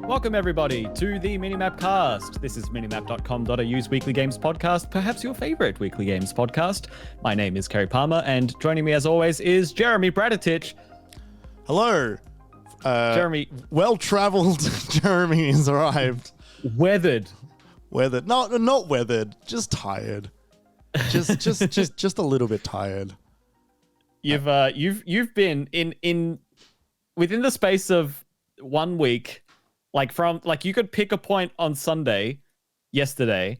Welcome everybody to the MiniMapCast. This is minimap.com.au's weekly games podcast, perhaps your favorite weekly games podcast. My name is Kerry Palmer, and joining me as always is Jeremy Braditich. Hello. Jeremy. Well-traveled Jeremy has arrived. Weathered. No, not weathered. Just tired. Just a little bit tired. You've been in within the space of 1 week. You could pick a point on Sunday, yesterday,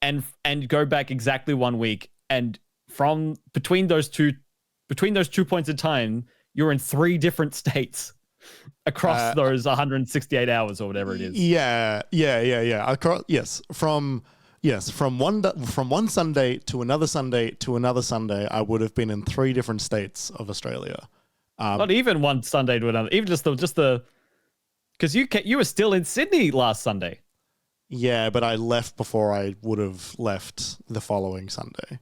and go back exactly 1 week, and from between those two points in time, you're in 3 different states across those 168 hours or whatever it is. Yeah. From one Sunday to another Sunday to another Sunday, I would have been in 3 different states of Australia. Not even one Sunday to another, even just the. Because you were still in Sydney last Sunday. Yeah, but I left before I would have left the following Sunday.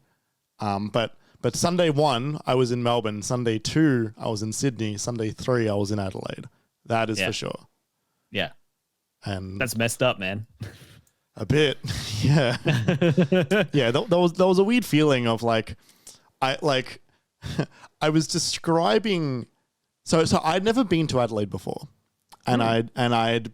But Sunday 1, I was in Melbourne. Sunday 2, I was in Sydney. Sunday 3, I was in Adelaide. That is for sure. Yeah. And that's messed up, man. A bit. Yeah. Yeah, there was a weird feeling of I was describing. So I'd never been to Adelaide before. And I'd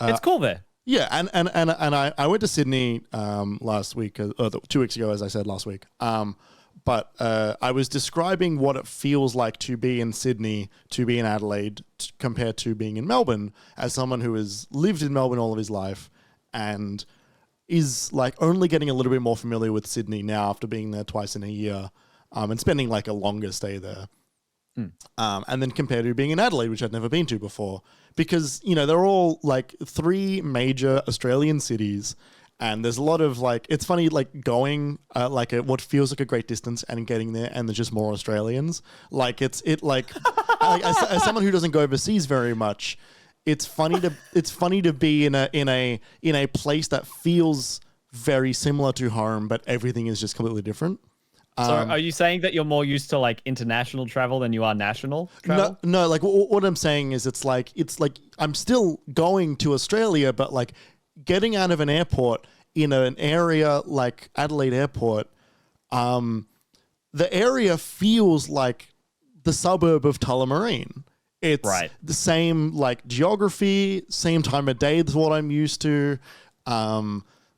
it's cool there. Yeah, and I went to Sydney last week, or 2 weeks ago, as I said last week. But I was describing what it feels like to be in Sydney, to be in Adelaide, compared to being in Melbourne, as someone who has lived in Melbourne all of his life and is only getting a little bit more familiar with Sydney now after being there twice in a year, and spending a longer stay there. And then compared to being in Adelaide, which I'd never been to before, because, they're all 3 major Australian cities, and there's a lot of it's funny, going what feels like a great distance and getting there, and there's just more Australians. As someone who doesn't go overseas very much, it's funny to be in a place that feels very similar to home, but everything is just completely different. So are you saying that you're more used to international travel than you are national travel? No. What I'm saying is it's I'm still going to Australia, but getting out of an airport in an area like Adelaide Airport, the area feels like the suburb of Tullamarine. It's right. The same geography, same time of day is what I'm used to.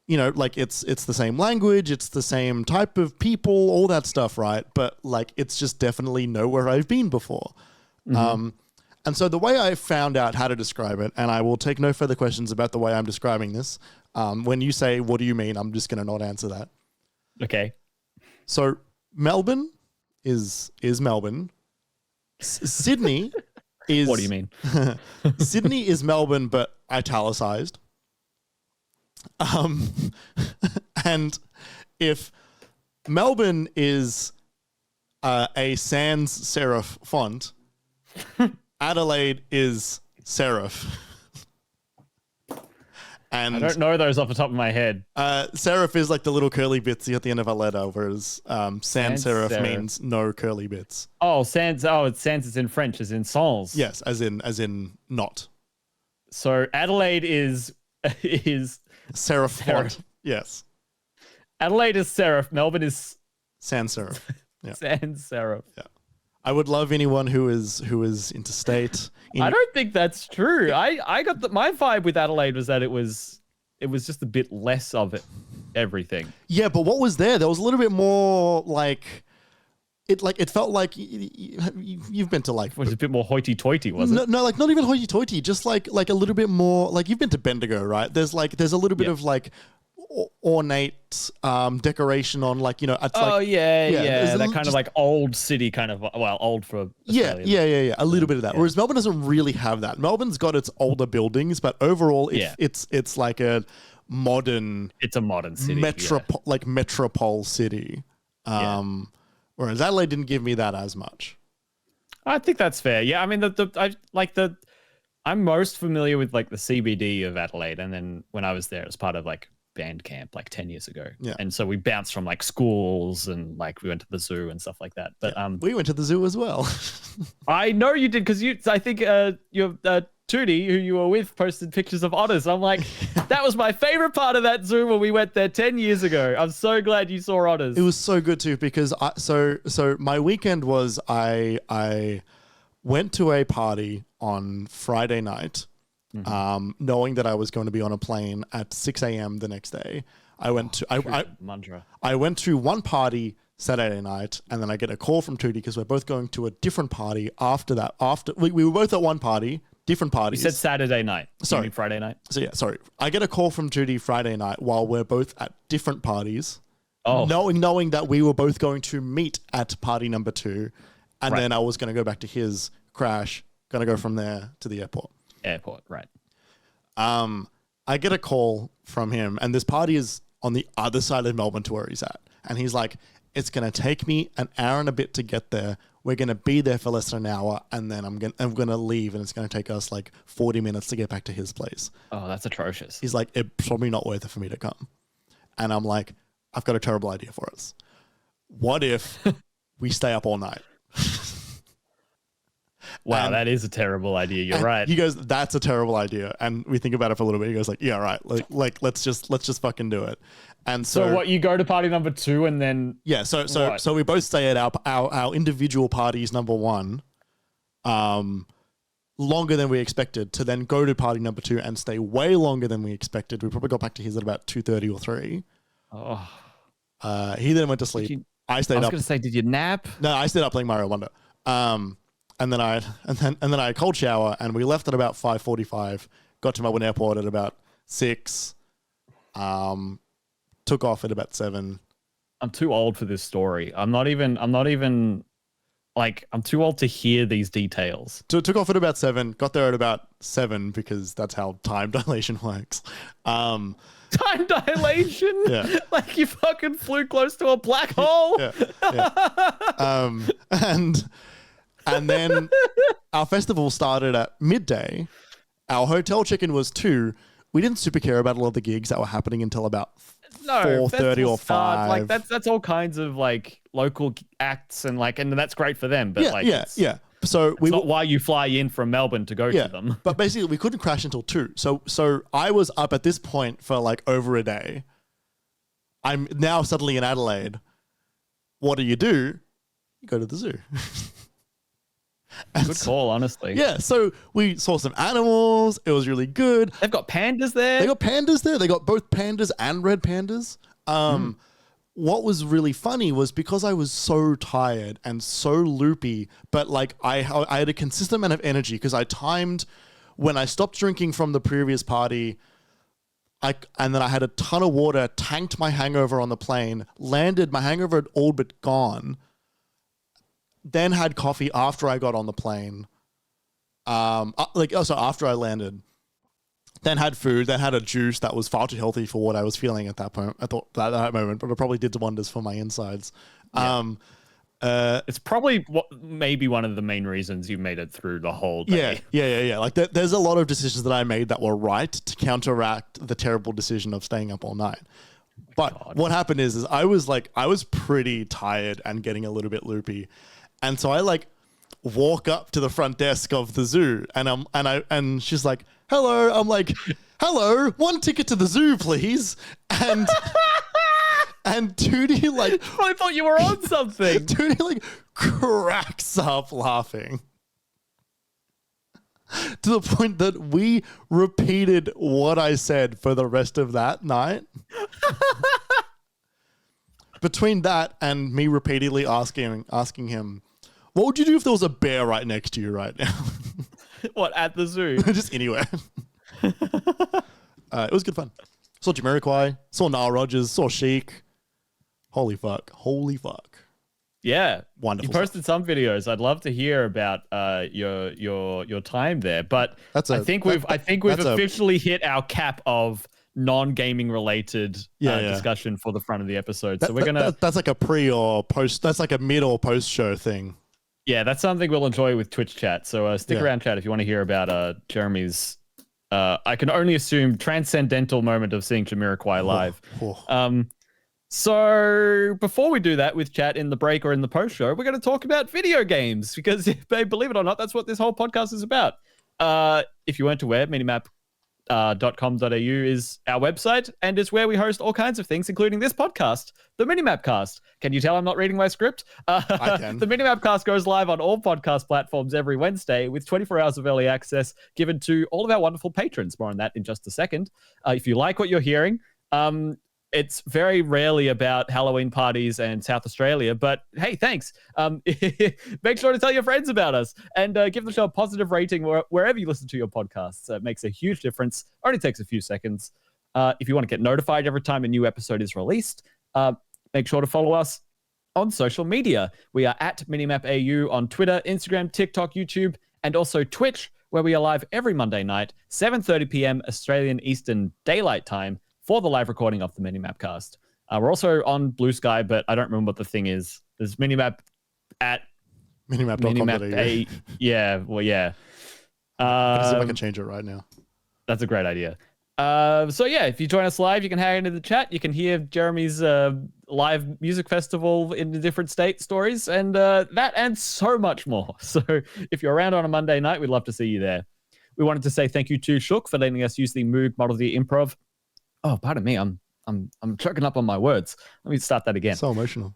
It's the same language, it's the same type of people, all that stuff, right? But it's just definitely nowhere I've been before. Mm-hmm. And so the way I found out how to describe it, and I will take no further questions about the way I'm describing this. When you say, what do you mean? I'm just going to not answer that. Okay. So Melbourne is Melbourne. Sydney is... What do you mean? Sydney is Melbourne, but italicized. And if Melbourne is a sans serif font, Adelaide is serif. And I don't know those off the top of my head. Serif is the little curly bits at the end of a letter, whereas sans serif means no curly bits. Oh, sans. Oh, it's sans is in French, as in sans. Yes, as in not. So Adelaide is serif font. Yes. Adelaide is serif. Melbourne is sans serif. Yeah. Sans serif. Yeah. I would love anyone who is interstate. I don't think that's true. I got my vibe with Adelaide was that it was just a bit less of it, everything. Yeah, but what was there? There was a little bit more it felt like you've been to it was a bit more hoity-toity, was it? No, not even hoity-toity, just like a little bit more you've been to Bendigo, right? There's a little bit of ornate decoration on it's that kind of old city kind of, well, old for Australia. Yeah, a little bit of that. Yeah. Whereas Melbourne doesn't really have that. Melbourne's got its older buildings, but overall it's like a modern... It's a modern city. Metropole city. Whereas Adelaide didn't give me that as much. I think that's fair. Yeah, I mean, I'm most familiar with the CBD of Adelaide, and then when I was there, it was part of band camp 10 years ago. Yeah. And so we bounced from schools and we went to the zoo and stuff like that. But we went to the zoo as well. I know you did, because I think your Tootie, who you were with, posted pictures of otters. I'm like, that was my favorite part of that zoo when we went there 10 years ago. I'm so glad you saw otters. It was so good too because so my weekend was I went to a party on Friday night, knowing that I was going to be on a plane at 6 a.m. the next day. I went to one party Saturday night, and then I get a call from Tootie because we're both going to a different party after that. After we were both at one party, different parties. You said Saturday night. Sorry, you mean Friday night. So yeah, sorry. I get a call from Tootie Friday night while we're both at different parties. Oh, knowing that we were both going to meet at party number 2, and then I was going to go back to his crash. Going to go from there to the airport. Right. I get a call from him, and this party is on the other side of Melbourne to where he's at, and he's like, "It's going to take me an hour and a bit to get there. We're going to be there for less than an hour, and then I'm going to leave, and it's going to take us like 40 minutes to get back to his place." Oh, that's atrocious. He's like, "It's probably not worth it for me to come," and I'm like, "I've got a terrible idea for us. What if we stay up all night?" Wow, and that is a terrible idea. You're right. He goes, "That's a terrible idea." And we think about it for a little bit. He goes like, "Yeah, right. Like let's just fucking do it." And so what, you go to party number 2 and then so we both stay at our individual parties number 1 longer than we expected, to then go to party number 2 and stay way longer than we expected. We probably got back to his at about 2:30 or 3. Oh. He then went to sleep. I stayed up. I was going to say, did you nap? No, I stayed up playing Mario Wonder. And then I had a cold shower, and we left at about 5:45. Got to Melbourne Airport at about 6. Took off at about 7. I'm too old for this story. I'm too old to hear these details. Took off at about 7. Got there at about 7 because that's how time dilation works. Time dilation? Yeah. Like you fucking flew close to a black hole? Yeah. And then our festival started at midday. Our hotel check-in was 2. We didn't super care about a lot of the gigs that were happening until about 4:30 or 5. Like that's all kinds of like local acts and that's great for them. But So it's not why you fly in from Melbourne to go to them. But basically, we couldn't crash until 2. So I was up at this point for like over a day. I'm now suddenly in Adelaide. What do? You go to the zoo. Good call, honestly. Yeah, so we saw some animals. It was really good. They've got pandas there. They got pandas there. They got both pandas and red pandas. What was really funny was because I was so tired and so loopy, but like I had a consistent amount of energy because I timed when I stopped drinking from the previous party. And then I had a ton of water, tanked my hangover on the plane, landed, my hangover had all but gone. Then had coffee after I got on the plane. After I landed. Then had food, then had a juice that was far too healthy for what I was feeling at that point. I thought that moment, but it probably did wonders for my insides. Yeah. It's probably maybe one of the main reasons you made it through the whole day. Yeah. Like there's a lot of decisions that I made that were right to counteract the terrible decision of staying up all night. But what happened is I was pretty tired and getting a little bit loopy. And so I walk up to the front desk of the zoo and she's like, "Hello." I'm like, "Hello, 1 ticket to the zoo, please." And Tootie I thought you were on something. Tootie cracks up laughing to the point that we repeated what I said for the rest of that night. Between that and me repeatedly asking him, "What would you do if there was a bear right next to you right now?" What, at the zoo? Just anywhere. It was good fun. Saw Jamiroquai, saw Nile Rodgers, saw Chic. Holy fuck. Yeah, wonderful. You posted some videos. I'd love to hear about your time there. But I think we've officially hit our cap of non-gaming related discussion for the front of the episode. So that's like a pre or post. That's like a mid or post show thing. Yeah, that's something we'll enjoy with Twitch chat. So stick around, chat, if you want to hear about Jeremy's. I can only assume transcendental moment of seeing Jamiroquai live. So before we do that with chat in the break or in the post show, we're going to talk about video games because, believe it or not, that's what this whole podcast is about. if you weren't aware, minimap.com.au is our website, and it's where we host all kinds of things, including this podcast, the MiniMapCast. Can you tell I'm not reading my script? I can. The MiniMapCast goes live on all podcast platforms every Wednesday with 24 hours of early access given to all of our wonderful patrons. More on that in just a second. If you like what you're hearing, it's very rarely about Halloween parties and South Australia, but hey, thanks. Make sure to tell your friends about us and give the show a positive rating wherever you listen to your podcasts. It makes a huge difference. Only takes a few seconds. If you want to get notified every time a new episode is released, make sure to follow us on social media. We are at MiniMapAU on Twitter, Instagram, TikTok, YouTube, and also Twitch, where we are live every Monday night, 7:30 p.m. Australian Eastern Daylight Time, for the live recording of the MiniMapCast. We're also on Blue Sky, but I don't remember what the thing is. There's Minimap at minimap.com.au. Yeah, well, yeah. I can see if I can change it right now. That's a great idea. So yeah, if you join us live, you can hang into the chat. You can hear Jeremy's live music festival in the different state stories, and that and so much more. So if you're around on a Monday night, we'd love to see you there. We wanted to say thank you to Shook for letting us use the Moog Model D Improv. Oh, pardon me. I'm choking up on my words. Let me start that again. So emotional.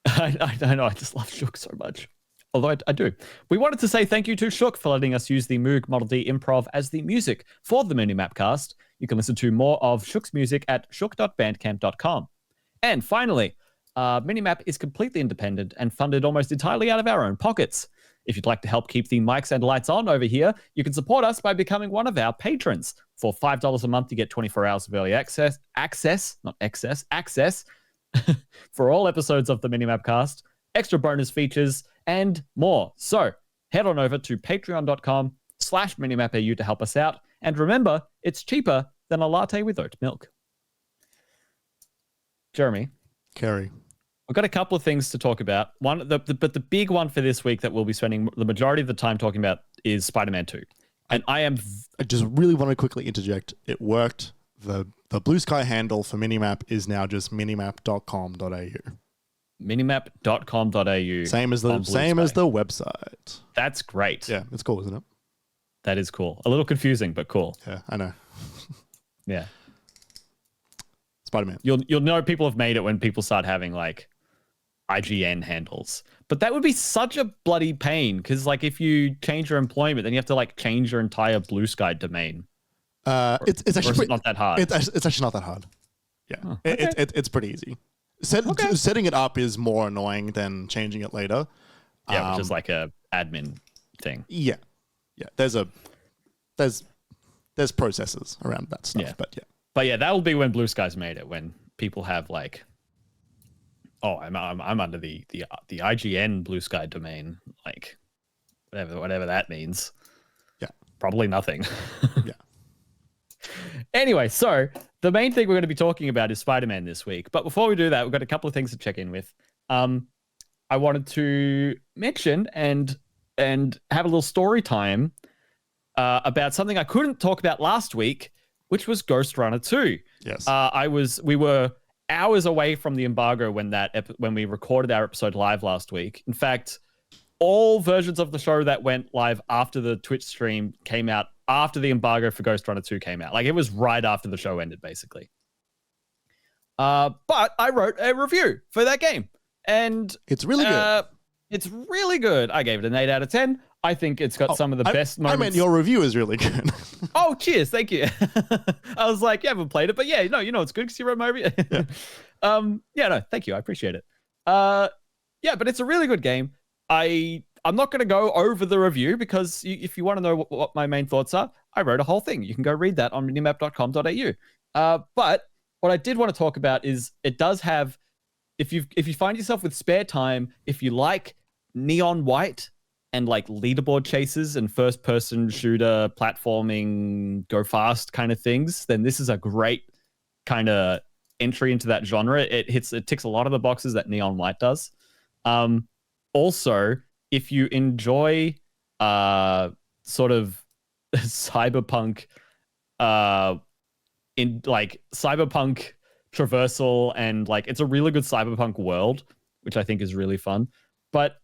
I know. I just love Shook so much. Although I do. We wanted to say thank you to Shook for letting us use the Moog Model D Improv as the music for the MiniMapCast. You can listen to more of Shook's music at shook.bandcamp.com. And finally, MiniMap is completely independent and funded almost entirely out of our own pockets. If you'd like to help keep the mics and lights on over here, you can support us by becoming one of our patrons. For $5 a month, you get 24 hours of early access for all episodes of the MiniMapCast, extra bonus features, and more. So head on over to patreon.com/MiniMapAU to help us out. And remember, it's cheaper than a latte with oat milk. Jeremy. Kerry. We've got a couple of things to talk about. But the big one for this week that we'll be spending the majority of the time talking about is Spider-Man 2. And I just really want to quickly interject. It worked. The Blue Sky handle for Minimap is now just minimap.com.au. Minimap.com.au. Same as the website. That's great. Yeah, it's cool, isn't it? That is cool. A little confusing, but cool. Yeah, I know. Yeah. Spider-Man. You'll know people have made it when people start having like IGN handles. But that would be such a bloody pain because like if you change your employment, then you have to like change your entire Blue Sky domain. It's actually not that hard. It's actually not that hard. Yeah, okay. It's pretty easy. Setting it up is more annoying than changing it later. Yeah, which is like a admin thing. Yeah. There's processes around that stuff. Yeah. But yeah, that'll be when Blue Sky's made it. When people have like, oh, I'm under the IGN Blue Sky domain, like whatever that means. Yeah, probably nothing. Yeah. Anyway, so the main thing we're going to be talking about is Spider-Man this week. But before we do that, we've got a couple of things to check in with. I wanted to mention and have a little story time about something I couldn't talk about last week, which was Ghostrunner 2. Yes. We were hours away from the embargo when we recorded our episode live last week. In fact, all versions of the show that went live after the Twitch stream came out after the embargo for Ghostrunner 2 came out. Like it was right after the show ended, basically. But I wrote a review for that game. And it's really good. It's really good. I gave it an 8 out of 10. I think it's got some of the best moments. I meant your review is really good. Oh, cheers. Thank you. I was like, you haven't played it, but yeah, no, it's good because you wrote my review. Yeah. No, thank you. I appreciate it. Yeah, but it's a really good game. I'm not going to go over the review because if you want to know what my main thoughts are, I wrote a whole thing. You can go read that on minimap.com.au. But what I did want to talk about is it does have, if you find yourself with spare time, if you like neon white and like leaderboard chases and first person shooter platforming, go fast kind of things, then this is a great kind of entry into that genre. It ticks a lot of the boxes that neon white does. Also, if you enjoy sort of cyberpunk in like cyberpunk traversal and like it's a really good cyberpunk world, which I think is really fun. But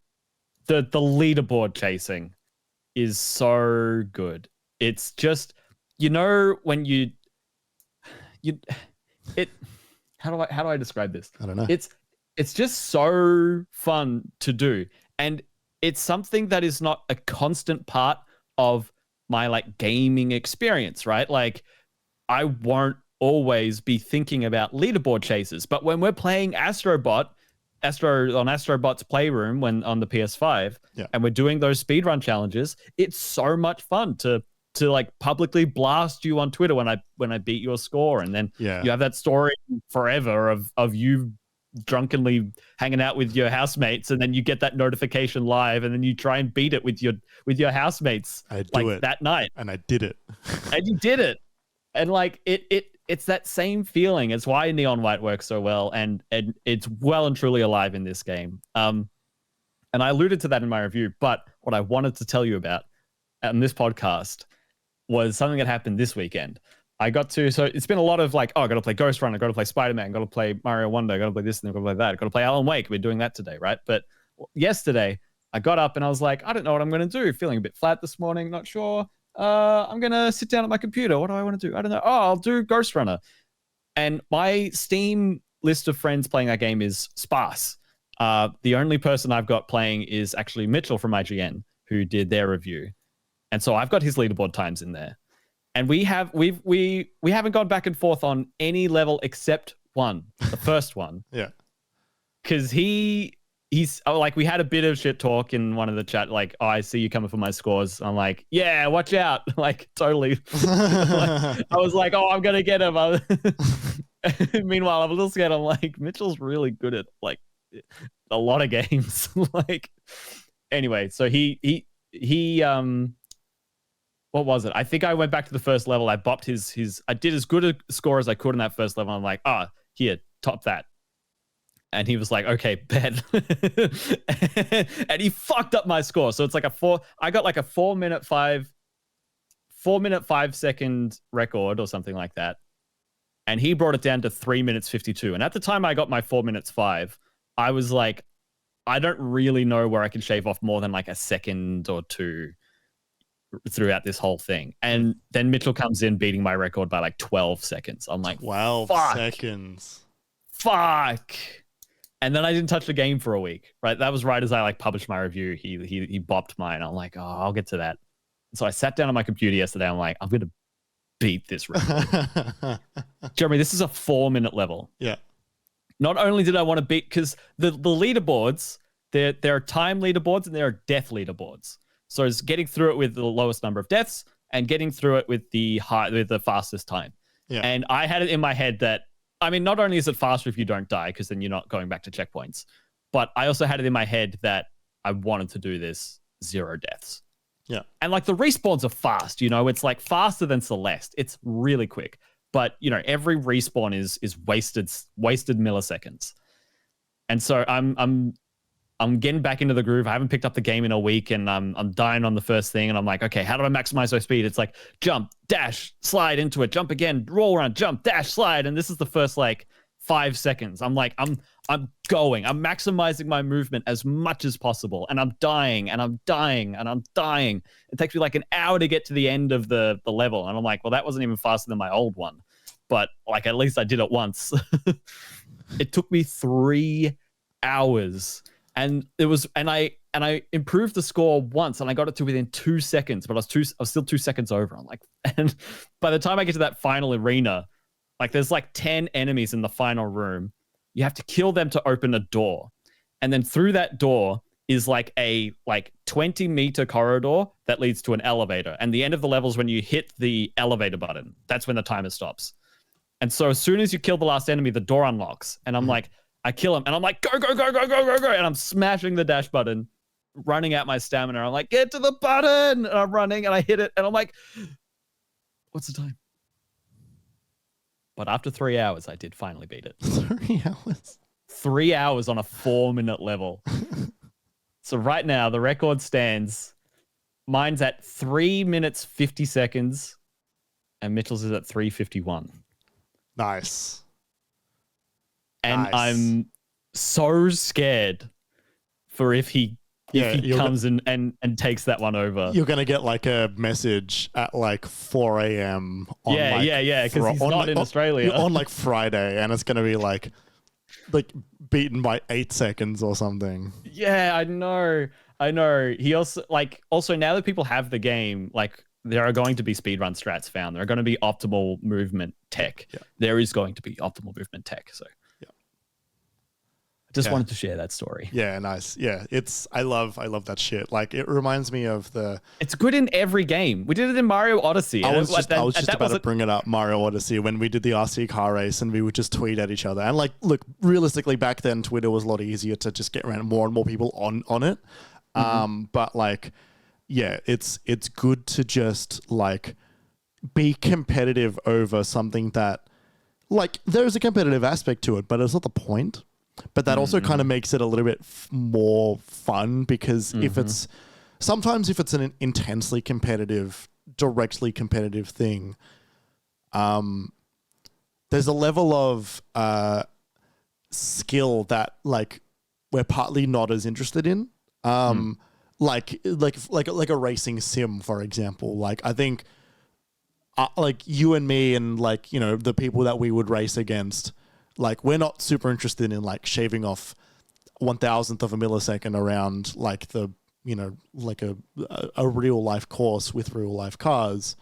the leaderboard chasing is so good. It's just, you know, when you how do I describe this? I don't know. It's just so fun to do, and it's something that is not a constant part of my like gaming experience, right? Like I won't always be thinking about leaderboard chases, but when we're playing Astrobot's Playroom on the PS5, and we're doing those speedrun challenges, it's so much fun to like publicly blast you on Twitter when I beat your score, and then you have that story forever of you drunkenly hanging out with your housemates, and then you get that notification live, and then you try and beat it with your housemates that night. And I did it. And you did it. And like it's that same feeling. It's why Neon White works so well, and it's well and truly alive in this game. And I alluded to that in my review, but what I wanted to tell you about on this podcast was something that happened this weekend. So it's been a lot of like, I got to play Ghostrunner, I got to play Spider-Man, got to play Mario Wonder, got to play this and got to play that, got to play Alan Wake. We're doing that today, right? But yesterday I got up and I was like, I don't know what I'm going to do. Feeling a bit flat this morning, not sure. I'm going to sit down at my computer. What do I want to do? I don't know. Oh, I'll do Ghostrunner. And my Steam list of friends playing that game is sparse. The only person I've got playing is actually Mitchell from IGN, who did their review. And so I've got his leaderboard times in there. And we haven't gone back and forth on any level except one, the first one. Yeah. Because he's like, we had a bit of shit talk in one of the chat, like, oh, I see you coming for my scores. I'm like, yeah, watch out. Like, totally. I was like, oh, I'm going to get him. Meanwhile, I'm a little scared. I'm like, Mitchell's really good at like a lot of games. Like, anyway, so he what was it? I think I went back to the first level. I bopped I did as good a score as I could in that first level. I'm like, here, top that. And he was like, okay, bet. And he fucked up my score. So it's like I got like a 4 minute 5 second record or something like that. And he brought it down to 3 minutes 52. And at the time I got my 4 minutes 5, I was like, I don't really know where I can shave off more than like a second or two throughout this whole thing. And then Mitchell comes in beating my record by like 12 seconds. I'm like, 12 seconds. Fuck. And then I didn't touch the game for a week, right? That was right as I like published my review. He bopped mine. I'm like, I'll get to that. So I sat down on my computer yesterday. I'm like, I'm going to beat this record. Jeremy, this is a 4 minute level. Yeah. Not only did I want to beat, because the leaderboards, there are time leaderboards and there are death leaderboards. So it's getting through it with the lowest number of deaths and getting through it with the fastest time. Yeah. And I had it in my head that, I mean, not only is it faster if you don't die, because then you're not going back to checkpoints, but I also had it in my head that I wanted to do this 0 deaths. Yeah. And like the respawns are fast, you know, it's like faster than Celeste. It's really quick. But, you know, every respawn is wasted milliseconds. And so I'm getting back into the groove. I haven't picked up the game in a week, and I'm dying on the first thing. And I'm like, okay, how do I maximize my speed? It's like jump, dash, slide into it, jump again, roll around, jump, dash, slide. And this is the first like 5 seconds. I'm like, I'm maximizing my movement as much as possible. And I'm dying and I'm dying and I'm dying. It takes me like an hour to get to the end of the level. And I'm like, well, that wasn't even faster than my old one. But like, at least I did it once. It took me 3 hours. And I improved the score once, and I got it to within 2 seconds, but I was still 2 seconds over. I'm like, and by the time I get to that final arena, like there's like 10 enemies in the final room. You have to kill them to open a door. And then through that door is like a 20-meter corridor that leads to an elevator. And the end of the level is when you hit the elevator button. That's when the timer stops. And so as soon as you kill the last enemy, the door unlocks. And I'm like, I kill him, and I'm like, go, go, go, go, go, go, go. And I'm smashing the dash button, running out my stamina. I'm like, get to the button. And I'm running, and I hit it. And I'm like, what's the time? But after 3 hours, I did finally beat it. 3 hours? 3 hours on a 4 minute level. So right now, the record stands. Mine's at 3 minutes, 50 seconds. And Mitchell's is at 3:51. Nice. And I'm so scared for if he Yeah, if he comes and takes that one over. You're gonna get like a message at like 4 a.m. on because he's not in Australia on like Friday, and it's gonna be like beaten by 8 seconds or something. Yeah, I know. He also now that people have the game, like there are going to be speedrun strats found. There are going to be optimal movement tech. Yeah. There is going to be optimal movement tech. So yeah, I just wanted to share that story. Yeah, nice. Yeah, I love that shit. Like it reminds me of It's good in every game. We did it in Mario Odyssey. I was just about to bring it up, Mario Odyssey, when we did the RC car race and we would just tweet at each other. And like, look, realistically, back then Twitter was a lot easier to just get around more and more people on it. But like, yeah, it's good to just like be competitive over something that, like, there's a competitive aspect to it, but it's not the point. But that also kind of makes it a little bit more fun, because if it's an intensely competitive, directly competitive thing, there's a level of skill that like we're partly not as interested in. Like a racing sim, for example. Like I think like you and me and like, you know, the people that we would race against, like we're not super interested in like shaving off 1,000th of a millisecond around like the, you know, like a real life course with real life cars.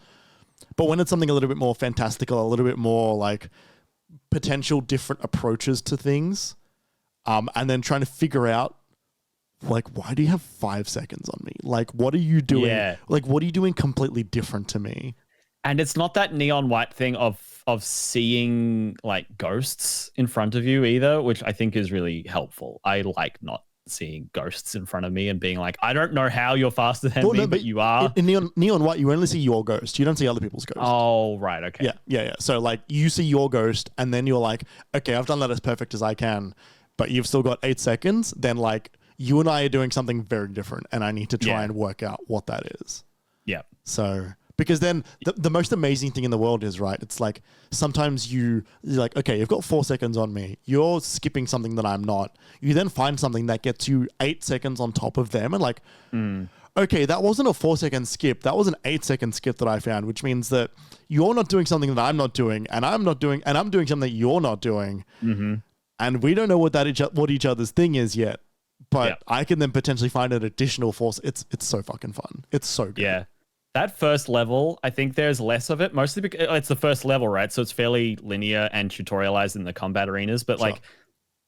But when it's something a little bit more fantastical, a little bit more like potential different approaches to things, and then trying to figure out like, why do you have 5 seconds on me? Like, what are you doing? Yeah. Like, what are you doing completely different to me? And it's not that neon white thing of seeing like ghosts in front of you either, which I think is really helpful. I like not seeing ghosts in front of me and being like, I don't know how you're faster than me, but you are. In neon white, you only see your ghost. You don't see other people's ghosts. Oh, right. Okay. Yeah. So like you see your ghost and then you're like, okay, I've done that as perfect as I can, but you've still got 8 seconds. Then like you and I are doing something very different and I need to try and work out what that is. Yeah. So, because then the most amazing thing in the world is, right, it's like sometimes you're like, okay, you've got 4 seconds on me. You're skipping something that I'm not. You then find something that gets you 8 seconds on top of them and like, okay, that wasn't a 4 second skip. That was an 8 second skip that I found, which means that you're not doing something that I'm not doing and I'm doing something that you're not doing. And we don't know what each other's thing is yet, but I can then potentially find an additional force. It's so fucking fun. It's so good. Yeah. That first level, I think there's less of it, mostly because it's the first level, right? So it's fairly linear and tutorialized in the combat arenas. But like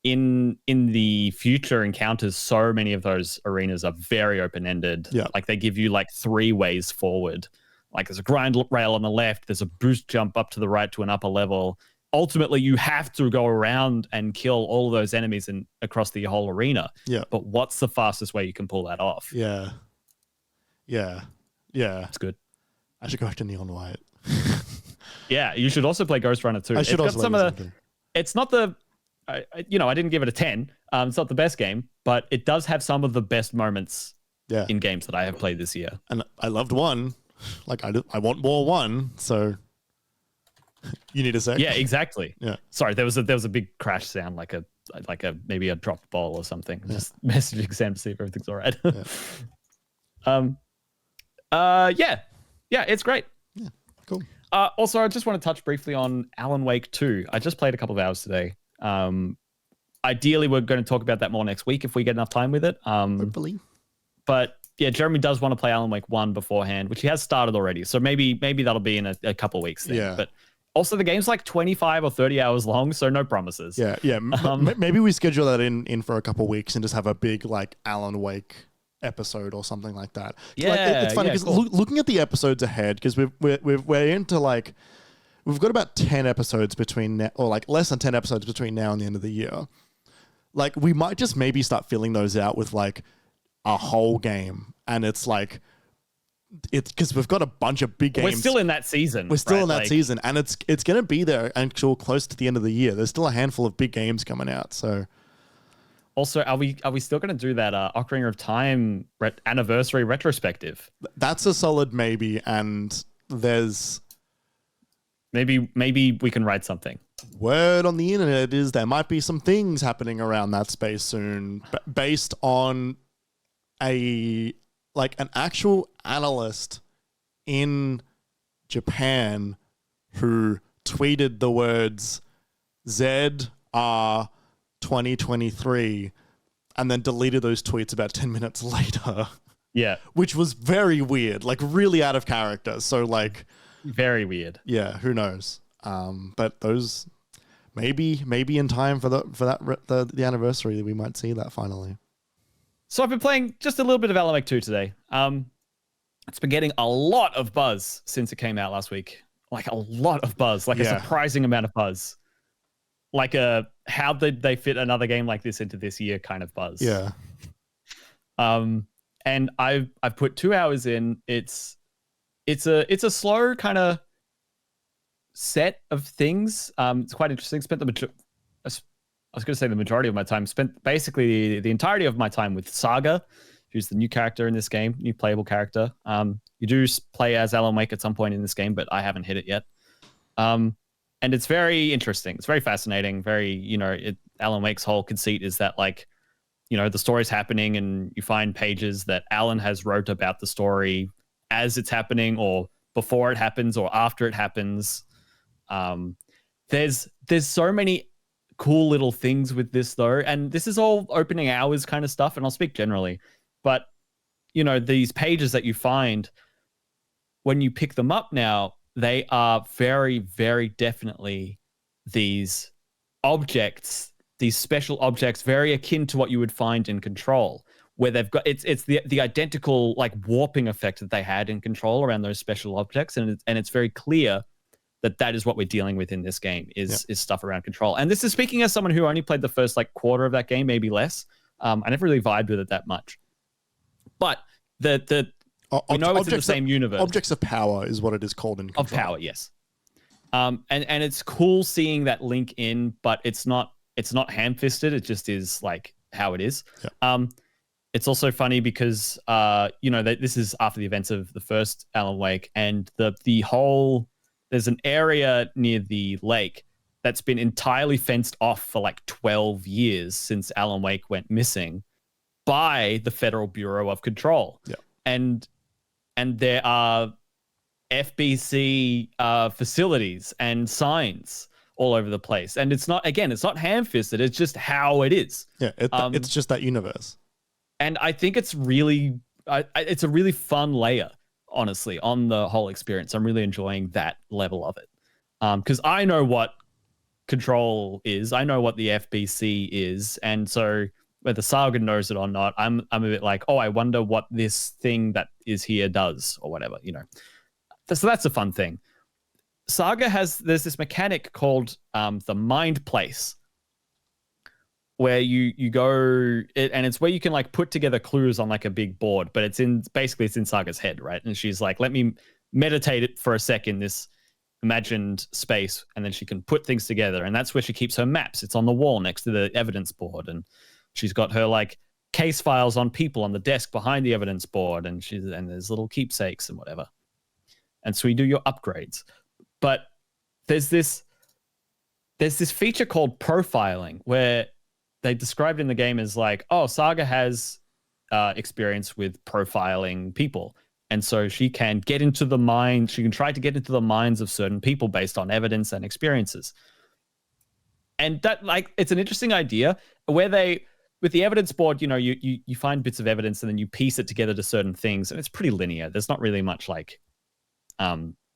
in the future encounters, so many of those arenas are very open-ended. Yeah. Like they give you like 3 ways forward. Like there's a grind rail on the left, there's a boost jump up to the right to an upper level. Ultimately, you have to go around and kill all of those enemies across the whole arena. Yeah. But what's the fastest way you can pull that off? Yeah. It's good. I should go back to Neon White. Yeah, you should also play Ghostrunner too. I should also play some of it's not the, I didn't give it a 10. It's not the best game, but it does have some of the best moments in games that I have played this year. And I loved 1. Like I want more 1. So you need a sec. Yeah, exactly. Yeah. Sorry, there was a big crash sound, like a maybe a dropped ball or something. Just messaging Sam to see if everything's all right. Yeah, it's great. Yeah, cool. Also, I just want to touch briefly on Alan Wake 2. I just played a couple of hours today. Ideally, we're going to talk about that more next week if we get enough time with it. Hopefully. But yeah, Jeremy does want to play Alan Wake 1 beforehand, which he has started already. So maybe that'll be in a couple of weeks then. Yeah. But also, the game's like 25 or 30 hours long, so no promises. Yeah. Maybe we schedule that in for a couple of weeks and just have a big like Alan Wake episode or something like that. Yeah, like, it's funny because looking at the episodes ahead, because we're into like we've got about 10 episodes between now, or like less than 10 episodes between now and the end of the year. Like we might just maybe start filling those out with like a whole game, and it's like it's because we've got a bunch of big games. We're still in that season. We're still in that season, and it's going to be there until close to the end of the year. There's still a handful of big games coming out, so. Also, are we still going to do that Ocarina of Time anniversary retrospective? That's a solid maybe, and there's maybe we can write something. Word on the internet is there might be some things happening around that space soon, based on an actual analyst in Japan who tweeted the words ZR 2023 and then deleted those tweets about 10 minutes later. Yeah. Which was very weird, like really out of character. So like very weird. Yeah, who knows? But those maybe in time for the anniversary we might see that finally. So I've been playing just a little bit of Alan Wake 2 today. It's been getting a lot of buzz since it came out last week. Like a lot of buzz, like a surprising amount of buzz. Like how did they fit another game like this into this year kind of buzz? Yeah. And I've put 2 hours in. It's a slow kind of set of things. It's quite interesting. I was going to say the majority of my time. Spent basically the entirety of my time with Saga, who's the new character in this game, new playable character. You do play as Alan Wake at some point in this game, but I haven't hit it yet. And it's very interesting. It's very fascinating. Very, Alan Wake's whole conceit is that like, the story's happening and you find pages that Alan has wrote about the story as it's happening or before it happens or after it happens. There's so many cool little things with this though. And this is all opening hours kind of stuff. And I'll speak generally, but these pages that you find when you pick them up now, they are very, very definitely these objects, these special objects, very akin to what you would find in Control, where they've got it's the identical like warping effect that they had in Control around those special objects, and it's very clear that is what we're dealing with in this game is stuff around Control. And this is speaking as someone who only played the first like quarter of that game, maybe less. I never really vibed with it that much, but we know it's in the same universe. Objects of power is what it is called in Control. Of power, yes. And it's cool seeing that link in, but it's not ham-fisted. It just is like how it is. Yeah. It's also funny because this is after the events of the first Alan Wake, and the whole there's an area near the lake that's been entirely fenced off for like 12 years since Alan Wake went missing by the Federal Bureau of Control. Yeah. And there are FBC facilities and signs all over the place. And it's not ham-fisted. It's just how it is. Yeah, it's just that universe. And I think it's really it's a really fun layer, honestly, on the whole experience. I'm really enjoying that level of it. Because I know what Control is. I know what the FBC is. And so whether Saga knows it or not, I'm a bit like, oh, I wonder what this thing that is here does or whatever, So that's a fun thing. Saga there's this mechanic called the Mind Place, where you go, and it's where you can like put together clues on like a big board, but it's in Saga's head, right? And she's like, let me meditate it for a second, this imagined space, and then she can put things together, and that's where she keeps her maps. It's on the wall next to the evidence board, and she's got her like case files on people on the desk behind the evidence board, and there's little keepsakes and whatever. And so you do your upgrades. But there's this feature called profiling where they described in the game as like, oh, Saga has experience with profiling people. And so she can try to get into the minds of certain people based on evidence and experiences. And that, like, it's an interesting idea where with the evidence board, you find bits of evidence and then you piece it together to certain things. And it's pretty linear. There's not really much like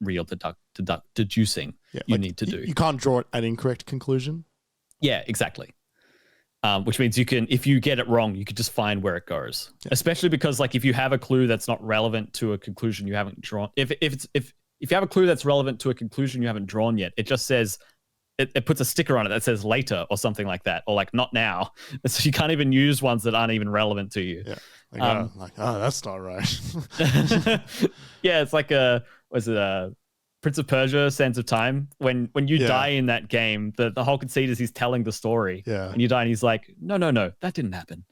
real deducing you need to do. You can't draw an incorrect conclusion. Yeah, exactly. Which means if you get it wrong, you could just find where it goes. Yeah. Especially because like if you have a clue that's not relevant to a conclusion you haven't drawn, if you have a clue that's relevant to a conclusion you haven't drawn yet, it just says it puts a sticker on it that says later or something like that, or like not now. So you can't even use ones that aren't even relevant to you. Yeah. That's not right. Yeah, it's like Prince of Persia, Sands of Time. When you die in that game, the whole conceit is he's telling the story. Yeah. And you die and he's like, no, that didn't happen.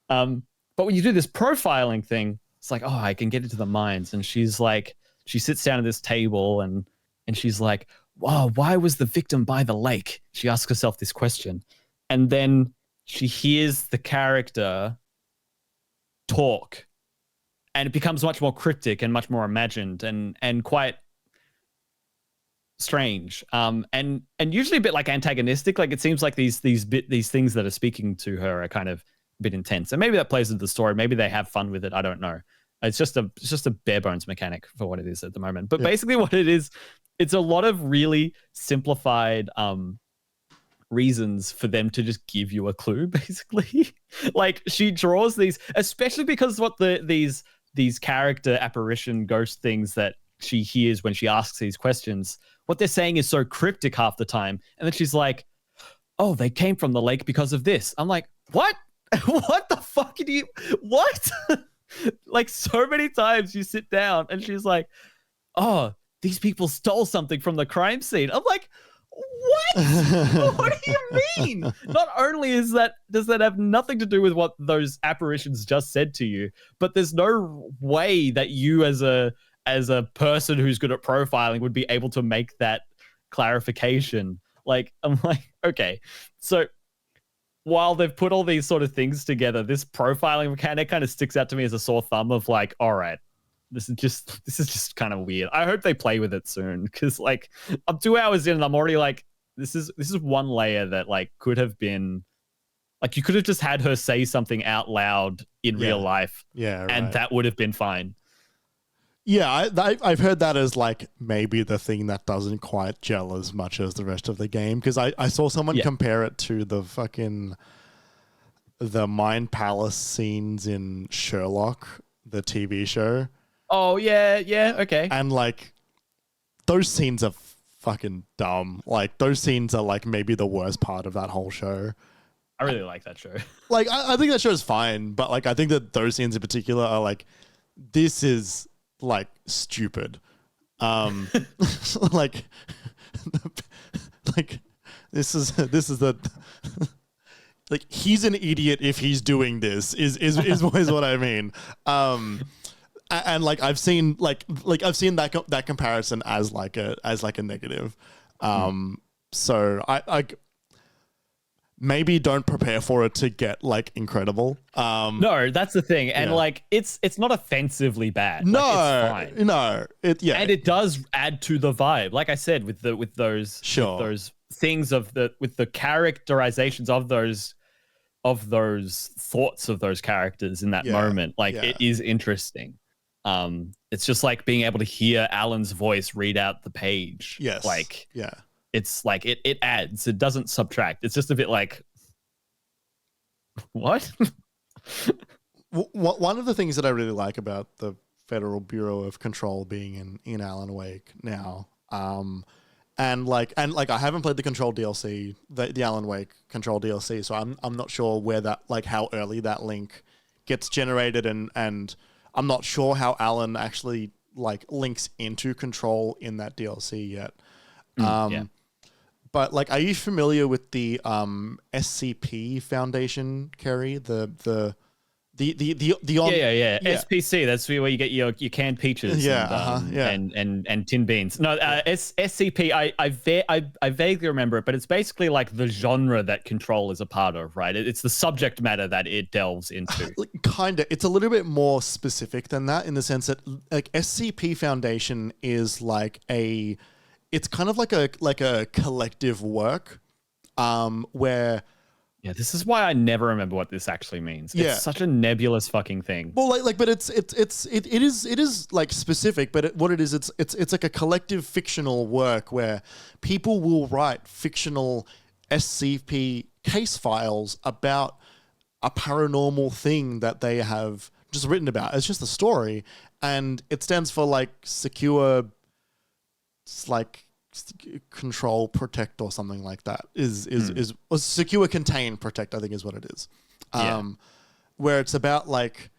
But when you do this profiling thing, it's like, oh, I can get into the minds. And she's like, she sits down at this table and she's like, wow, why was the victim by the lake? She asks herself this question. And then she hears the character talk, and it becomes much more cryptic and much more imagined and quite strange. And usually a bit like antagonistic. Like it seems like these things that are speaking to her are kind of a bit intense. And maybe that plays into the story. Maybe they have fun with it. I don't know. It's just a bare bones mechanic for what it is at the moment. But basically what it is, it's a lot of really simplified reasons for them to just give you a clue, basically. Like she draws these, especially because what these character apparition ghost things that she hears when she asks these questions, what they're saying is so cryptic half the time. And then she's like, oh, they came from the lake because of this. I'm like, what? What the fuck did you, what? Like so many times you sit down and she's like, oh, these people stole something from the crime scene. I'm like, what? What do you mean? Not only does that have nothing to do with what those apparitions just said to you, but there's no way that you as a person who's good at profiling would be able to make that clarification. Like, I'm like, okay. So while they've put all these sort of things together, this profiling mechanic kind of sticks out to me as a sore thumb of like, all right, this is just kind of weird. I hope they play with it soon, because like I'm 2 hours in and I'm already like, this is one layer that like could have been like, you could have just had her say something out loud in real life, and that would have been fine. Yeah, I've heard that as like maybe the thing that doesn't quite gel as much as the rest of the game, because I saw someone compare it to the Mind Palace scenes in Sherlock, the TV show. Oh, yeah, okay. And like those scenes are fucking dumb. Like those scenes are like maybe the worst part of that whole show. I really like that show. Like I think that show is fine, but like I think that those scenes in particular are like, this is like stupid. Like this is the like, he's an idiot if he's doing this is what I mean. And like I've seen that comparison as like a negative. So I maybe don't prepare for it to get like incredible. No, that's the thing. And like it's not offensively bad. No, like, it's fine. No. And it does add to the vibe. Like I said, with those things with the characterizations of those thoughts of those characters in that moment. Like it is interesting. It's just like being able to hear Alan's voice read out the page. Yes. Like it's like it adds, it doesn't subtract. It's just a bit like, what? One of the things that I really like about the Federal Bureau of Control being in Alan Wake now, and like I haven't played the Control DLC, the Alan Wake Control DLC, so I'm not sure where that, like how early that link gets generated, and I'm not sure how Alan actually like links into Control in that DLC yet. But like, are you familiar with the SCP Foundation, Kerry? The SPC. That's where you get your canned peaches. And tin beans. No, SCP. I vaguely remember it, but it's basically like the genre that Control is a part of, right? It's the subject matter that it delves into. Kinda. It's a little bit more specific than that, in the sense that like SCP Foundation is like it's kind of like a collective work, where. Yeah, this is why I never remember what this actually means. It's such a nebulous fucking thing. Well, but it is like specific. But what it is, it's like a collective fictional work where people will write fictional SCP case files about a paranormal thing that they have just written about. It's just a story, and it stands for like secure. It's like control, protect, or something like that. Is secure, contain, protect, I think is what it is. Where it's about like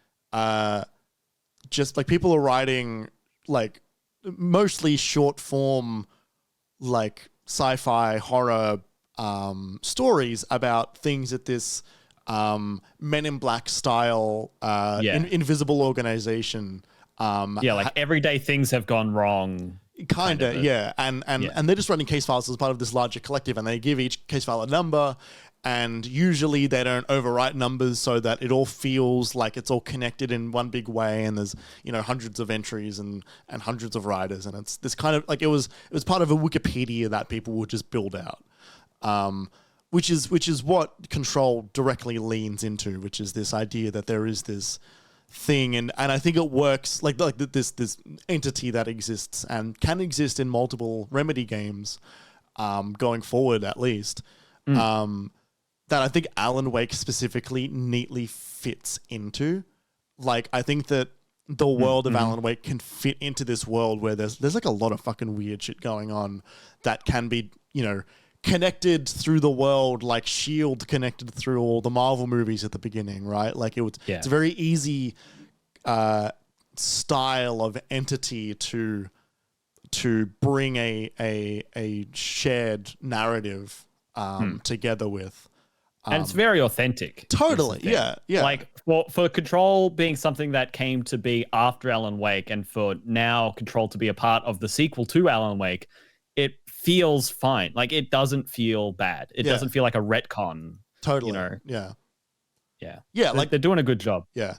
just like people are writing like mostly short form like sci-fi horror stories about things that this Men in Black style invisible organization like everyday things have gone wrong. And they're just running case files as part of this larger collective, and they give each case file a number, and usually they don't overwrite numbers so that it all feels like it's all connected in one big way, and there's, you know, hundreds of entries and hundreds of writers, and it's this kind of like it was part of a Wikipedia that people would just build out, which is what Control directly leans into, which is this idea that there is this thing, and I think it works like this entity that exists and can exist in multiple Remedy games going forward, at least. That I think Alan Wake specifically neatly fits into. Like, I think that the world of Alan Wake can fit into this world where there's like a lot of fucking weird shit going on that can be, you know, connected through the world, like S.H.I.E.L.D. connected through all the Marvel movies at the beginning, right? Like it's a very easy style of entity to bring a shared narrative together with. And it's very authentic. Totally, yeah. Like for Control being something that came to be after Alan Wake, and for now Control to be a part of the sequel to Alan Wake, it feels fine. Like, it doesn't feel bad. It doesn't feel like a retcon. Totally. You know? Yeah. Like, they're doing a good job. Yeah.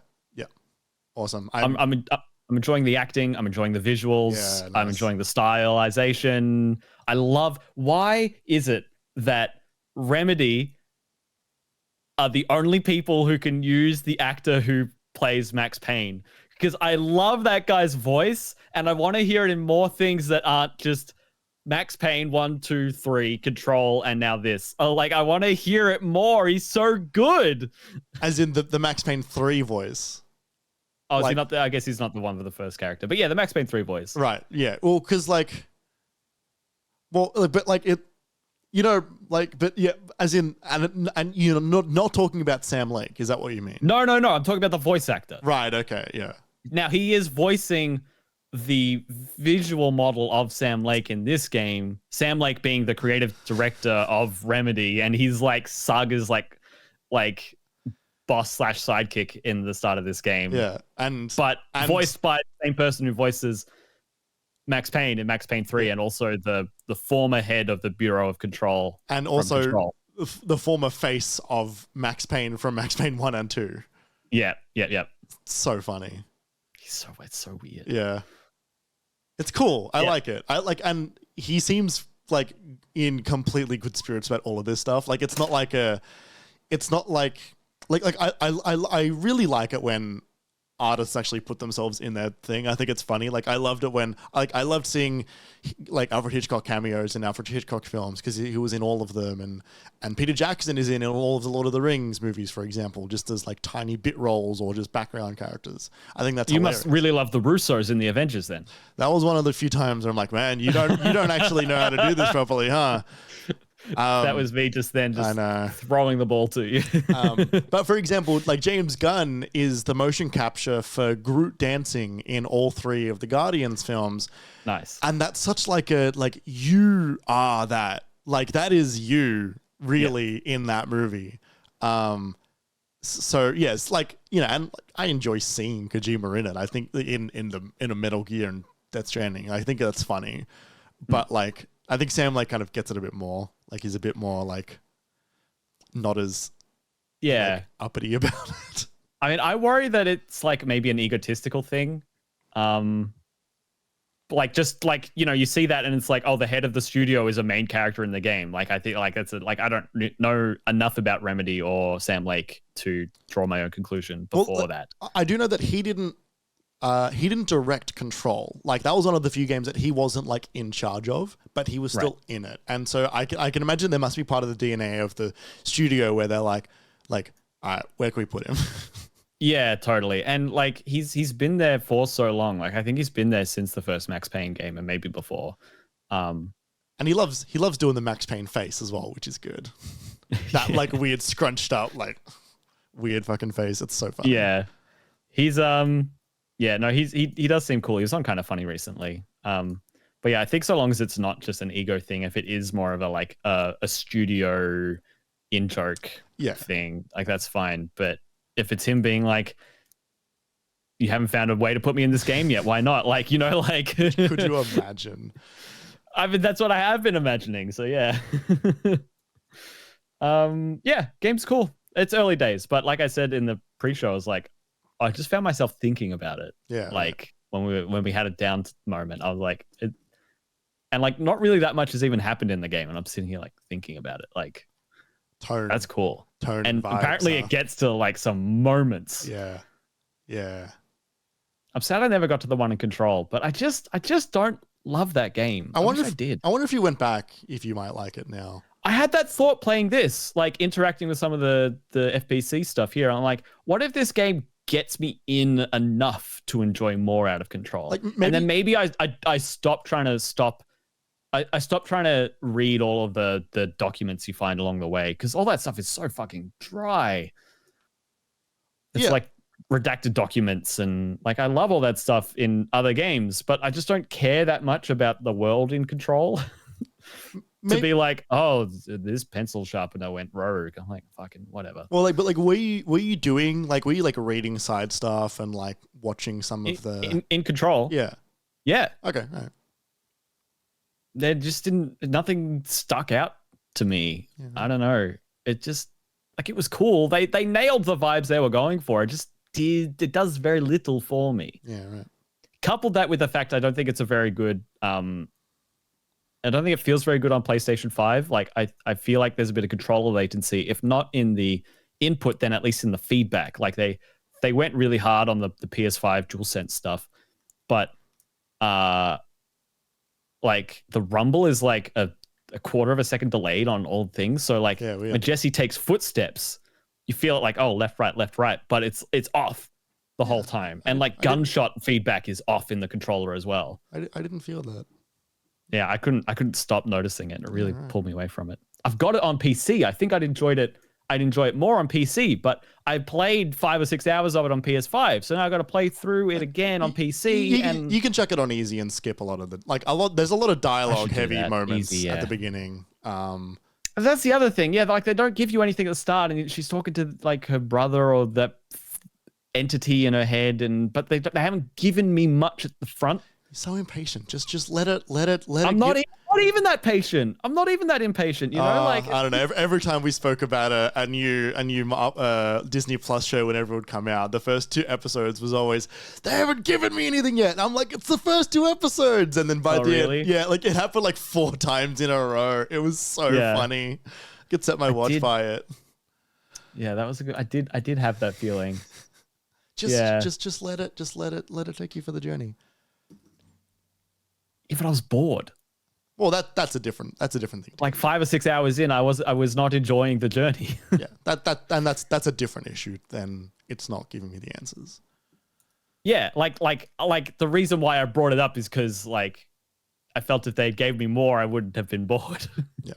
Awesome. I'm enjoying the acting. I'm enjoying the visuals. Yeah, nice. I'm enjoying the stylization. I love. Why is it that Remedy are the only people who can use the actor who plays Max Payne? Because I love that guy's voice, and I want to hear it in more things that aren't just Max Payne 1, 2, 3, Control, and now this. Oh, like, I want to hear it more. He's so good. As in the Max Payne 3 voice. Oh, is he not? I guess he's not the one for the first character, but yeah, the Max Payne 3 voice. Right. Yeah. Well, because but like it. You know, like, but yeah, as in, and you know, not talking about Sam Lake. Is that what you mean? No. I'm talking about the voice actor. Right. Okay. Yeah. Now, he is voicing the visual model of Sam Lake in this game. Sam Lake being the creative director of Remedy, and he's like Saga's like boss / sidekick in the start of this game. Yeah, but voiced by the same person who voices Max Payne in Max Payne 3, and also the former head of the Bureau of Control. And also the former face of Max Payne from Max Payne 1 and 2. Yeah. So funny. It's so weird. Yeah. It's cool. I like it. And he seems like in completely good spirits about all of this stuff. Like, it's not like I really like it when artists actually put themselves in their thing. I think it's funny. Like, I loved it when I loved seeing like Alfred Hitchcock cameos in Alfred Hitchcock films, because he was in all of them, and Peter Jackson is in all of the Lord of the Rings movies, for example, just as like tiny bit roles or just background characters. I think that's hilarious. Must really love the Russos in the Avengers then. That was one of the few times where I'm like, man, you don't actually know how to do this properly, huh? That was me just throwing the ball to you. But for example, like James Gunn is the motion capture for Groot dancing in all 3 of the Guardians films. Nice. And that's such like you are that. Like, that is you really in that movie. So yes, like, you know, and I enjoy seeing Kojima in it. I think in a Metal Gear and Death Stranding, I think that's funny. But like, I think Sam like kind of gets it a bit more. Like, he's a bit more like not as like, uppity about it. I mean, I worry that it's like maybe an egotistical thing. Like, just like, you know, you see that and it's like, oh, the head of the studio is a main character in the game. Like, I think like that's I don't know enough about Remedy or Sam Lake to draw my own conclusion before that. I do know that he didn't direct Control. Like, that was one of the few games that he wasn't like in charge of, but he was still in it. And so I can imagine there must be part of the DNA of the studio where they're like, all right, where can we put him? Yeah, totally. And like, he's been there for so long. Like, I think he's been there since the first Max Payne game, and maybe before. And he loves doing the Max Payne face as well, which is good. That like weird scrunched up, like weird fucking face. It's so funny. Yeah. He's he does seem cool. He was on Kind of Funny recently. But yeah, I think so long as it's not just an ego thing, if it is more of a like a studio in-joke thing, like, that's fine. But if it's him being like, you haven't found a way to put me in this game yet, why not? Like, you know, like... Could you imagine? I mean, that's what I have been imagining, so yeah. Yeah, game's cool. It's early days, but like I said in the pre-show, I was like, I just found myself thinking about it. Yeah. Like when we had a down moment, I was like, and like not really that much has even happened in the game, and I'm sitting here like thinking about it. Like, tone. that's cool. Tone and vibes, apparently it gets to like some moments. Yeah. Yeah. I'm sad I never got to the one in Control, but I just don't love that game. I wonder if I did. I wonder if you went back, if you might like it now. I had that thought playing this, like interacting with some of the FPC stuff here. I'm like, what if this game gets me in enough to enjoy more out of Control? Like and then maybe I stopped trying to I stopped trying to read all of the documents you find along the way, because all that stuff is so fucking dry. It's like redacted documents, and like I love all that stuff in other games, but I just don't care that much about the world in Control. To be like, oh, this pencil sharpener went rogue. I'm like, fucking whatever. Well, but were you reading side stuff and like watching some of the in Control? Yeah. Okay. All right. There just nothing stuck out to me. Yeah. I don't know. It just like it was cool. They nailed the vibes they were going for. It does very little for me. Yeah, right. Coupled that with the fact I don't think it's a very good I don't think it feels very good on PlayStation 5. Like I feel like there's a bit of controller latency, if not in the input, then at least in the feedback. Like they went really hard on the PS5 DualSense stuff, but like the rumble is like a quarter of a second delayed on all things. So like when Jesse takes footsteps, you feel it like, oh, left, right, but it's off the whole time. And like gunshot feedback is off in the controller as well. I didn't feel that. Yeah, I couldn't stop noticing it. It really pulled me away from it. I've got it on PC. I think I'd enjoy it more on PC, but I played 5 or 6 hours of it on PS5. So now I've got to play through it again on PC. And you can chuck it on easy and skip a lot of the there's a lot of dialogue heavy moments at the beginning. That's the other thing. Yeah, like they don't give you anything at the start, and she's talking to like her brother or that entity in her head, but they haven't given me much at the front. So impatient. Just let it. I'm not even that patient. I'm not even that impatient. You know, like I don't know. Every time we spoke about a new Disney Plus show, whenever it would come out, the first 2 episodes was always, they haven't given me anything yet. And I'm like, it's the first 2 episodes, and then by the end, like it happened like 4 times in a row. It was so funny. I could set my watch by it. Yeah, that was a good. I did have that feeling. Just let it take you for the journey. If I was bored. Well, that's a different thing. Like 5 or 6 hours in, I was not enjoying the journey. Yeah, that's a different issue than it's not giving me the answers. Yeah, like the reason why I brought it up is because like I felt if they gave me more, I wouldn't have been bored. Yeah.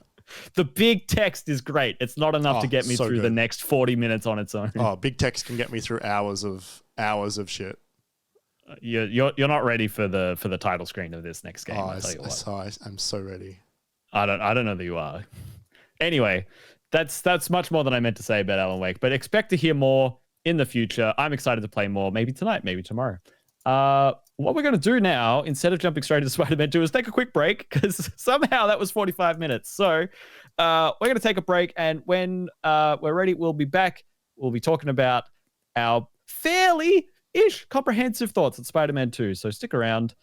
The big text is great. It's not enough to get me through the next 40 minutes on its own. Oh, big text can get me through hours of shit. You're not ready for the title screen of this next game. I'll tell you what. I'm so ready. I don't know that you are. Anyway, that's much more than I meant to say about Alan Wake, but expect to hear more in the future. I'm excited to play more, maybe tonight, maybe tomorrow. What we're going to do now, instead of jumping straight into Spider-Man 2, is take a quick break, because somehow that was 45 minutes. So we're going to take a break, and when we're ready, we'll be back. We'll be talking about our fairly-ish comprehensive thoughts on Spider-Man 2. So stick around.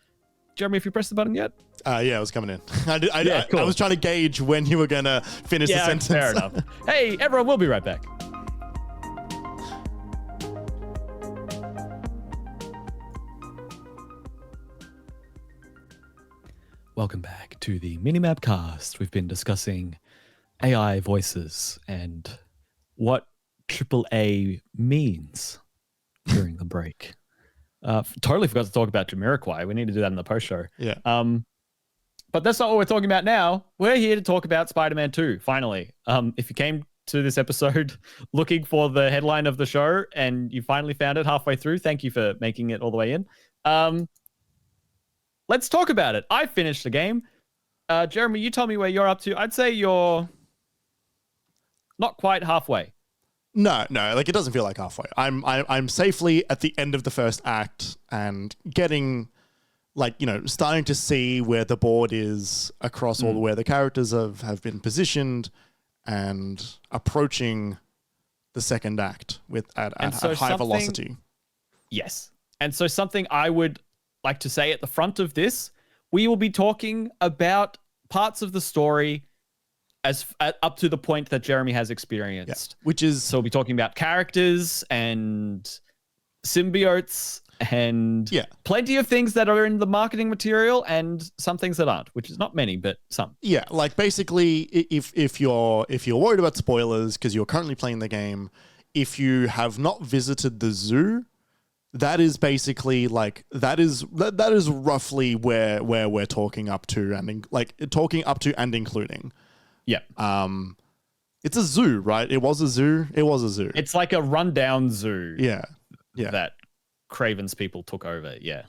Jeremy, have you pressed the button yet? Yeah, I was coming in. I was trying to gauge when you were going to finish the sentence. Fair enough. Hey, everyone, we'll be right back. Welcome back to the MiniMapCast. We've been discussing AI voices and what AAA means during the break. Totally forgot to talk about Jamiroquai. We need to do that in the post show. Yeah. But that's not what we're talking about now. We're here to talk about Spider-Man 2, finally. If you came to this episode looking for the headline of the show and you finally found it halfway through, thank you for making it all the way in. Let's talk about it. I finished the game. Jeremy, you tell me where you're up to. I'd say you're not quite halfway. No, like it doesn't feel like halfway. I'm safely at the end of the first act and getting, like, you know, starting to see where the board is across all where the characters have been positioned, and approaching the second act at high velocity. Yes. And so something I would like to say at the front of this, we will be talking about parts of the story up to the point that Jeremy has experienced. Yeah. Which is... So we'll be talking about characters and symbiotes and plenty of things that are in the marketing material and some things that aren't, which is not many, but some. Yeah, like basically if you're worried about spoilers because you're currently playing the game, if you have not visited the zoo, that is basically like that is roughly where we're talking up to and including. Yeah. It's a zoo, right? It was a zoo. It's like a rundown zoo. Yeah. That Craven's people took over. Yeah.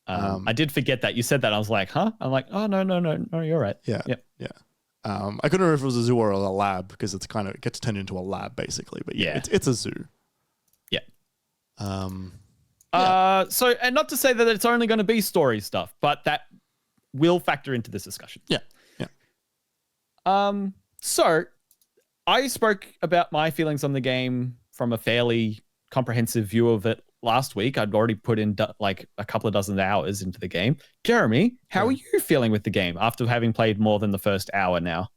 I did forget that you said that. I was like, huh? I'm like, oh no, you're right. Yeah. I couldn't remember if it was a zoo or a lab because it gets turned into a lab basically. But it's a zoo. Yeah. So, and not to say that it's only going to be story stuff, but that will factor into this discussion. Yeah. So I spoke about my feelings on the game from a fairly comprehensive view of it last week. I'd already put in like a couple of dozen hours into the game. Jeremy, how are you feeling with the game after having played more than the first hour now?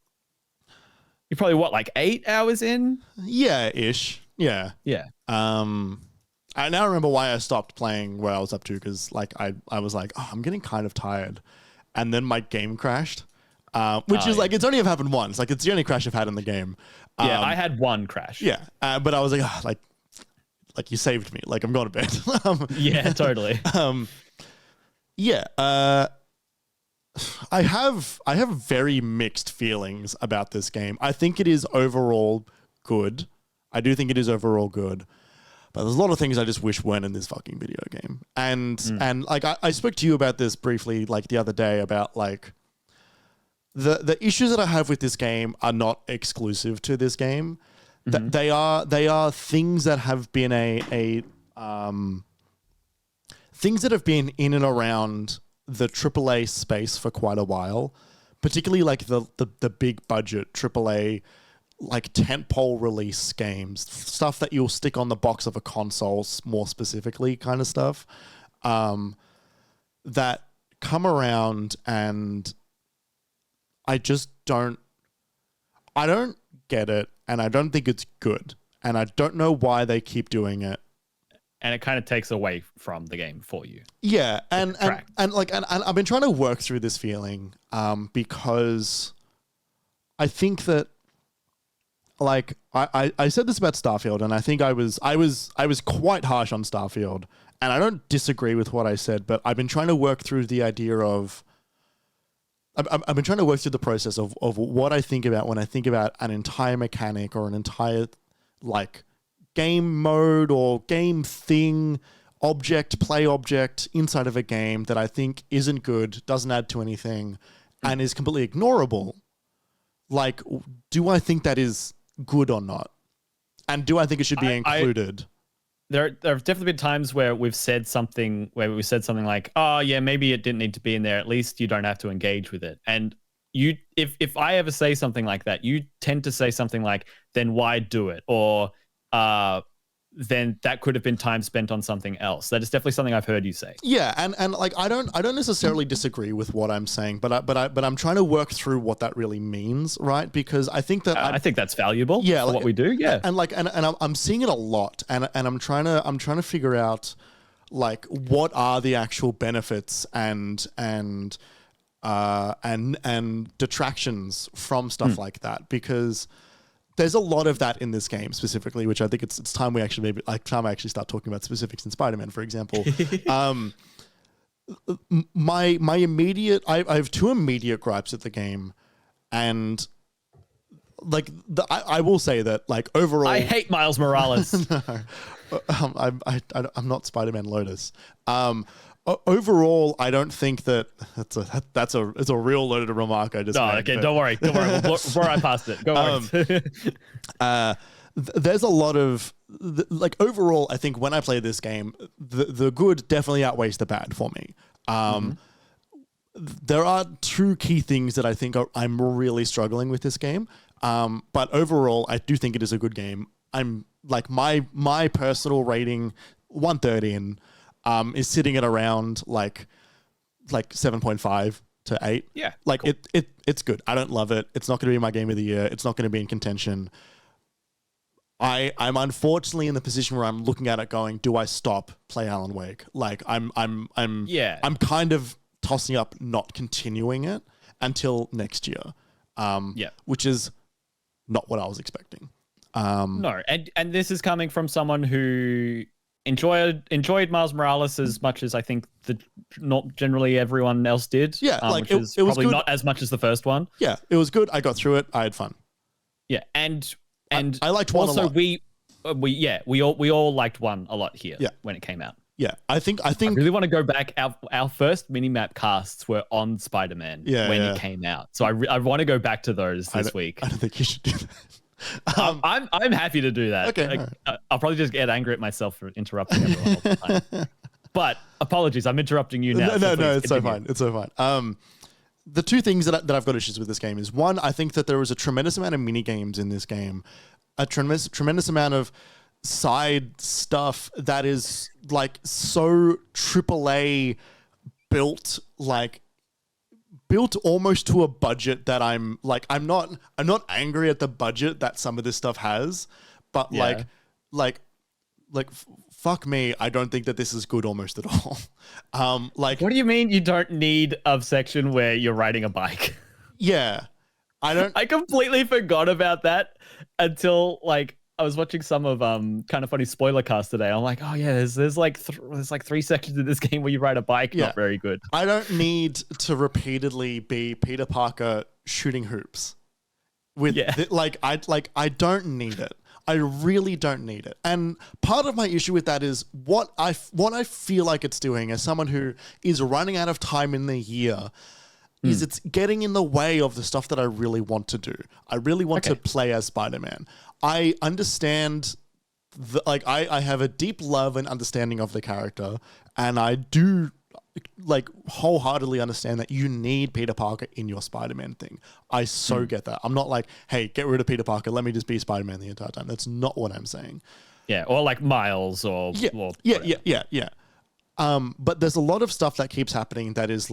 You're probably like 8 hours in? Yeah, ish. Yeah. I now remember why I stopped playing where I was up to because like I was like, oh, I'm getting kind of tired. And then my game crashed. Which is like, it's only ever happened once. Like, it's the only crash I've had in the game. I had one crash. Yeah. But I was like, oh, like you saved me. Like, I'm going to bed. Yeah, totally. I have very mixed feelings about this game. I think it is overall good. I do think it is overall good. But there's a lot of things I just wish weren't in this fucking video game. And like, I spoke to you about this briefly, like, the other day about, like, the issues that I have with this game are not exclusive to this game. They are things that have been things that have been in and around the AAA space for quite a while, particularly like the big budget AAA, like tentpole release games, stuff that you'll stick on the box of a console, more specifically, kind of stuff, that come around and I don't get it, and I don't think it's good, and I don't know why they keep doing it. And it kind of takes away from the game for you. Yeah, and I've been trying to work through this feeling, because I think that, like, I said this about Starfield, and I think I was quite harsh on Starfield, and I don't disagree with what I said, but I've been trying to work through the idea of. I've been trying to work through the process of what I think about when I think about an entire mechanic or an entire, like, game mode or game thing, play object inside of a game that I think isn't good, doesn't add to anything, and is completely ignorable. Like, do I think that is good or not? And do I think it should be included? There have definitely been times where we've said something like, oh yeah, maybe it didn't need to be in there. At least you don't have to engage with it. And if I ever say something like that, you tend to say something like, then why do it? Or then that could have been time spent on something else. That is definitely something I've heard you say. Yeah, and like I don't necessarily disagree with what I'm saying, but I'm trying to work through what that really means, right? Because I think that I think that's valuable. Yeah, for like, what we do. Yeah, and I'm seeing it a lot, and I'm trying to figure out, like, what are the actual benefits and detractions from stuff like that, because there's a lot of that in this game specifically, which I think it's time I actually start talking about specifics in Spider-Man, for example. My immediate, I have two immediate gripes at the game, and like I will say that, like, overall, I hate Miles Morales. No, I'm not Spider-Man Lotus. Overall, I don't think that it's a real loaded remark I just made. Okay, don't worry. We'll blow right past it. Go on. There's a lot of, like, overall, I think when I play this game, the good definitely outweighs the bad for me. There are two key things that I think I'm really struggling with this game. But overall, I do think it is a good game. I'm like my personal rating, 130, and is sitting at around like 7.5 to 8. Yeah, like cool. it's good. I don't love it. It's not going to be my game of the year. It's not going to be in contention. I'm unfortunately in the position where I'm looking at it going, do I stop, play Alan Wake? Like I'm kind of tossing up not continuing it until next year. Which is not what I was expecting. No, and this is coming from someone who enjoyed Miles Morales as much as I think not generally everyone else did. Yeah, like which is it was probably good. not as much as the first one. Yeah, it was good. I got through it. I had fun. Yeah, and I liked one also a lot. we all liked one a lot here. Yeah. When it came out. Yeah, I think I really want to go back. Our first MiniMap casts were on Spider-Man when it came out, so I want to go back to those this week. I don't think you should do that. I'm happy to do that. Okay, I'll probably just get angry at myself for interrupting everyone all the time. But apologies, I'm interrupting you now. No, it's so fine. It's so fine. The two things that I've got issues with this game is, one, I think that there was a tremendous amount of mini games in this game, a tremendous amount of side stuff that is like so AAA built almost to a budget that I'm not angry at the budget that some of this stuff has, but fuck me, I don't think that this is good almost at all. What do you mean you don't need a section where you're riding a bike? Yeah, I completely forgot about that until I was watching some of Kind of Funny spoiler cast today. I'm like, oh yeah, there's like 3 sections in this game where you ride a bike. Yeah. Not very good. I don't need to repeatedly be Peter Parker shooting hoops. I don't need it. I really don't need it. And part of my issue with that is what I feel like it's doing as someone who is running out of time in the year. Is it's getting in the way of the stuff that I really want to do. I really want to play as Spider-Man. I understand, I have a deep love and understanding of the character, and I do wholeheartedly understand that you need Peter Parker in your Spider-Man thing. I get that. I'm not like, hey, get rid of Peter Parker, let me just be Spider-Man the entire time. That's not what I'm saying. Yeah, or like Miles or... Yeah. But there's a lot of stuff that keeps happening that is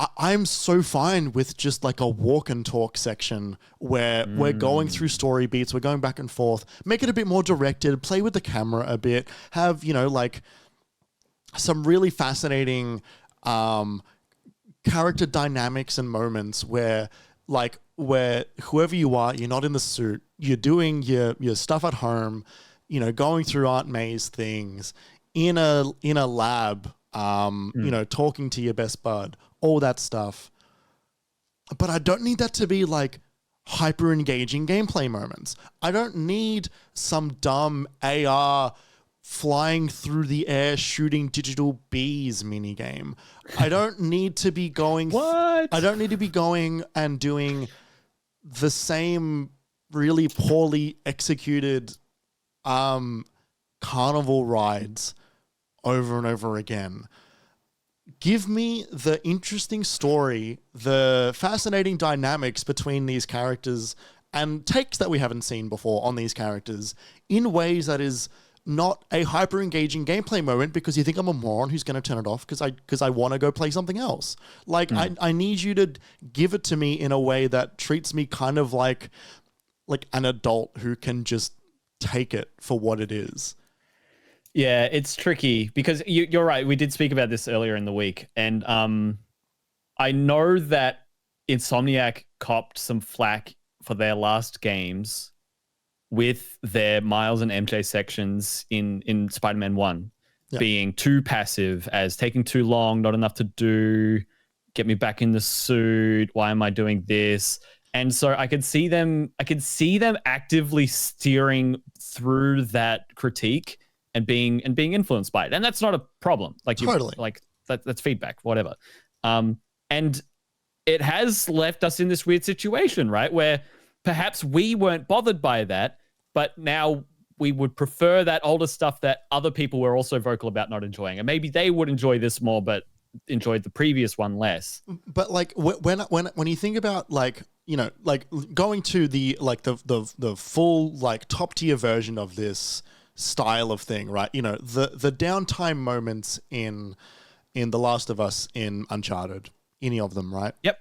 I'm so fine with just a walk and talk section where we're going through story beats, we're going back and forth, make it a bit more directed, play with the camera a bit, have, some really fascinating character dynamics and moments where whoever you are, you're not in the suit, you're doing your stuff at home, going through Aunt May's things in a lab, talking to your best bud, all that stuff. But I don't need that to be hyper engaging gameplay moments. I don't need some dumb AR flying through the air shooting digital bees mini game. I don't need to be going What? I don't need to be going and doing the same really poorly executed carnival rides over and over again. Give me the interesting story, the fascinating dynamics between these characters and takes that we haven't seen before on these characters in ways that is not a hyper engaging gameplay moment because you think I'm a moron who's going to turn it off because I want to go play something else. I need you to give it to me in a way that treats me kind of like an adult who can just take it for what it is. Yeah, it's tricky because you're right. We did speak about this earlier in the week, and I know that Insomniac copped some flack for their last games with their Miles and MJ sections in Spider-Man 1 being too passive, as taking too long, not enough to do, get me back in the suit, why am I doing this? And so I could see them actively steering through that critique and being influenced by it. And that's not a problem. Totally. That's feedback, whatever. And it has left us in this weird situation, right? Where perhaps we weren't bothered by that, but now we would prefer that older stuff that other people were also vocal about not enjoying. And maybe they would enjoy this more, but enjoyed the previous one less. But when you think about like going to the full like top tier version of this style of thing, right? The downtime moments in The Last of Us, in Uncharted, any of them, right? Yep.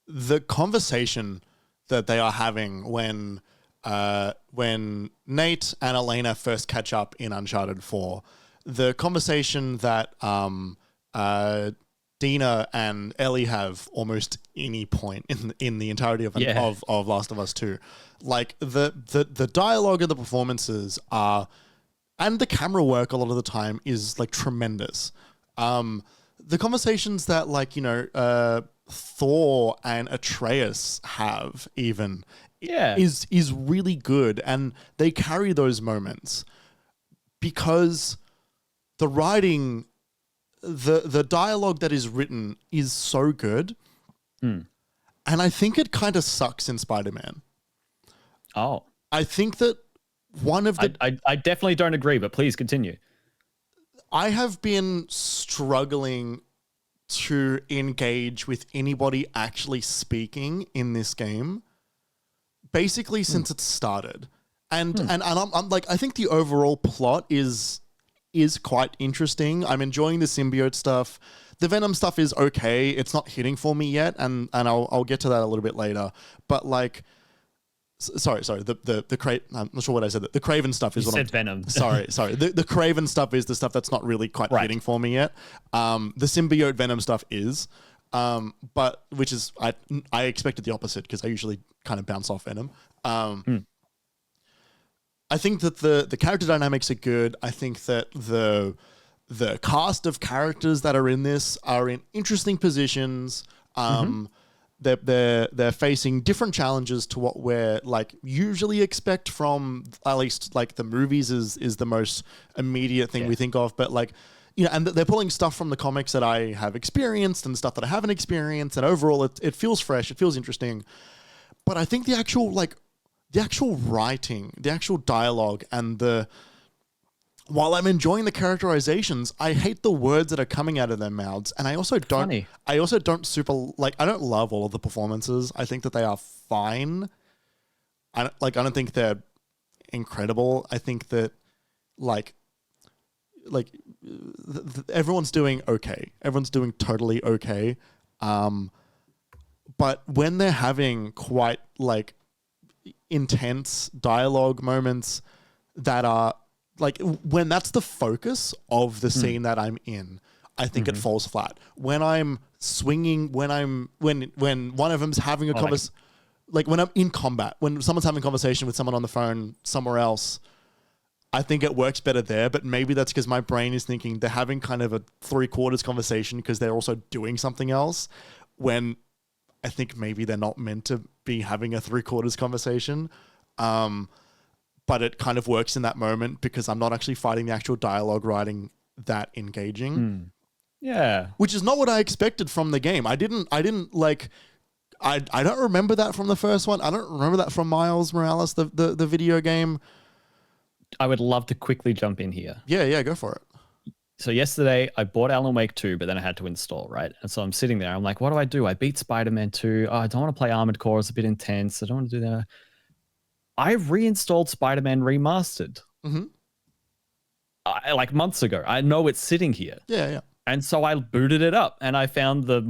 The conversation that they are having when Nate and Elena first catch up in Uncharted 4, the conversation that Dina and Ellie have almost any point in the entirety of Last of Us 2. Like the dialogue and the performances are, and the camera work a lot of the time is like tremendous. The conversations that Thor and Atreus have even is really good, and they carry those moments because the writing, the dialogue that is written is so good. And I think it kind of sucks in Spider-Man. Oh. I think that one of the... I definitely don't agree, but please continue. I have been struggling to engage with anybody actually speaking in this game basically since it started. And I'm like, I think the overall plot is quite interesting. I'm enjoying the symbiote stuff. The Venom stuff is okay. It's not hitting for me yet, and I'll get to that a little bit later. But like, sorry, I'm not sure what I said. The Craven stuff is you what said Venom. Sorry. The Craven stuff is the stuff that's not really quite hitting for me yet. The symbiote Venom stuff is, but which is I expected the opposite because I usually kind of bounce off Venom. I think that the character dynamics are good. I think that the cast of characters that are in this are in interesting positions. They're facing different challenges to what we're like usually expect from, at least like the movies is the most immediate thing we think of. But like, and they're pulling stuff from the comics that I have experienced and stuff that I haven't experienced. And overall, it feels fresh. It feels interesting. But I think the actual writing, the actual dialogue, and while I'm enjoying the characterizations, I hate the words that are coming out of their mouths, and I also don't I don't love all of the performances. I think that they are fine. I don't think they're incredible. I think that everyone's doing okay. Everyone's doing totally okay. But when they're having quite like intense dialogue moments that are like, when that's the focus of the scene that I'm in, I think it falls flat. When I'm swinging, when one of them's having a conversation, like when I'm in combat, when someone's having a conversation with someone on the phone somewhere else, I think it works better there. But maybe that's because my brain is thinking they're having kind of a 3/4 conversation because they're also doing something else, when I think maybe they're not meant to be having a 3/4 conversation. But it kind of works in that moment because I'm not actually fighting the actual dialogue writing that engaging. Yeah. Which is not what I expected from the game. I don't remember that from the first one. I don't remember that from Miles Morales, the video game. I would love to quickly jump in here. Yeah, go for it. So yesterday I bought Alan Wake 2, but then I had to install, right? And so I'm sitting there. I'm like, what do? I beat Spider-Man 2. Oh, I don't want to play Armored Core. It's a bit intense. I don't want to do that. I reinstalled Spider-Man Remastered like months ago. I know it's sitting here. Yeah. And so I booted it up, and I found the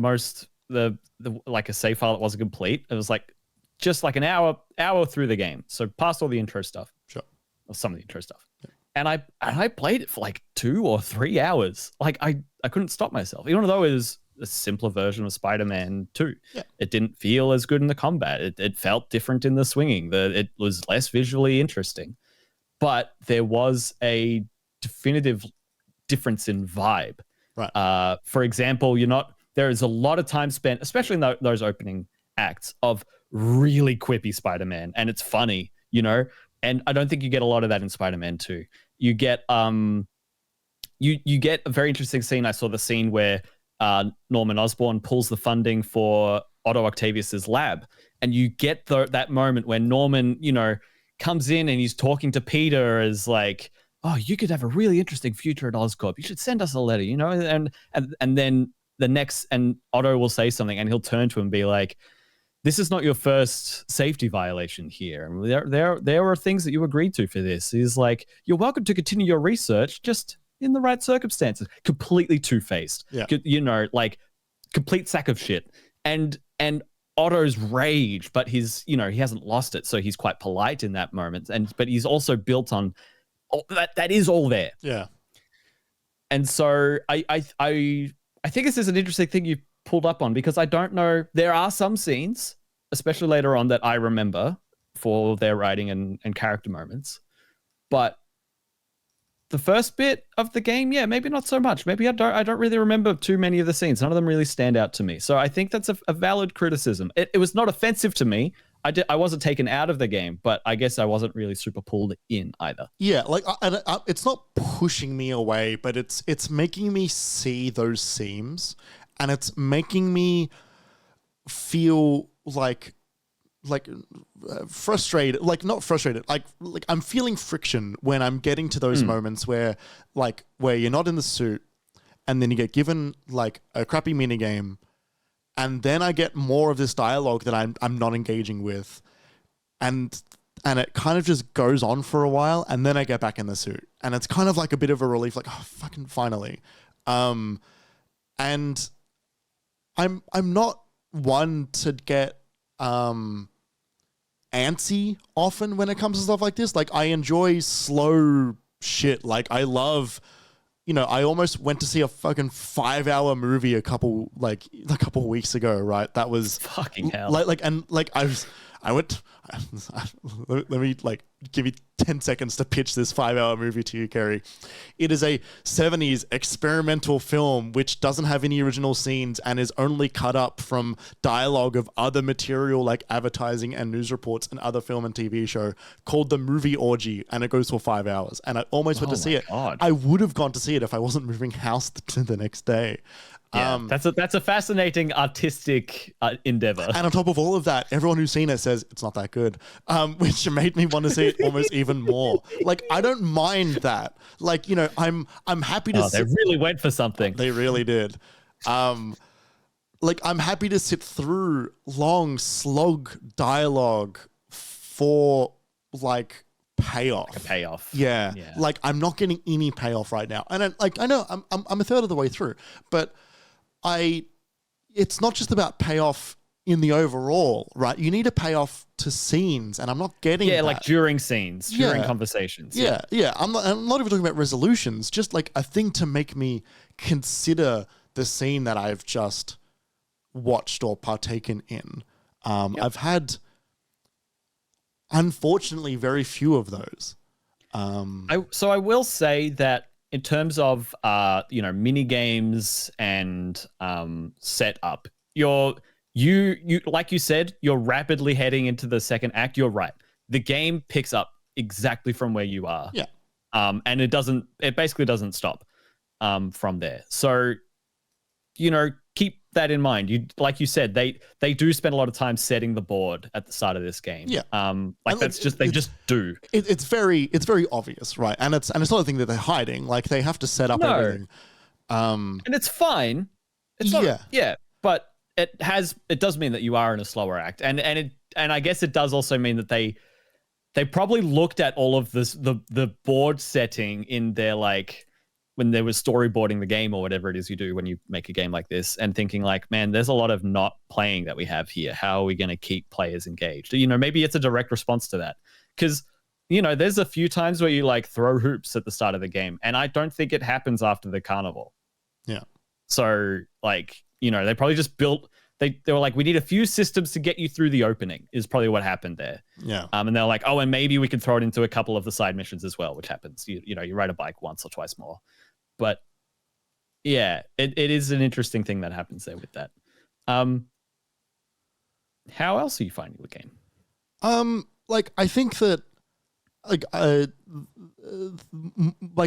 like a save file that wasn't complete. It was like just like an hour through the game. So past all the intro stuff. Sure. Or some of the intro stuff. Yeah. And I played it for like 2 or 3 hours. Like I couldn't stop myself, even though it was a simpler version of Spider-Man 2. Yeah. It didn't feel as good in the combat. It felt different in the swinging. It was less visually interesting. But there was a definitive difference in vibe. Right. For example, there is a lot of time spent, especially in those opening acts, of really quippy Spider-Man, and it's funny, and I don't think you get a lot of that in Spider-Man 2. You get you get a very interesting scene. I saw the scene where Norman Osborn pulls the funding for Otto Octavius's lab, and you get that moment when Norman, comes in and he's talking to Peter as like, oh, you could have a really interesting future at Oscorp. You should send us a letter, and then and Otto will say something, and he'll turn to him and be like, this is not your first safety violation here. And there are things that you agreed to for this. He's like, you're welcome to continue your research, just in the right circumstances. Completely two-faced. Yeah. You know, like complete sack of shit. And Otto's rage, but he hasn't lost it, so he's quite polite in that moment. But he's also built on that is all there. Yeah. And so I think this is an interesting thing you pulled up on, because I don't know, there are some scenes, especially later on, that I remember for their writing and character moments. But the first bit of the game, yeah, maybe not so much. Maybe I don't really remember too many of the scenes. None of them really stand out to me. So I think that's a valid criticism. It was not offensive to me. I wasn't taken out of the game, but I guess I wasn't really super pulled in either. Yeah, like it's not pushing me away, but it's making me see those seams, and it's making me feel like frustrated, like not frustrated, like I'm feeling friction when I'm getting to those moments where you're not in the suit, and then you get given like a crappy mini game, and then I get more of this dialogue that I'm not engaging with, and it kind of just goes on for a while, and then I get back in the suit, and it's kind of like a bit of a relief, like, oh, fucking finally. And I'm not one to get antsy often when it comes to stuff like this. Like, I enjoy slow shit. Like, I love, I almost went to see a fucking 5-hour movie a couple of weeks ago, right? That was fucking hell. Let me give you 10 seconds to pitch this 5-hour movie to you, Kerry. It is a 70s experimental film which doesn't have any original scenes and is only cut up from dialogue of other material like advertising and news reports and other film and TV show, called The Movie Orgy, and it goes for 5 hours. And I almost went to see it. God. I would have gone to see it if I wasn't moving house to the next day. Yeah, that's a fascinating artistic endeavor. And on top of all of that, everyone who's seen it says it's not that good, which made me want to see it almost even more. Like, I don't mind that. Like, I'm happy to. They really went for something. They really did. I'm happy to sit through long slog dialogue for payoff. Like a payoff. Yeah. Like, I'm not getting any payoff right now, and I know I'm a third of the way through, but it's not just about payoff in the overall, right? You need a payoff to scenes, and I'm not getting that. Like during scenes, during conversations. Yeah. I'm not even talking about resolutions, just like a thing to make me consider the scene that I've just watched or partaken in. I've had, unfortunately, very few of those. So I will say that in terms of mini games and setup, you like you said, you're rapidly heading into the second act. You're right. The game picks up exactly from where you are. Yeah. And it basically doesn't stop from there. So, keep that in mind. Like you said, they do spend a lot of time setting the board at the start of this game. Yeah. They just do. It's very obvious, right? And it's not a thing that they're hiding. Like, they have to set up everything. And it's fine. It's not, but it does mean that you are in a slower act. And I guess it does also mean that they probably looked at all of this, the board setting in their, when they were storyboarding the game or whatever it is you do when you make a game like this, and thinking like, man, there's a lot of not playing that we have here. How are we going to keep players engaged? Maybe it's a direct response to that. Because, there's a few times where you throw hoops at the start of the game, and I don't think it happens after the carnival. Yeah. So they probably just built, they were like, we need a few systems to get you through the opening is probably what happened there. Yeah. And they're like, oh, and maybe we can throw it into a couple of the side missions as well, which happens. You ride a bike once or twice more. But yeah, it is an interesting thing that happens there with that. How else are you finding the game? I think that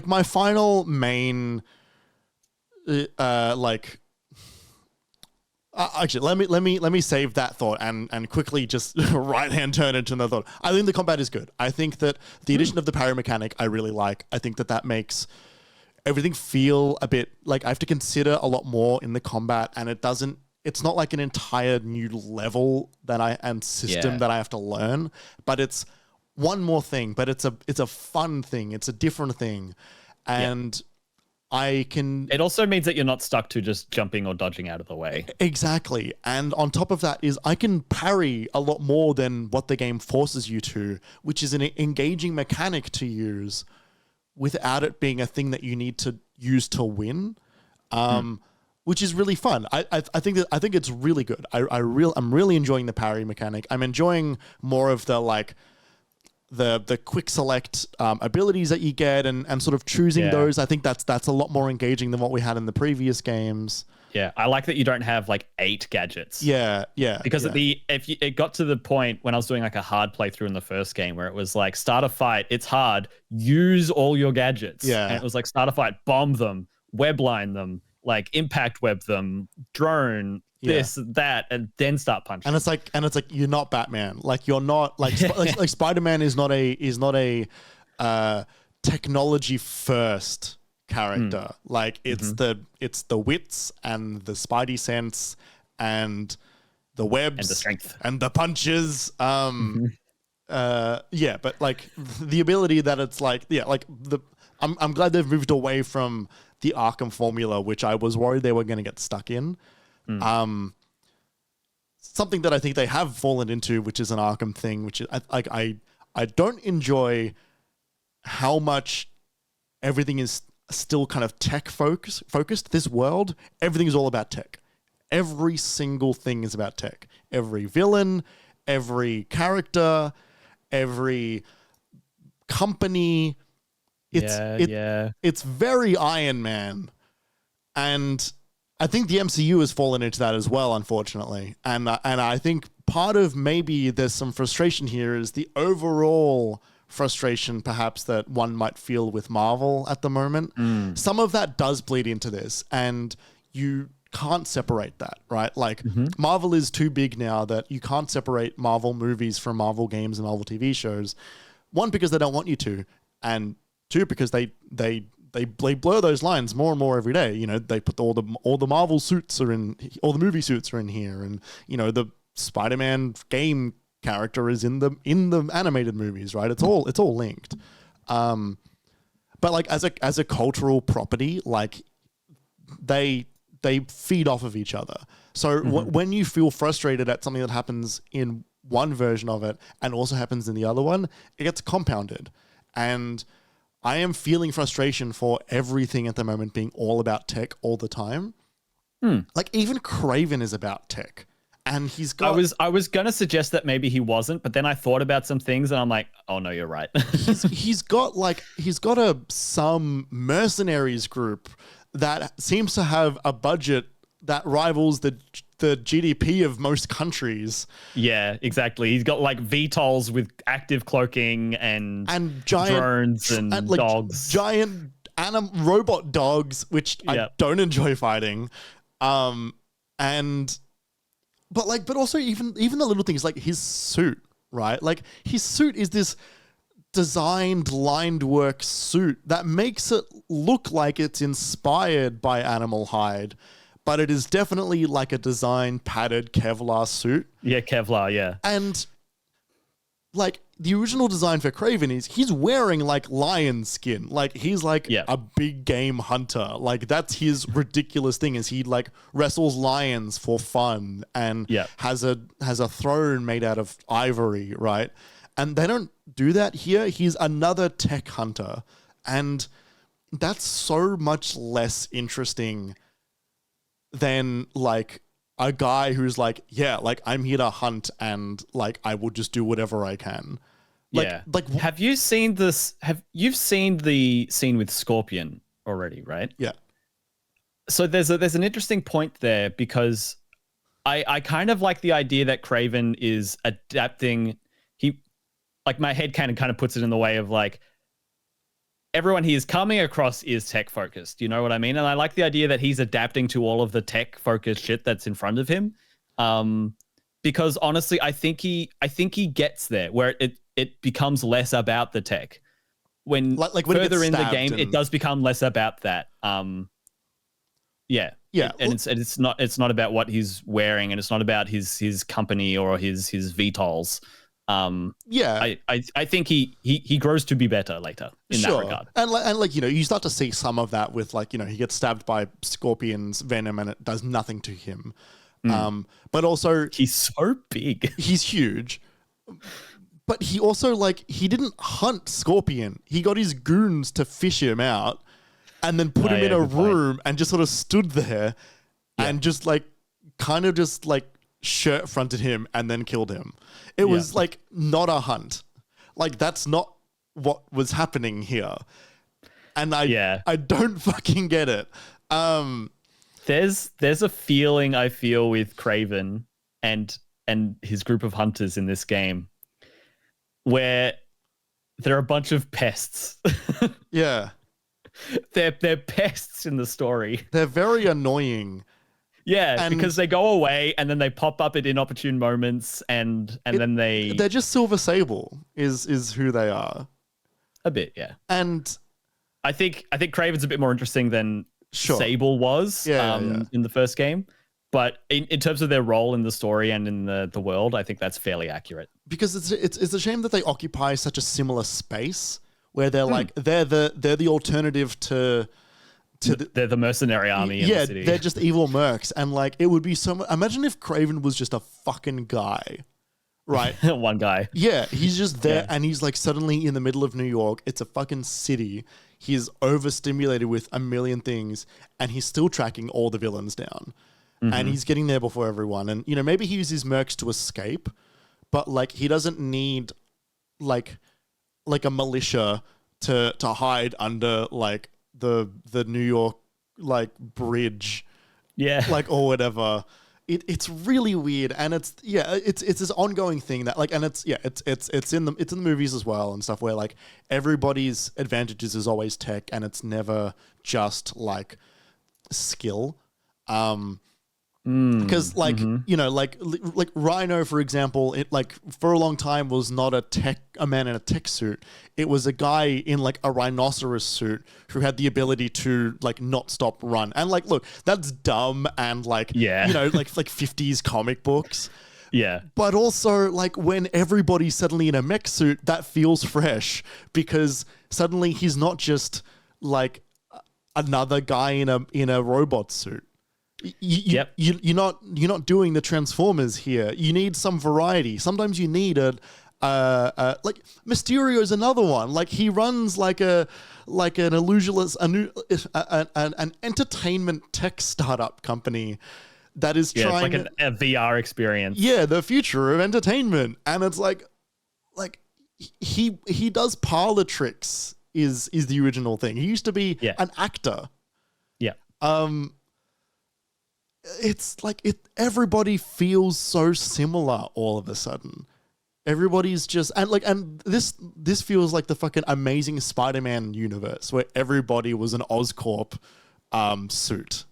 my final main actually, let me save that thought and quickly just right hand turn into another thought. I think the combat is good. I think that the addition of the parry mechanic I really like. I think that makes everything feel a bit like I have to consider a lot more in the combat, and it doesn't it's not like an entire new level and system that I have to learn, but it's one more thing, but it's a fun thing. It's a different thing. And it also means that you're not stuck to just jumping or dodging out of the way. Exactly. And on top of that is I can parry a lot more than what the game forces you to, which is an engaging mechanic to use without it being a thing that you need to use to win. Which is really fun. I think it's really good. I'm really enjoying the parry mechanic. I'm enjoying more of the like the quick select abilities that you get and sort of choosing those. I think that's a lot more engaging than what we had in the previous games. Yeah, I like that you don't have like 8 gadgets. Yeah. Because it got to the point when I was doing like a hard playthrough in the first game where it was like start a fight, it's hard, use all your gadgets. Yeah. And it was like start a fight, bomb them, webline them, like impact web them, drone, this, that, and then start punching. And it's like you're not Batman. Like you're not like like Spider-Man is not a technology first character. Like it's the wits and the spidey sense and the webs and the strength and the punches. But like the ability that it's like I'm glad they've moved away from the Arkham formula, which I was worried they were going to get stuck in. Something that I think they have fallen into, which is an Arkham thing, which is I don't enjoy how much everything is still kind of tech focused. This world, everything is all about tech. Every single thing is about tech. Every villain, every character, every company. It's very Iron Man. And I think the MCU has fallen into that as well, unfortunately. And I think part of maybe there's some frustration here is the overall frustration perhaps that one might feel with Marvel at the moment. Some of that does bleed into this, and you can't separate that, right? Like Marvel is too big now that you can't separate Marvel movies from Marvel games and Marvel TV shows. One, because they don't want you to, and two, because they blur those lines more and more every day. You know, they put all the Marvel suits are in, all the movie suits are in here, and you know the Spider-Man game character is in the animated movies, right? It's all linked. But like as a cultural property, like they feed off of each other. So when you feel frustrated at something that happens in one version of it and also happens in the other one, it gets compounded. And I am feeling frustration for everything at the moment being all about tech all the time. Like even Craven is about tech. And he's got... I was going to suggest that maybe he wasn't, but then I thought about some things and I'm like, oh no, you're right. he's got some mercenaries group that seems to have a budget that rivals the GDP of most countries. Yeah, exactly. He's got like VTOLs with active cloaking and giant drones and like dogs. Giant robot dogs, which I don't enjoy fighting. But also even the little things like his suit, right? Like his suit is this designed lined work suit that makes it look like it's inspired by animal hide, but it is definitely like a designed padded Kevlar suit. Yeah, Kevlar, yeah. And like the original design for Craven is he's wearing like lion skin. Like he's like a big game hunter. Like that's his ridiculous thing is he like wrestles lions for fun and has a throne made out of ivory, right? And they don't do that here. He's another tech hunter. And that's so much less interesting than like a guy who's like, like I'm here to hunt and like I will just do whatever I can. Like have you seen this? You've seen the scene with Scorpion already, right? Yeah. So there's an interesting point there because I kind of like the idea that Craven is adapting. Like my headcanon kind of puts it in the way of like everyone he is coming across is tech focused. You know what I mean? And I like the idea that he's adapting to all of the tech focused shit that's in front of him. Because honestly, I think he gets there where it becomes less about the tech. When when further in the game, it does become less about that. Yeah. Yeah, and it's not about what he's wearing, and it's not about his company or his VTOLs. Yeah, I think he grows to be better later in that regard. And like you start to see some of that with like he gets stabbed by scorpions venom and it does nothing to him. But also he's so big. He's huge. But he also he didn't hunt Scorpion. He got his goons to fish him out and then put him in a room and just sort of stood there and just kind of just shirt fronted him and then killed him. It was not a hunt. That's not what was happening here. And I don't fucking get it. There's a feeling I feel with Craven and his group of hunters in this game where there are a bunch of pests. Yeah. They're pests in the story. They're very annoying. Yeah, because they go away and then they pop up at inopportune moments and then they're just Silver Sable is who they are. A bit, yeah. And I think Craven's a bit more interesting than Sable was in the first game. But in terms of their role in the story and in the world, I think that's fairly accurate. Because it's a shame that they occupy such a similar space where they're they're the alternative to they're the mercenary army in the city. They're just evil mercs. And it would be so much, imagine if Craven was just a fucking guy. Right. One guy. Yeah, he's just there and he's suddenly in the middle of New York. It's a fucking city. He's overstimulated with a million things and he's still tracking all the villains down. Mm-hmm. And he's getting there before everyone. And, maybe he uses mercs to escape, but he doesn't need a militia to hide under the New York bridge. Yeah. Or whatever. It's really weird. And it's this ongoing thing that and it's in the movies as well and stuff where everybody's advantages is always tech and it's never just skill. Because Rhino, for example, it for a long time was not a man in a tech suit. It was a guy in a rhinoceros suit who had the ability to not stop run. And look, that's dumb and 50s comic books. Yeah. But also when everybody's suddenly in a mech suit, that feels fresh because suddenly he's not just another guy in a robot suit. You're not doing the Transformers here. You need some variety. Sometimes you need Mysterio's another one. He runs an illusionist, an entertainment tech startup company that is trying it's a VR experience. Yeah, the future of entertainment, and it's he does parlor tricks. Is the original thing. He used to be an actor. Yeah. It's everybody feels so similar all of a sudden. Everybody's just and this feels like the fucking Amazing Spider-Man universe where everybody was an Oscorp suit,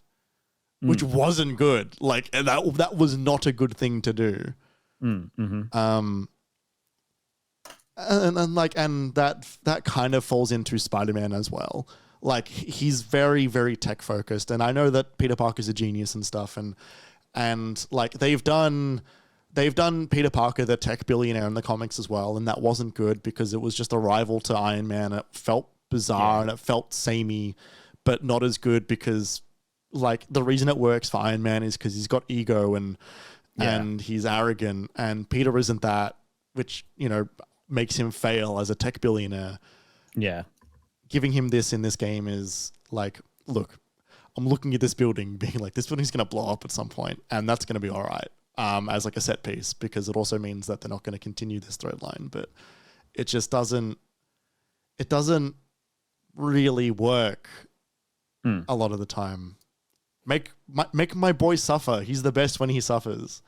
which wasn't good. And that was not a good thing to do. Mm-hmm. And that kind of falls into Spider-Man as well. He's very, very tech focused, and I know that Peter Parker's a genius and stuff, and they've done Peter Parker the tech billionaire in the comics as well, and that wasn't good because it was just a rival to Iron Man. It felt bizarre and it felt samey, but not as good because the reason it works for Iron Man is because he's got ego and he's arrogant, and Peter isn't that, which makes him fail as a tech billionaire. Yeah. Giving him this in this game is look, I'm looking at this building being this building's going to blow up at some point and that's going to be all right as a set piece because it also means that they're not going to continue this thread line, but it just doesn't really work a lot of the time. Make my boy suffer. He's the best when he suffers.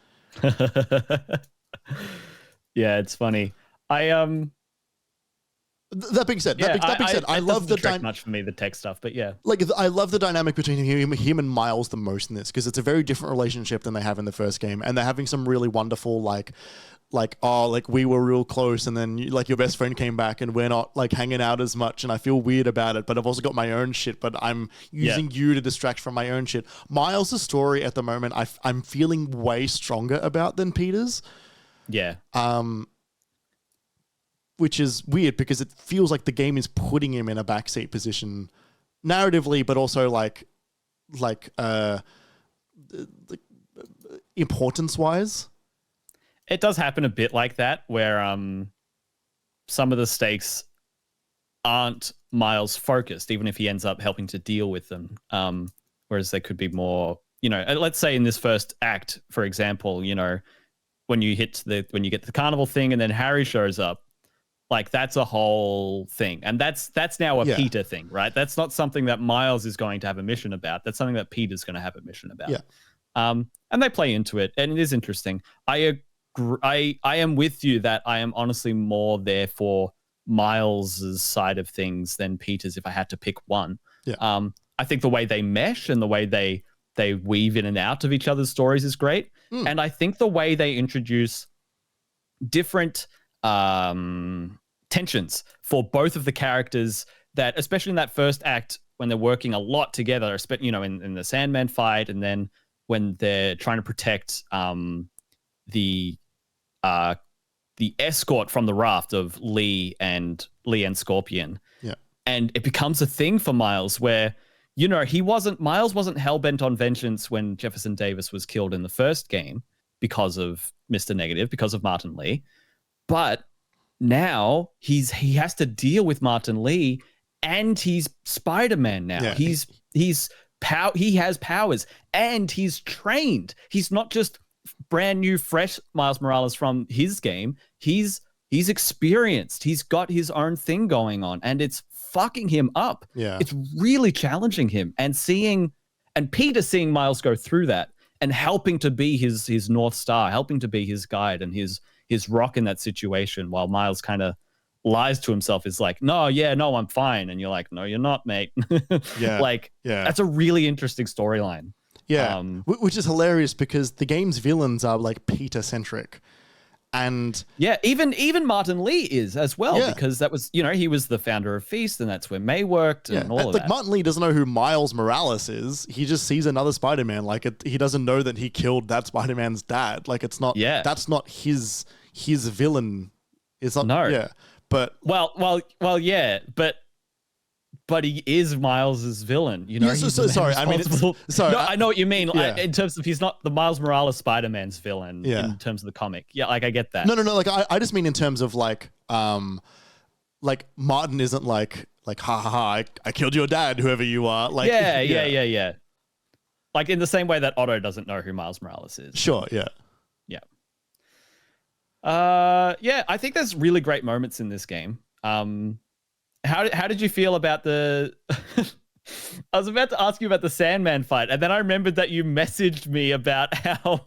Yeah, it's funny. That being said, I love the much for me the tech stuff, but yeah, I love the dynamic between him and Miles the most in this because it's a very different relationship than they have in the first game, and they're having some really wonderful like, oh, like we were real close and then like your best friend came back and we're not like hanging out as much and I feel weird about it, but I've also got my own shit, but I'm using you to distract from my own shit. Miles' story at the moment, I'm feeling way stronger about than Peter's. Yeah. Which is weird because it feels like the game is putting him in a backseat position narratively, but also like importance-wise. It does happen a bit like that, where some of the stakes aren't Miles focused, even if he ends up helping to deal with them. Whereas they could be more, let's say in this first act, for example, when you get the carnival thing and then Harry shows up, like that's a whole thing. And that's now a Peter thing, right? That's not something that Miles is going to have a mission about. That's something that Peter's going to have a mission about. Yeah. And they play into it, and it is interesting. I am with you that I am honestly more there for Miles's side of things than Peter's if I had to pick one. Yeah. I think the way they mesh and the way they weave in and out of each other's stories is great. And I think the way they introduce different tensions for both of the characters, that especially in that first act when they're working a lot together, in the Sandman fight, and then when they're trying to protect the escort from the raft of Lee and Scorpion. Yeah. And it becomes a thing for Miles where, Miles wasn't hell-bent on vengeance when Jefferson Davis was killed in the first game because of Mr. Negative, because of Martin Lee. But now he has to deal with Martin Lee, and he's Spider-Man now. Yeah. He has powers, and he's trained. He's not just brand new, fresh Miles Morales from his game. He's experienced. He's got his own thing going on, and it's fucking him up. Yeah. It's really challenging him, and Peter seeing Miles go through that and helping to be his North Star, helping to be his guide and his rock in that situation, while Miles kind of lies to himself, is like, no, I'm fine. And you're like, no, you're not, mate. That's a really interesting storyline. Yeah. Which is hilarious because the game's villains are like Peter-centric. And yeah, even Martin Lee is as well, because that was, he was the founder of Feast, and that's where May worked and all of that. Martin Lee doesn't know who Miles Morales is. He just sees another Spider-Man. He doesn't know that he killed that Spider-Man's dad. Like, it's not, that's not his villain. It's not, but but he is Miles's villain, sorry. I mean, sorry. No, I know what you mean. In terms of, he's not the Miles Morales Spider-Man's villain in terms of the comic. Yeah, like I get that. No. Like I just mean in terms of like Martin isn't like ha, I killed your dad, whoever you are. Like yeah. Like in the same way that Otto doesn't know who Miles Morales is. Sure. Yeah. I think there's really great moments in this game. How did you feel about the I was about to ask you about the Sandman fight, and then I remembered that you messaged me about how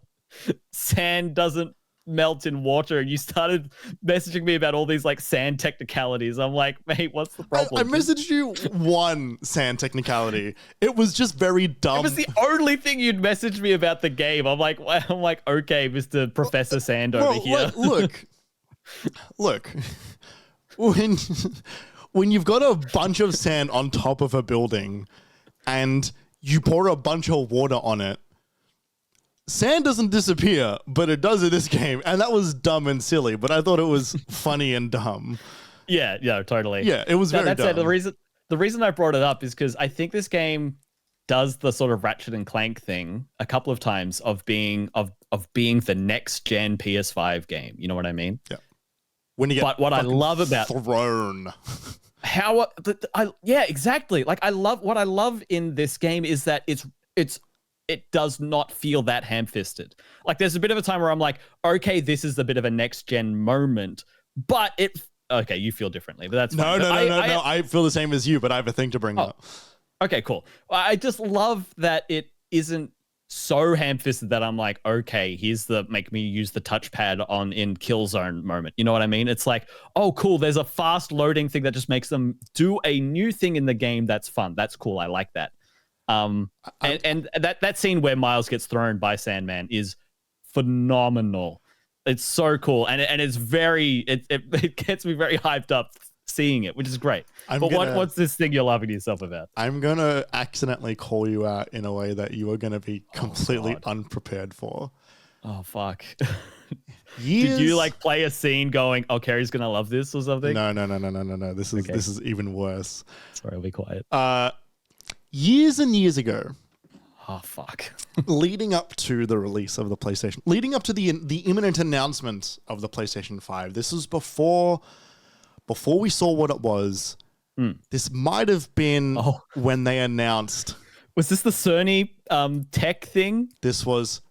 sand doesn't melt in water, and you started messaging me about all these like sand technicalities. I'm like, mate, what's the problem? I messaged you one sand technicality. It was just very dumb. It was the only thing you'd messaged me about the game. I'm like, okay, Mr. Professor Sand over here. Look. When you've got a bunch of sand on top of a building and you pour a bunch of water on it, sand doesn't disappear, but it does in this game. And that was dumb and silly, but I thought it was funny and dumb. Yeah, totally. Yeah, it was very dumb. The reason I brought it up is because I think this game does the sort of Ratchet and Clank thing a couple of times of being the next gen PS5 game. You know what I mean? Yeah. When you get what I love about thrown. Exactly. Like what I love in this game is that it does not feel that ham-fisted. Like there's a bit of a time where I'm like, okay, this is a bit of a next gen moment, but okay, you feel differently, but that's fine. No. I feel the same as you, but I have a thing to bring up. Okay, cool. I just love that it isn't so ham-fisted that I'm like, okay, here's the make me use the touchpad in Killzone moment. You know what I mean? It's like, oh, cool. There's a fast loading thing that just makes them do a new thing in the game. That's fun. That's cool. I like that. And that scene where Miles gets thrown by Sandman is phenomenal. It's so cool, and it's very it gets me very hyped up seeing it, which is great. What's this thing you're laughing to yourself about? I'm gonna accidentally call you out in a way that you are gonna be completely unprepared for. Oh fuck! Did you like play a scene going, "Oh, Kerry's gonna love this" or something? No. This is even worse. Sorry, I'll be quiet. Years and years ago. Oh fuck! Leading up to the release of the PlayStation, leading up to the imminent announcement of the PlayStation 5. This was before we saw what it was. This might have been when they announced. Was this the Cerny tech thing? This was.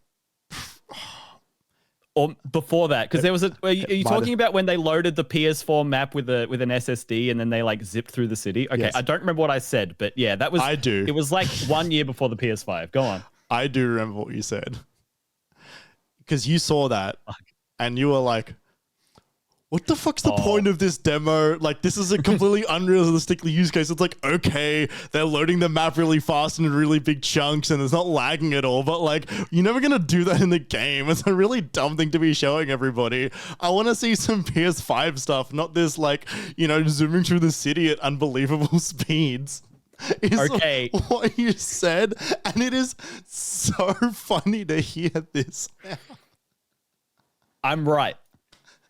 Or before that, because there was are you talking about when they loaded the PS4 map with an SSD and then they like zipped through the city? Okay, yes. I don't remember what I said, but yeah, that was. I do. It was like 1 year before the PS5. Go on. I do remember what you said, because you saw that and you were like, what the fuck's the point of this demo? Like, this is a completely unrealistically used case. It's like, okay, they're loading the map really fast in really big chunks and it's not lagging at all. But like, you're never going to do that in the game. It's a really dumb thing to be showing everybody. I want to see some PS5 stuff, not this like, zooming through the city at unbelievable speeds. Okay. What you said. And it is so funny to hear this now. I'm right.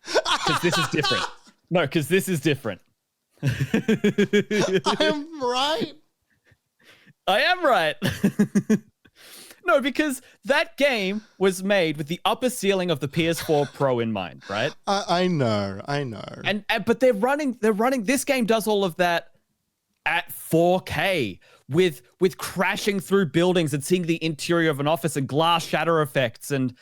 Because this is different. No, because this is different. I am right. I am right. No, because that game was made with the upper ceiling of the PS4 Pro in mind, right? I know. But they're running. This game does all of that at 4K with crashing through buildings and seeing the interior of an office and glass shatter effects and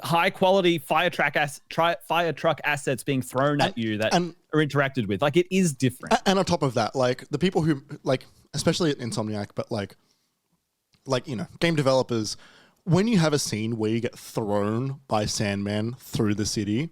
high quality fire truck assets being thrown at you that are interacted with. Like, it is different. And on top of that, like the people who like, especially at Insomniac, but like game developers, when you have a scene where you get thrown by Sandman through the city,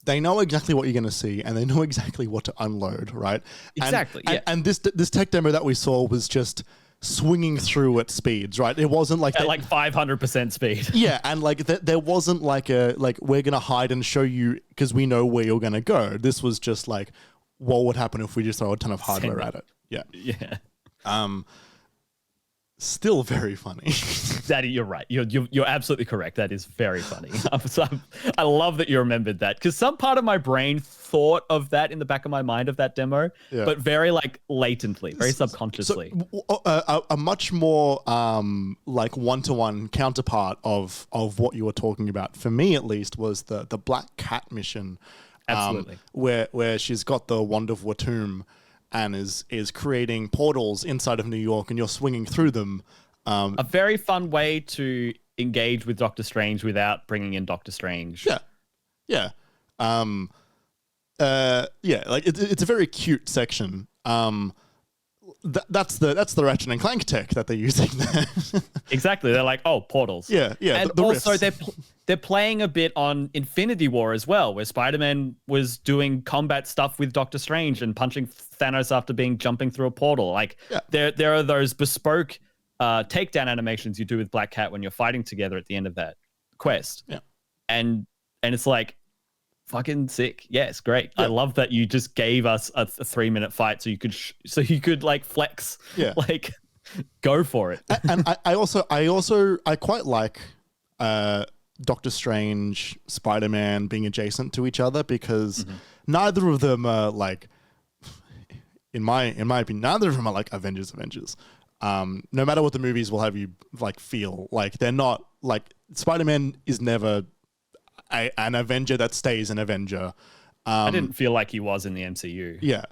they know exactly what you're going to see and they know exactly what to unload, right? Exactly. And this tech demo that we saw was just swinging through at speeds, right? It wasn't like at like 500% speed. Yeah, and like there wasn't like we're gonna hide and show you because we know where you're gonna go. This was just like, what would happen if we just throw a ton of hardware at it? Yeah. Still very funny. Daddy, you're right. You're absolutely correct. That is very funny. I love that you remembered that, because some part of my brain thought of that in the back of my mind of that demo, but very like latently, very subconsciously. So, a much more like one-to-one counterpart of what you were talking about, for me at least, was the Black Cat mission. Absolutely. Where she's got the wand of Watum and is creating portals inside of New York, and you're swinging through them. A very fun way to engage with Doctor Strange without bringing in Doctor Strange. Yeah. Like it's a very cute section. That's the Ratchet and Clank tech that they're using there. Exactly. They're like, oh, portals. Yeah. And also they're playing a bit on Infinity War as well, where Spider-Man was doing combat stuff with Doctor Strange and punching Thanos after jumping through a portal. Like there are those bespoke takedown animations you do with Black Cat when you're fighting together at the end of that quest. Yeah. And it's like, fucking sick. Yes, great. Yeah. I love that you just gave us a 3-minute fight so you could like flex. Yeah. Like, go for it. And I quite like Doctor Strange, Spider-Man being adjacent to each other, because neither of them are like, in my opinion, neither of them are like Avengers. No matter what the movies will have you like feel, like they're not like, Spider-Man is never an Avenger that stays an Avenger. I didn't feel like he was in the MCU. Yeah.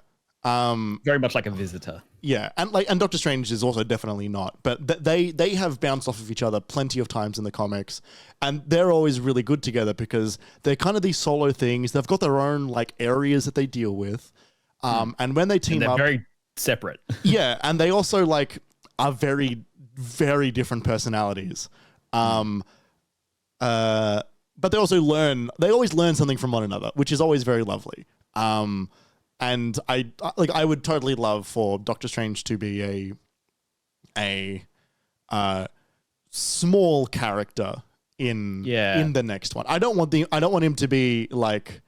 Very much like a visitor. Yeah, and Doctor Strange is also definitely not. But they have bounced off of each other plenty of times in the comics, and they're always really good together because they're kind of these solo things. They've got their own like areas that they deal with, and when they team they're up, very separate. Yeah, and they also like are very, very different personalities. But they also always learn something from one another, which is always very lovely. And I would totally love for Doctor Strange to be a small character in the next one. I don't want him to be like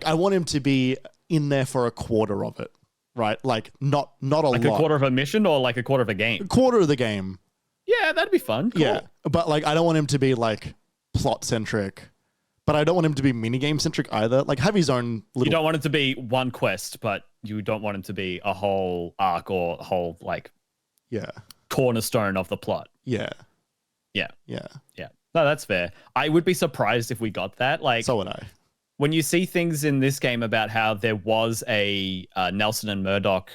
I want him to be in there for a quarter of it, right? Like not a lot. Like a quarter of a mission or like a quarter of a game? A quarter of the game. Yeah, that'd be fun. Cool. Yeah, but like I don't want him to be like plot centric, but I don't want him to be minigame centric either. Like have his own little... You don't want it to be one quest, but you don't want him to be a whole arc or a whole like cornerstone of the plot. Yeah. No, that's fair. I would be surprised if we got that. Like, so would I. When you see things in this game about how there was a Nelson and Murdoch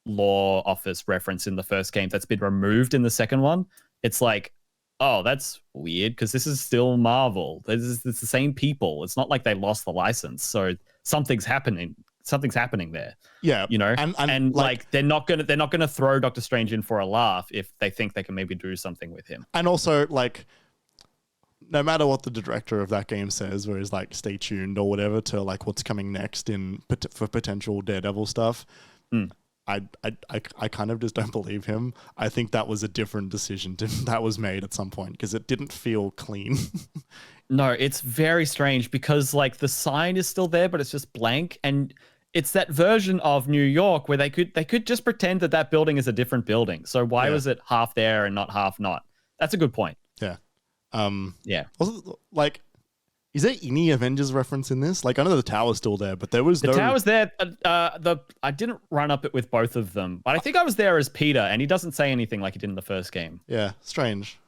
law office reference in the first game that's been removed in the second one, it's like, oh, that's weird because this is still Marvel. It's the same people. It's not like they lost the license. So something's happening. Something's happening there. Yeah, you know, and like they're not gonna throw Doctor Strange in for a laugh if they think they can maybe do something with him. And also, like, no matter what the director of that game says, where he's like, stay tuned or whatever to like what's coming next for potential Daredevil stuff, I kind of just don't believe him. I think that was a different decision that was made at some point because it didn't feel clean. No, it's very strange because like the sign is still there, but it's just blank, and it's that version of New York where they could just pretend that building is a different building. So why was it half there and not half not? That's a good point. Yeah. Also, like, is there any Avengers reference in this? Like, I know the tower's still there, but there was the tower's there. I didn't run up it with both of them, but I think I was there as Peter, and he doesn't say anything like he did in the first game. Yeah, strange.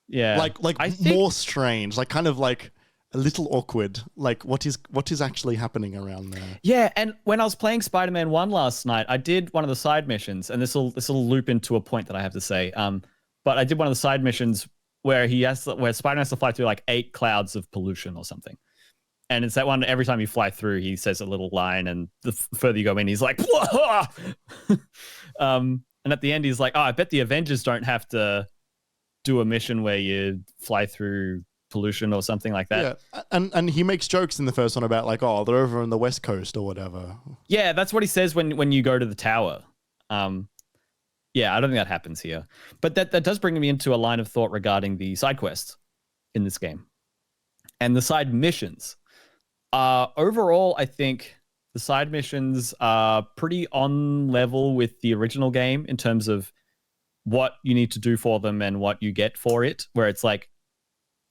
Yeah, like more strange, like kind of like a little awkward. Like, what is actually happening around there? Yeah, and when I was playing Spider-Man 1 last night, I did one of the side missions, and this will loop into a point that I have to say. But I did one of the side missions where Spider-Man has to fly through like 8 clouds of pollution or something. And it's that one, every time you fly through, he says a little line, and the further you go in, he's like, and at the end, he's like, oh, I bet the Avengers don't have to do a mission where you fly through pollution or something like that. Yeah, and he makes jokes in the first one about like, oh, they're over on the West Coast or whatever. Yeah, that's what he says when you go to the tower. Yeah, I don't think that happens here. But that does bring me into a line of thought regarding the side quests in this game and the side missions. Overall, I think the side missions are pretty on level with the original game in terms of what you need to do for them and what you get for it, where it's like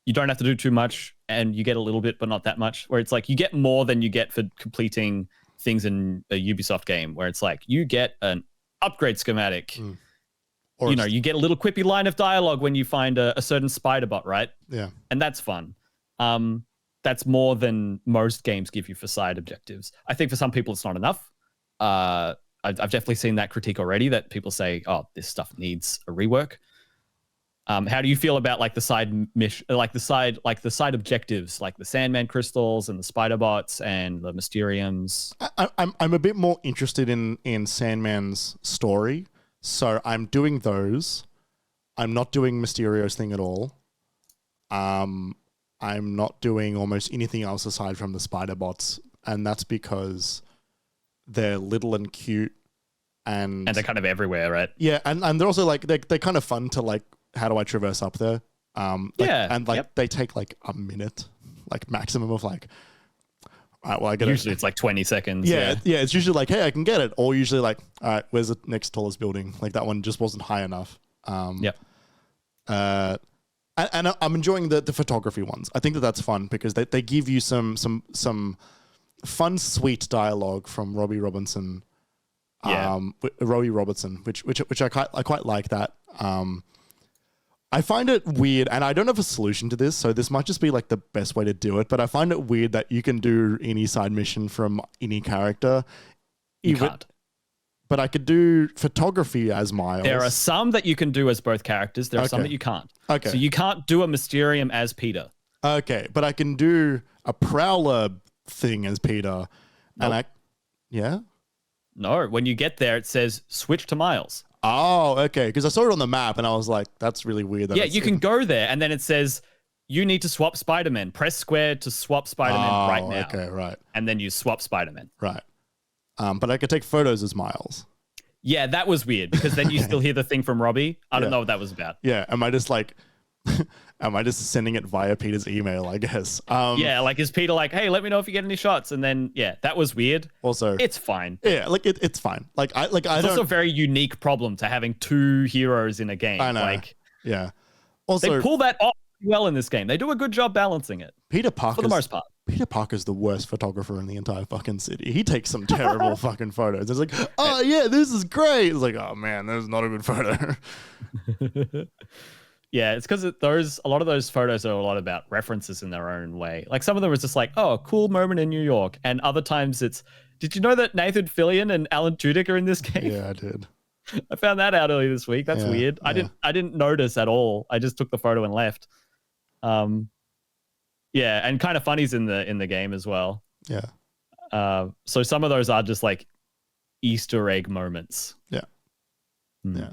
you don't have to do too much and you get a little bit, but not that much, where it's like you get more than you get for completing things in a Ubisoft game, where it's like you get an upgrade schematic. Or you get a little quippy line of dialogue when you find a certain spider bot, right? Yeah. And that's fun. That's more than most games give you for side objectives. I think for some people it's not enough. I've definitely seen that critique already, that people say, oh, this stuff needs a rework. How do you feel about like the side mission, like the side objectives, like the Sandman crystals and the spider bots and the Mysteriums? I'm a bit more interested in Sandman's story, so I'm doing those. I'm not doing Mysterio's thing at all. I'm not doing almost anything else aside from the spider bots, and that's because they're little and cute, and they're kind of everywhere, right? Yeah, and they're also like they're kind of fun to like. How do I traverse up there? They take like a minute, like maximum of like. All right, well, I get usually it's like 20 seconds. Yeah, it's usually like, hey, I can get it, or usually like, all right, where's the next tallest building? Like that one just wasn't high enough. And I'm enjoying the photography ones. I think that's fun because they give you some fun, sweet dialogue from Robbie Robertson. Robbie Robertson, which I quite like that. I find it weird, and I don't have a solution to this, so this might just be like the best way to do it, but I find it weird that you can do any side mission from any character. You can't. But I could do photography as Miles. There are some that you can do as both characters. There are some that you can't. Okay. So you can't do a Mysterium as Peter. Okay, but I can do a Prowler thing as Peter. Nope. And No, when you get there, it says switch to Miles. Oh, okay. Because I saw it on the map and I was like, that's really weird. You can go there and then it says, you need to swap Spider-Man. Press square to swap Spider-Man right now. Okay, right. And then you swap Spider-Man. Right. But I could take photos as Miles. Yeah, that was weird because then you still hear the thing from Robbie. I don't know what that was about. Yeah. Am I just like Am I just sending it via Peter's email, I guess? Yeah, like is Peter like, hey, let me know if you get any shots, and then that was weird. Also, it's fine. Yeah, like it's fine. It's also a very unique problem to having two heroes in a game. I know. Like, yeah. Also, they pull that off well in this game. They do a good job balancing it. Peter Parker, for the most part. Peter Parker's the worst photographer in the entire fucking city. He takes some terrible fucking photos. It's like, oh yeah, this is great. It's like, oh man, that's not a good photo. Yeah, it's because a lot of those photos are a lot about references in their own way. Like some of them is just like, oh, cool moment in New York, and other times it's, did you know that Nathan Fillion and Alan Tudyk are in this game? Yeah, I did. I found that out earlier this week. That's weird. Yeah. I didn't notice at all. I just took the photo and left. Yeah, and Kind of Funny's in the game as well. Yeah. So some of those are just like Easter egg moments. Yeah. Yeah.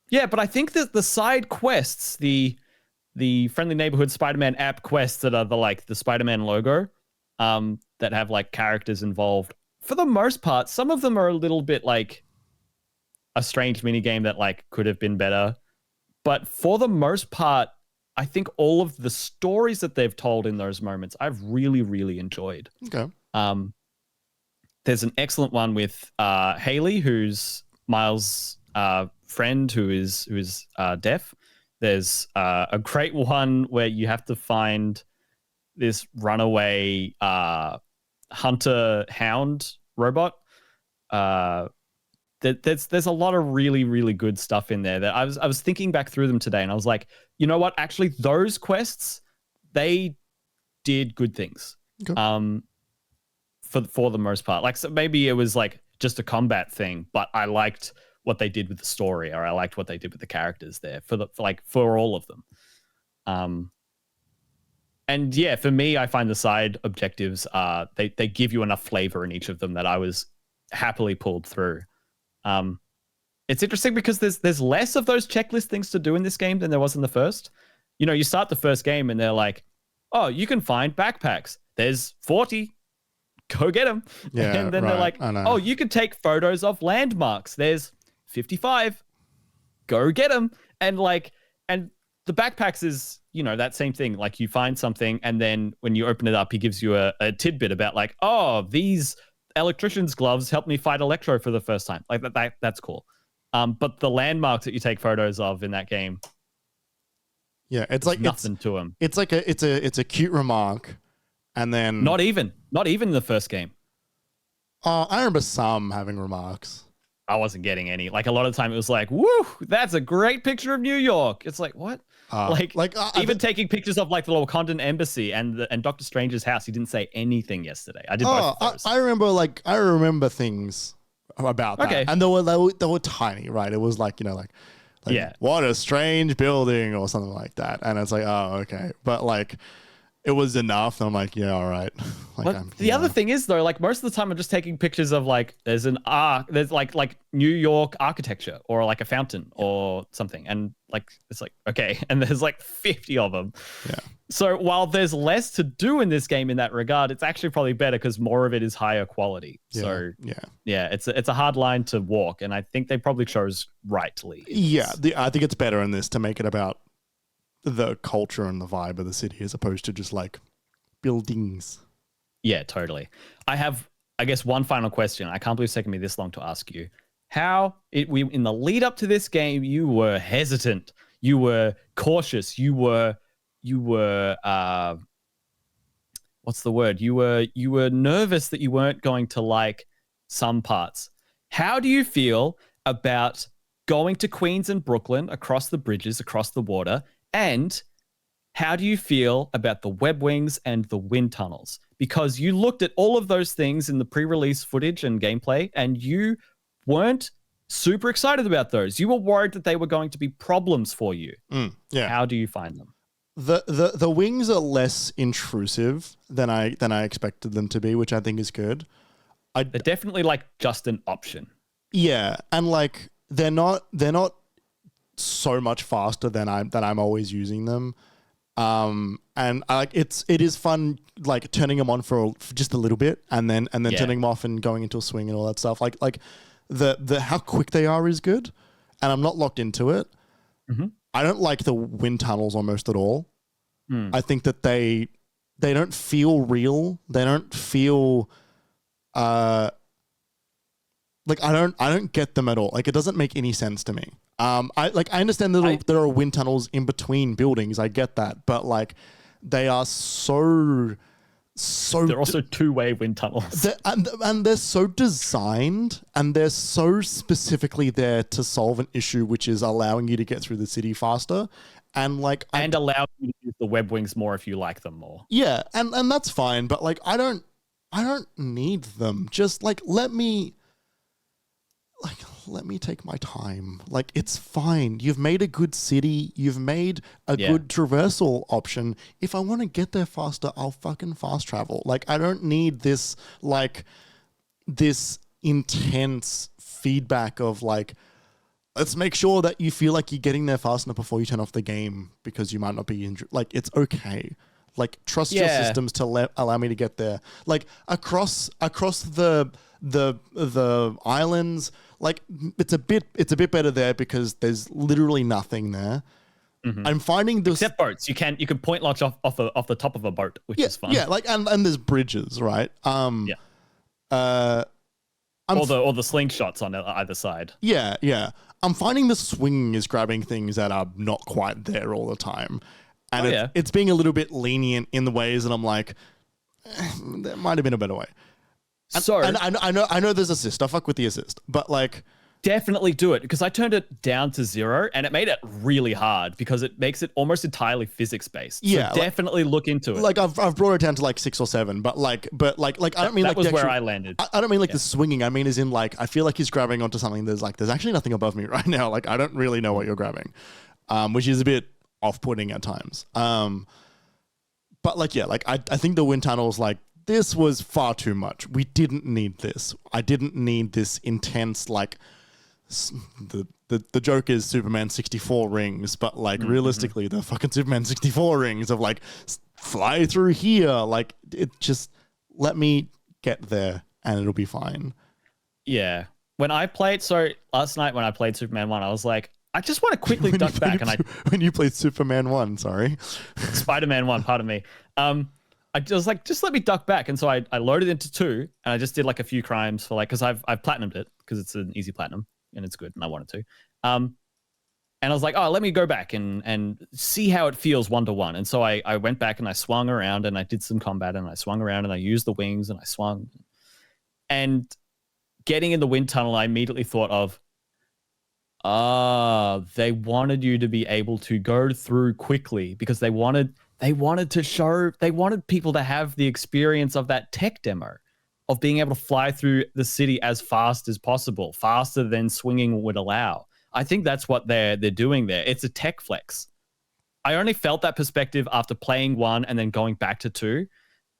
Yeah, but I think that the side quests, the Friendly Neighborhood Spider-Man app quests that are the Spider-Man logo, that have like characters involved, for the most part, some of them are a little bit like a strange mini game that like could have been better. But for the most part, I think all of the stories that they've told in those moments, I've really, really enjoyed. Okay. There's an excellent one with Haley, who's Miles' friend who is deaf. There's a great one where you have to find this runaway hunter hound robot. There's a lot of really, really good stuff in there that I was thinking back through them today, and I was like, you know what? Actually, those quests, they did good things. Okay. For the most part. Like, so maybe it was like just a combat thing, but I liked what they did with the story, or I liked what they did with the characters there for all of them. And yeah, for me, I find the side objectives, they give you enough flavor in each of them that I was happily pulled through. It's interesting because there's less of those checklist things to do in this game than there was in the first. You know, you start the first game and they're like, oh, you can find backpacks. There's 40. Go get them. Yeah, and then they're like, oh, you can take photos of landmarks. There's 55. Go get them. And the backpacks is, you know, that same thing. Like, you find something, and then when you open it up, he gives you a tidbit about like, oh, these electrician's gloves helped me fight Electro for the first time. Like that's cool. But the landmarks that you take photos of in that game, yeah, it's like nothing to them. It's like it's a cute remark, and then not even in the first game. I remember some having remarks. I wasn't getting any. Like, a lot of the time it was like, woo, that's a great picture of New York. It's like, what? Even taking pictures of like the Wakandan embassy and Doctor Strange's house. He didn't say anything yesterday. I did both of those. I remember things about that. Okay. And they were tiny, right? It was like, you know, like yeah, what a strange building or something like that. And it's like, oh, okay. But like, it was enough. And I'm like, yeah, all right. The other thing is, though, like, most of the time I'm just taking pictures of like, there's like New York architecture or like a fountain or something. And like, it's like, okay. And there's like 50 of them. Yeah. So while there's less to do in this game in that regard, it's actually probably better because more of it is higher quality. Yeah. So yeah, it's a hard line to walk. And I think they probably chose rightly. Yeah. I think it's better in this to make it about the culture and the vibe of the city as opposed to just like buildings. Yeah, totally. I have, I guess, one final question. I can't believe it's taken me this long to ask you. In the lead up to this game, you were hesitant, you were cautious, you were what's the word? You were nervous that you weren't going to like some parts. How do you feel about going to Queens and Brooklyn, across the bridges, across the water? And how do you feel about the web wings and the wind tunnels? Because you looked at all of those things in the pre-release footage and gameplay, and you weren't super excited about those. You were worried that they were going to be problems for you. Yeah. How do you find them? The wings are less intrusive than I expected them to be, which I think is good. They're definitely like just an option. Yeah, and like they're not so much faster than I'm always using them. And it is fun like turning them on for just a little bit and then turning them off and going into a swing and all that stuff. Like the how quick they are is good, and I'm not locked into it. Mm-hmm. I don't like the wind tunnels almost at all. Hmm. I think that they don't feel real. They don't feel like I don't get them at all. Like it doesn't make any sense to me. I understand that there are wind tunnels in between buildings. I get that, but like they are so they're also two-way wind tunnels. And they're so designed, and they're so specifically there to solve an issue, which is allowing you to get through the city faster, and like allow you to use the web wings more if you like them more. Yeah, and that's fine, but like I don't need them. Just like let me take my time. Like it's fine. You've made a good city. You've made a good traversal option. If I want to get there faster, I'll fucking fast travel. Like I don't need this intense feedback of like, let's make sure that you feel like you're getting there fast enough before you turn off the game because you might not be injured. Like it's okay. Like trust your systems to allow me to get there. Like across the islands, like it's a bit better there because there's literally nothing there. Mm-hmm. I'm finding this except boats. You can point launch off the top of a boat, which is fun. Yeah, like and there's bridges, right? Or the slingshots on either side. Yeah. I'm finding the swinging is grabbing things that are not quite there all the time. And it's being a little bit lenient in the ways that I'm like, there might have been a better way. And I know there's assist. I fuck with the assist, but like, definitely do it because I turned it down to 0 and it made it really hard because it makes it almost entirely physics based. So definitely look into it. Like I've brought it down to like 6 or 7, but I don't mean that like was where I landed. I don't mean like the swinging. I mean as in like I feel like he's grabbing onto something. There's actually nothing above me right now. Like I don't really know what you're grabbing, which is a bit off-putting at times. But like I think the wind tunnels like. This was far too much. We didn't need this. I didn't need this intense, like, the joke is Superman 64 rings, but like realistically, the fucking Superman 64 rings of like, fly through here. Like, it just, let me get there and it'll be fine. Yeah. Last night when I played Superman 1, I was like, I just want to quickly duck back. When you played Superman 1, sorry. Spider-Man 1, pardon me. I was like, just let me duck back. And so I loaded into 2 and I just did like a few crimes for like, cause I've platinumed it because it's an easy platinum and it's good and I wanted to. And I was like, oh, let me go back and see how it feels 1-to-1. And so I went back and I swung around and I did some combat and I swung around and I used the wings and I swung. And getting in the wind tunnel, I immediately thought of, they wanted you to be able to go through quickly because they wanted people to have the experience of that tech demo of being able to fly through the city as fast as possible, faster than swinging would allow. I think that's what they're doing there. It's a tech flex. I only felt that perspective after playing 1 and then going back to 2,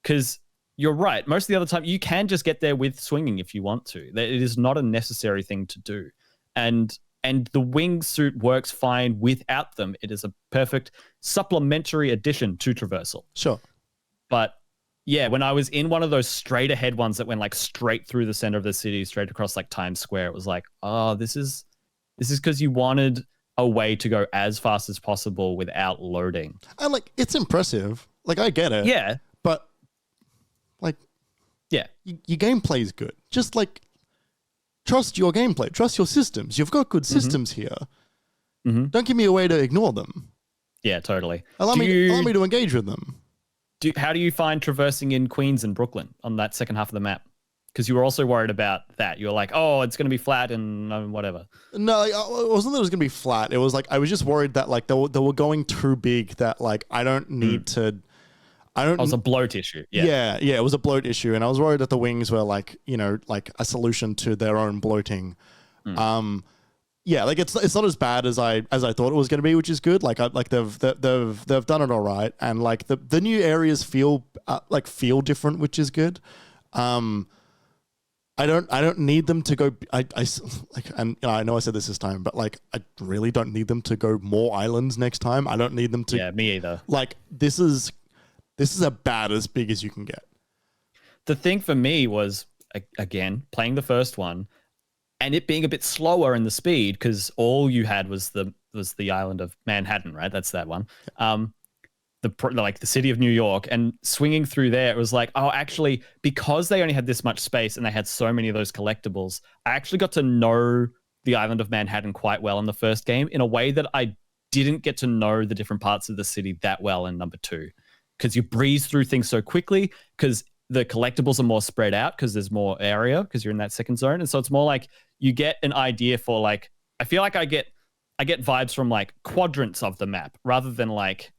because you're right. Most of the other time, you can just get there with swinging if you want to. It is not a necessary thing to do. And the wingsuit works fine without them. It is a perfect supplementary addition to traversal. Sure. But yeah, when I was in one of those straight ahead ones that went like straight through the center of the city, straight across like Times Square, it was like, oh, this is because you wanted a way to go as fast as possible without loading. And like, it's impressive. Like, I get it. Yeah. But like, yeah, your gameplay is good. Just like, trust your gameplay. Trust your systems. You've got good systems here. Mm-hmm. Don't give me a way to ignore them. Yeah, totally. Allow me to engage with them. How do you find traversing in Queens and Brooklyn on that second half of the map? Because you were also worried about that. You were like, oh, it's going to be flat and whatever. No, it wasn't that it was going to be flat. It was like, I was just worried that like they were going too big that like I don't need to... It was a bloat issue. Yeah, it was a bloat issue. And I was worried that the wings were like, like a solution to their own bloating. Yeah, like it's not as bad as I thought it was going to be, which is good. Like they've done it all right, and like the new areas feel different, which is good. I don't need them to go. And I know I said this time, but like I really don't need them to go more islands next time. I don't need them to. Yeah, me either. Like this is about as big as you can get. The thing for me was again playing the first one. and it being a bit slower in the speed because all you had was the island of Manhattan, right? That's that one. The city of New York, and swinging through there, it was like, oh, actually, because they only had this much space and they had so many of those collectibles, I actually got to know the island of Manhattan quite well in the first game in a way that I didn't get to know the different parts of the city that well in number 2, because you breeze through things so quickly because the collectibles are more spread out because there's more area because you're in that second zone. And so it's more like you get an idea for like, I feel like I get vibes from like quadrants of the map rather than like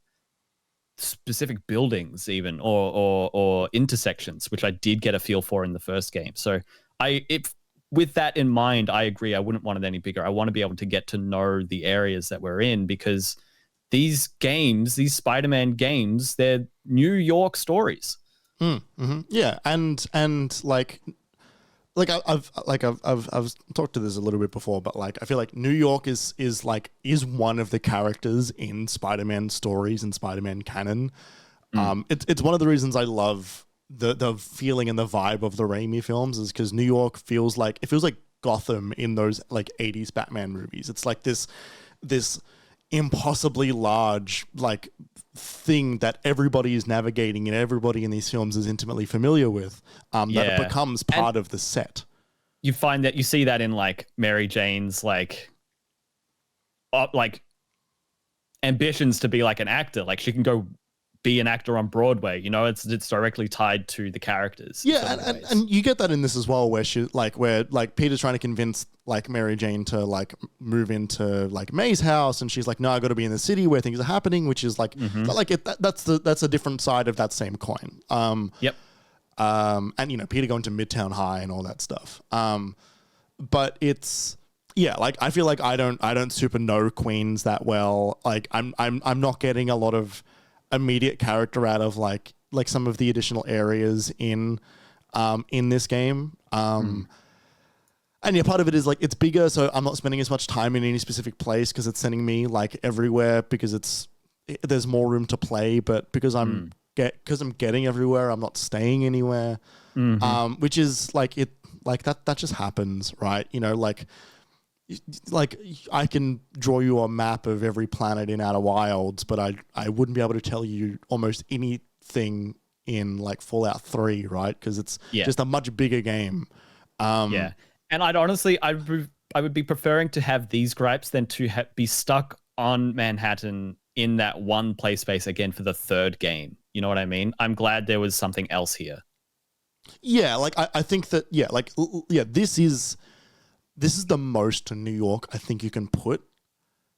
specific buildings even or intersections, which I did get a feel for in the first game. So with that in mind, I agree. I wouldn't want it any bigger. I want to be able to get to know the areas that we're in because these games, these Spider-Man games, they're New York stories. Yeah, and like I've talked to this a little bit before, but like I feel like New York is one of the characters in Spider-Man stories and Spider-Man canon. It's one of the reasons I love the feeling and the vibe of the Raimi films is because New York feels like Gotham in those like 80s Batman movies. It's like this impossibly large like thing that everybody is navigating and everybody in these films is intimately familiar with, that it becomes part of the set. You find that you see that in like Mary Jane's like ambitions to be like an actor. Like she can go be an actor on Broadway, you know, it's directly tied to the characters. Yeah, and you get that in this as well, where Peter's trying to convince like Mary Jane to like move into like May's house, and she's like, no, I got to be in the city where things are happening, which is like that's a different side of that same coin. Yep. And you know, Peter going to Midtown High and all that stuff. But it's like I feel like I don't super know Queens that well. Like I'm not getting a lot of immediate character out of like some of the additional areas in this game. And yeah, part of it is like it's bigger, so I'm not spending as much time in any specific place because it's sending me like everywhere because there's more room to play. But because I'm getting everywhere, I'm not staying anywhere. Which is like that just happens, right? You know, like I can draw you a map of every planet in Outer Wilds, but I wouldn't be able to tell you almost anything in like Fallout 3, right? Because it's just a much bigger game. And I'd honestly, I would be preferring to have these gripes than to be stuck on Manhattan in that one play space again for the third game. You know what I mean? I'm glad there was something else here. Yeah, like I think that this is the most New York I think you can put,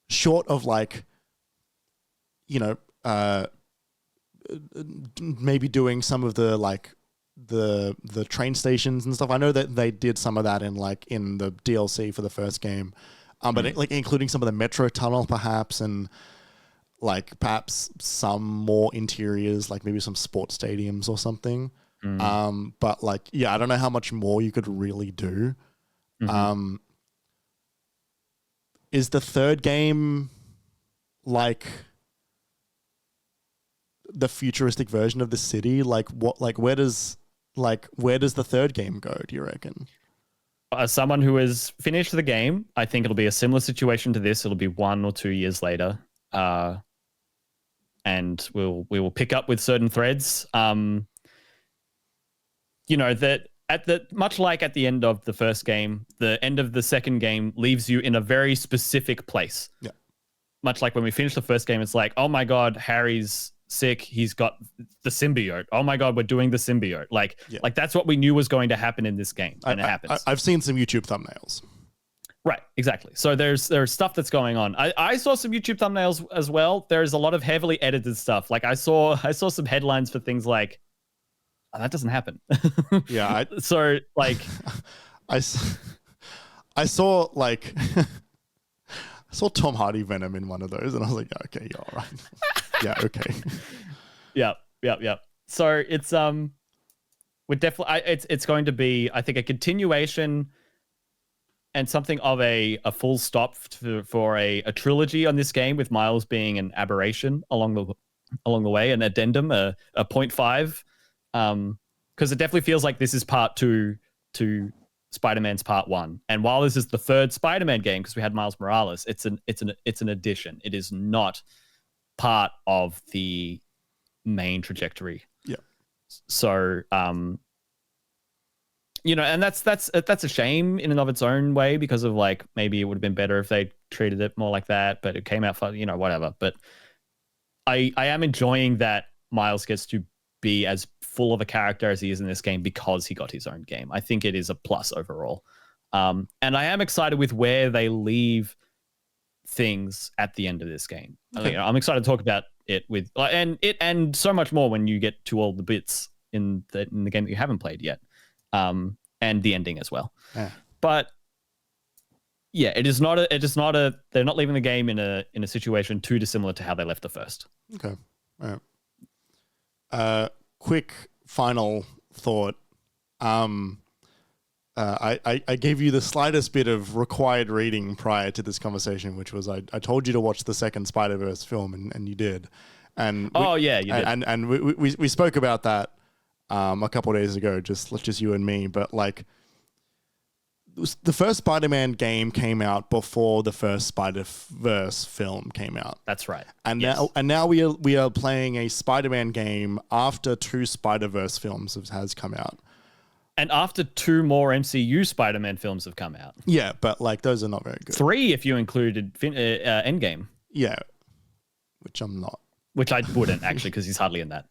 short of like, you know, maybe doing some of the like the train stations and stuff. I know that they did some of that in the DLC for the first game, but like including some of the metro tunnel perhaps, and like perhaps some more interiors, like maybe some sports stadiums or something. But like, yeah, I don't know how much more you could really do. Is the third game like the futuristic version of the city? Like what? Like where does the third game go? Do you reckon? As someone who has finished the game, I think it'll be a similar situation to this. It'll be 1 or 2 years later, and we will pick up with certain threads. You know that. Much like at the end of the first game, the end of the second game leaves you in a very specific place. Yeah. Much like when we finished the first game, it's like, oh my God, Harry's sick. He's got the symbiote. Oh my God, we're doing the symbiote. Like that's what we knew was going to happen in this game, and it happens. I've seen some YouTube thumbnails. Right, exactly. So there's stuff that's going on. I saw some YouTube thumbnails as well. There's a lot of heavily edited stuff. Like I saw some headlines for things like, oh, that doesn't happen. Yeah. So like, I saw like I saw Tom Hardy Venom in one of those, and I was like, yeah, okay, yeah, all right. Yeah, okay. Yep. So it's we're definitely it's going to be, I think, a continuation and something of a full stop for a trilogy on this game, with Miles being an aberration along the way, an addendum, a 0.5. Because it definitely feels like this is part two to Spider-Man's Part 1. And while this is the third Spider-Man game, because we had Miles Morales, it's an addition. It is not part of the main trajectory. Yeah. So, you know, and that's a shame in and of its own way, because of like, maybe it would have been better if they treated it more like that, but it came out for, you know, whatever. But I am enjoying that Miles gets to be as full of a character as he is in this game because he got his own game. I think it is a plus overall. And I am excited with where they leave things at the end of this game. Okay. You know, I'm excited to talk about it with and so much more when you get to all the bits in the game that you haven't played yet. And the ending as well. Yeah. But yeah, it is not a they're not leaving the game in a situation too dissimilar to how they left the first. Okay. All right. Quick final thought. I gave you the slightest bit of required reading prior to this conversation, which was I told you to watch the second Spider-Verse film, and you did. And you did. And we spoke about that a couple of days ago, just you and me. But like, the first Spider-Man game came out before the first Spider-Verse film came out. That's right. And yes. now we are playing a Spider-Man game after two Spider-Verse films has come out. And after two more MCU Spider-Man films have come out. Yeah, but like those are not very good. 3 if you included Endgame. Yeah, which I'm not. Which I wouldn't actually, because he's hardly in that.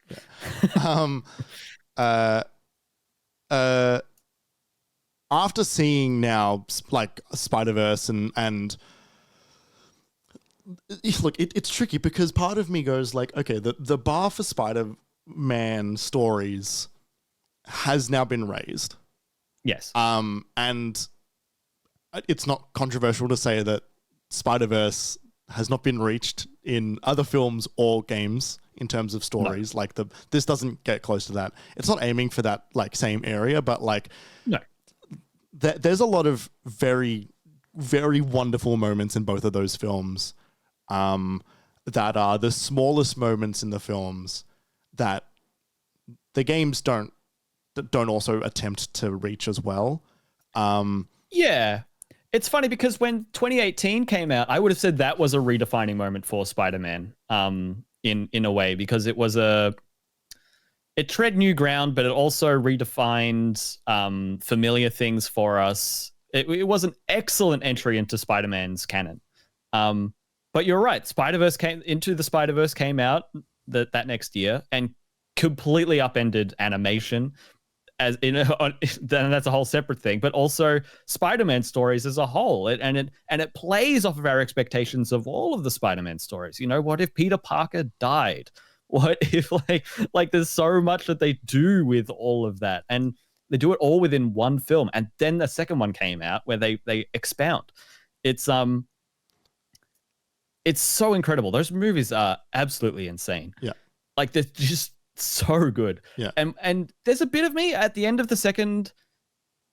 Yeah. After seeing now like Spider-Verse and look, it's tricky because part of me goes like, okay, the bar for Spider-Man stories has now been raised. Yes. And it's not controversial to say that Spider-Verse has not been reached in other films or games in terms of stories. No. Like this doesn't get close to that. It's not aiming for that like same area, but like no. There's a lot of very, very wonderful moments in both of those films that are the smallest moments in the films that the games don't also attempt to reach as well. Yeah. It's funny because when 2018 came out, I would have said that was a redefining moment for Spider-Man in a way, because it was it tread new ground, but it also redefined familiar things for us. It was an excellent entry into Spider-Man's canon. But you're right, Into the Spider-Verse came out that next year and completely upended animation. And that's a whole separate thing, but also Spider-Man stories as a whole. It plays off of our expectations of all of the Spider-Man stories. You know, what if Peter Parker died? What if like there's so much that they do with all of that, and they do it all within one film, and then the second one came out where they expound. It's so incredible. Those movies are absolutely insane. Yeah, like they're just so good. Yeah, and there's a bit of me at the end of the second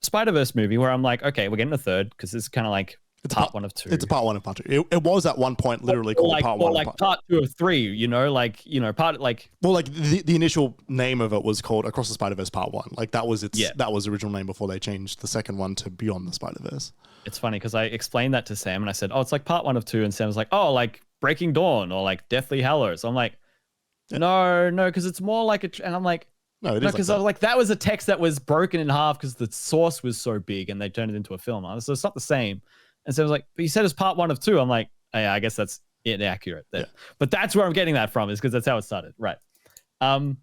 Spider-Verse movie where I'm like, okay, we're getting a third, because this is kind of like part 1 of 2. It's a part 1 and part 2. It was at one point literally called part 1. Or like part 2 of 3, you know, part like. Well, like the initial name of it was called Across the Spider-Verse Part 1. Like that was that was the original name before they changed the second one to Beyond the Spider-Verse. It's funny because I explained that to Sam and I said, oh, it's like part 1 of 2, and Sam was like, oh, like Breaking Dawn or like Deathly Hallows. I'm like, no, because it's more like and I'm like, no, it is because I was like, that was a text that was broken in half because the source was so big and they turned it into a film. So it's not the same. And so I was like, but you said it's part 1 of 2. I'm like, oh, yeah, I guess that's inaccurate. Yeah. But that's where I'm getting that from, is because that's how it started. Right. But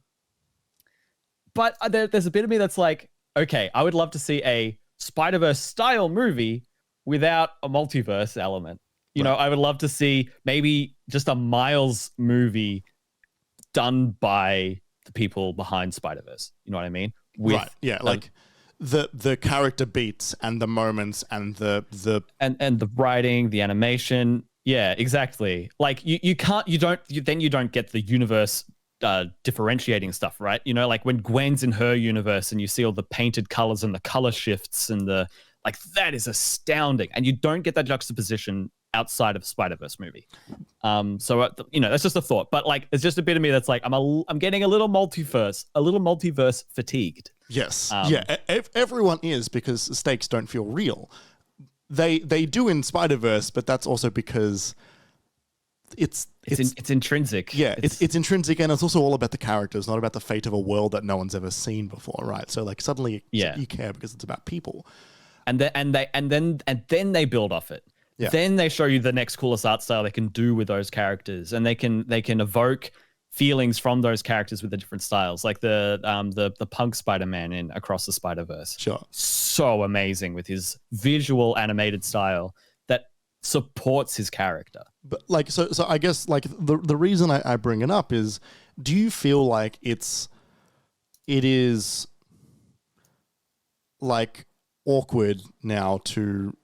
there's a bit of me that's like, okay, I would love to see a Spider-Verse style movie without a multiverse element. You know, I would love to see maybe just a Miles movie done by the people behind Spider-Verse. You know what I mean? Right. Yeah. Like the character beats and the moments and the the writing, the animation. Yeah, exactly. Like you don't get the universe differentiating stuff, right? You know, like when Gwen's in her universe and you see all the painted colors and the color shifts and that is astounding. And you don't get that juxtaposition outside of Spider-Verse movie. So that's just a thought, but like it's just a bit of me that's like I'm getting a little multiverse fatigued. Yes. Everyone is, because the stakes don't feel real. They do in Spider-Verse, but that's also because it's intrinsic. Yeah, it's intrinsic, and it's also all about the characters, not about the fate of a world that no one's ever seen before, right? So like suddenly you care because it's about people. And then they build off it. Yeah. Then they show you the next coolest art style they can do with those characters, and they can evoke feelings from those characters with the different styles, like the punk Spider-Man in Across the Spider-Verse. Sure, so amazing with his visual animated style that supports his character. But like, so I guess like the reason I bring it up is, do you feel like it is like awkward now to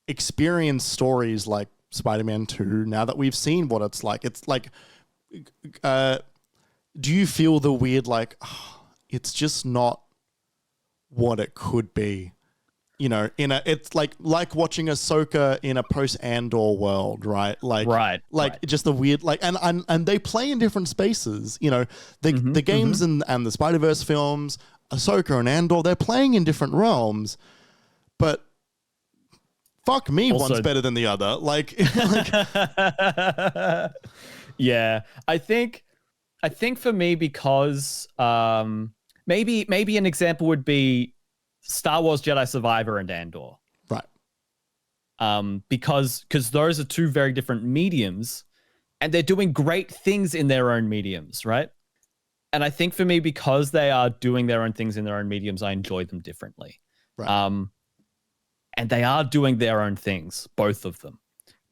experience stories like Spider-Man 2 now that we've seen what it's like? It's like, do you feel the weird, like, it's just not what it could be? You know, it's like watching Ahsoka in a post-Andor world, right? Like, just the weird, like, and they play in different spaces. You know, the games and the Spider-Verse films, Ahsoka and Andor, they're playing in different realms, but fuck me, also, one's better than the other. Like yeah, I think for me, because maybe an example would be Star Wars Jedi Survivor and Andor. Right. Because those are two very different mediums, and they're doing great things in their own mediums, right? And I think for me, because they are doing their own things in their own mediums, I enjoy them differently. Right. And they are doing their own things, both of them.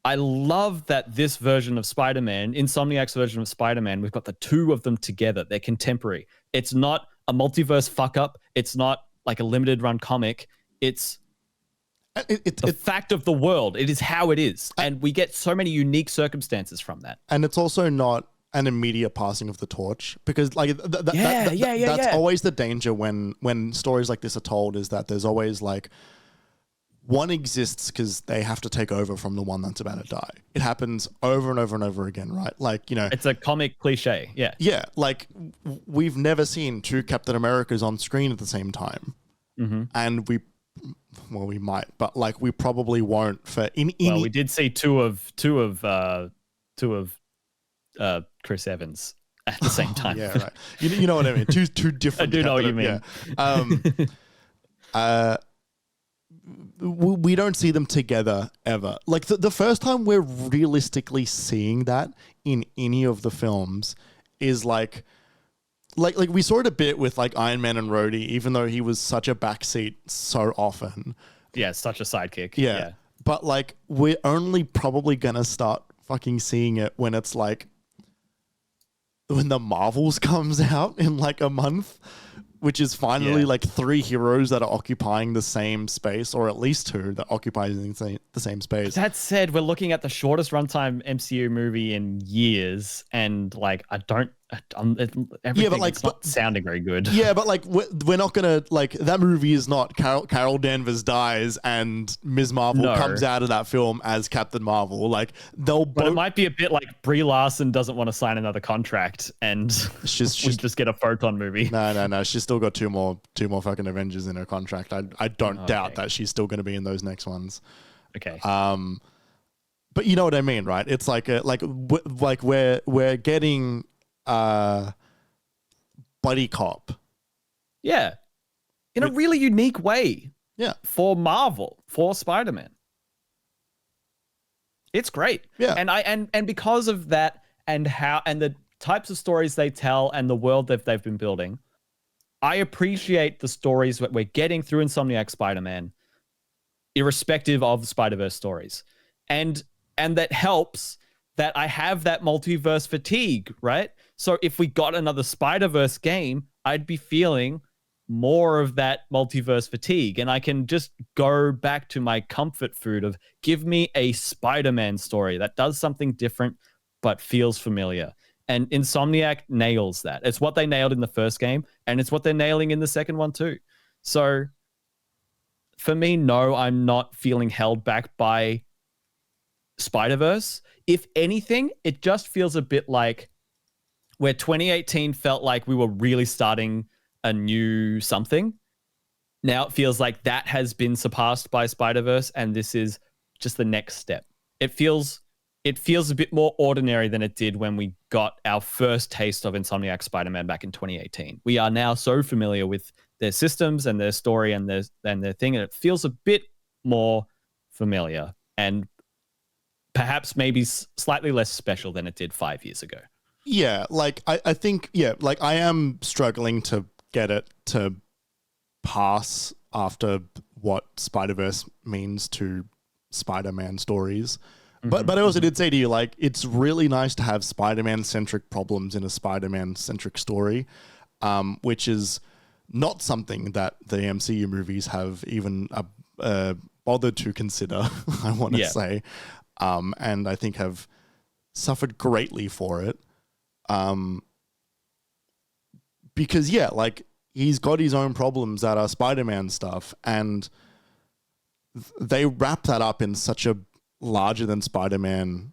I love that this version of Spider-Man, Insomniac's version of Spider-Man, we've got the two of them together. They're contemporary. It's not a multiverse fuck up. It's not like a limited run comic. It's the fact of the world. It is how it is. And we get so many unique circumstances from that. And it's also not an immediate passing of the torch, because like that's always the danger when stories like this are told, is that there's always like, one exists because they have to take over from the one that's about to die. It happens over and over and over again, right? Like, you know, it's a comic cliche. Yeah. Yeah. Like, we've never seen two Captain Americas on screen at the same time. Mm-hmm. And we might, but like, we probably won't for well, we did see two of Chris Evans at the same time. Yeah. Right. You know what I mean? Two different. I do know what you mean. Yeah. We don't see them together ever. Like the first time we're realistically seeing that in any of the films is like we saw it a bit with like Iron Man and Rhodey, even though he was such a backseat so often. Yeah, such a sidekick. Yeah. But like, we're only probably gonna start fucking seeing it when it's like, when the Marvels comes out in like a month, which is finally like three heroes that are occupying the same space, or at least two that occupy the same space. That said, we're looking at the shortest runtime MCU movie in years, and like everything, it's not sounding very good. Yeah, but like we're not gonna, like, that movie is not Carol Danvers dies and Ms. Marvel comes out of that film as Captain Marvel. Like, but it might be a bit like Brie Larson doesn't want to sign another contract, and she's just get a Photon movie. No. She's still got two more fucking Avengers in her contract. I don't doubt that she's still going to be in those next ones. Okay. But you know what I mean, right? It's like we're getting buddy cop. Yeah. In a really unique way. Yeah. For Marvel, for Spider-Man. It's great. Yeah. And because of that, and the types of stories they tell and the world that they've been building, I appreciate the stories that we're getting through Insomniac Spider-Man, irrespective of Spider-Verse stories. And that helps that I have that multiverse fatigue, right? So if we got another Spider-Verse game, I'd be feeling more of that multiverse fatigue. And I can just go back to my comfort food of, give me a Spider-Man story that does something different but feels familiar. And Insomniac nails that. It's what they nailed in the first game, and it's what they're nailing in the second one too. So for me, no, I'm not feeling held back by Spider-Verse. If anything, it just feels a bit like where 2018 felt like we were really starting a new something. Now it feels like that has been surpassed by Spider-Verse, and this is just the next step. It feels a bit more ordinary than it did when we got our first taste of Insomniac Spider-Man back in 2018. We are now so familiar with their systems and their story and their thing, and it feels a bit more familiar and perhaps maybe slightly less special than it did 5 years ago. Yeah, like I think, like I am struggling to get it to pass after what Spider-Verse means to Spider-Man stories. But I also did say to you, like, it's really nice to have Spider-Man centric problems in a Spider-Man centric story, which is not something that the MCU movies have even bothered to consider, I want to say, and I think have suffered greatly for it. Because like he's got his own problems that are Spider-Man stuff, and they wrap that up in such a larger than Spider-Man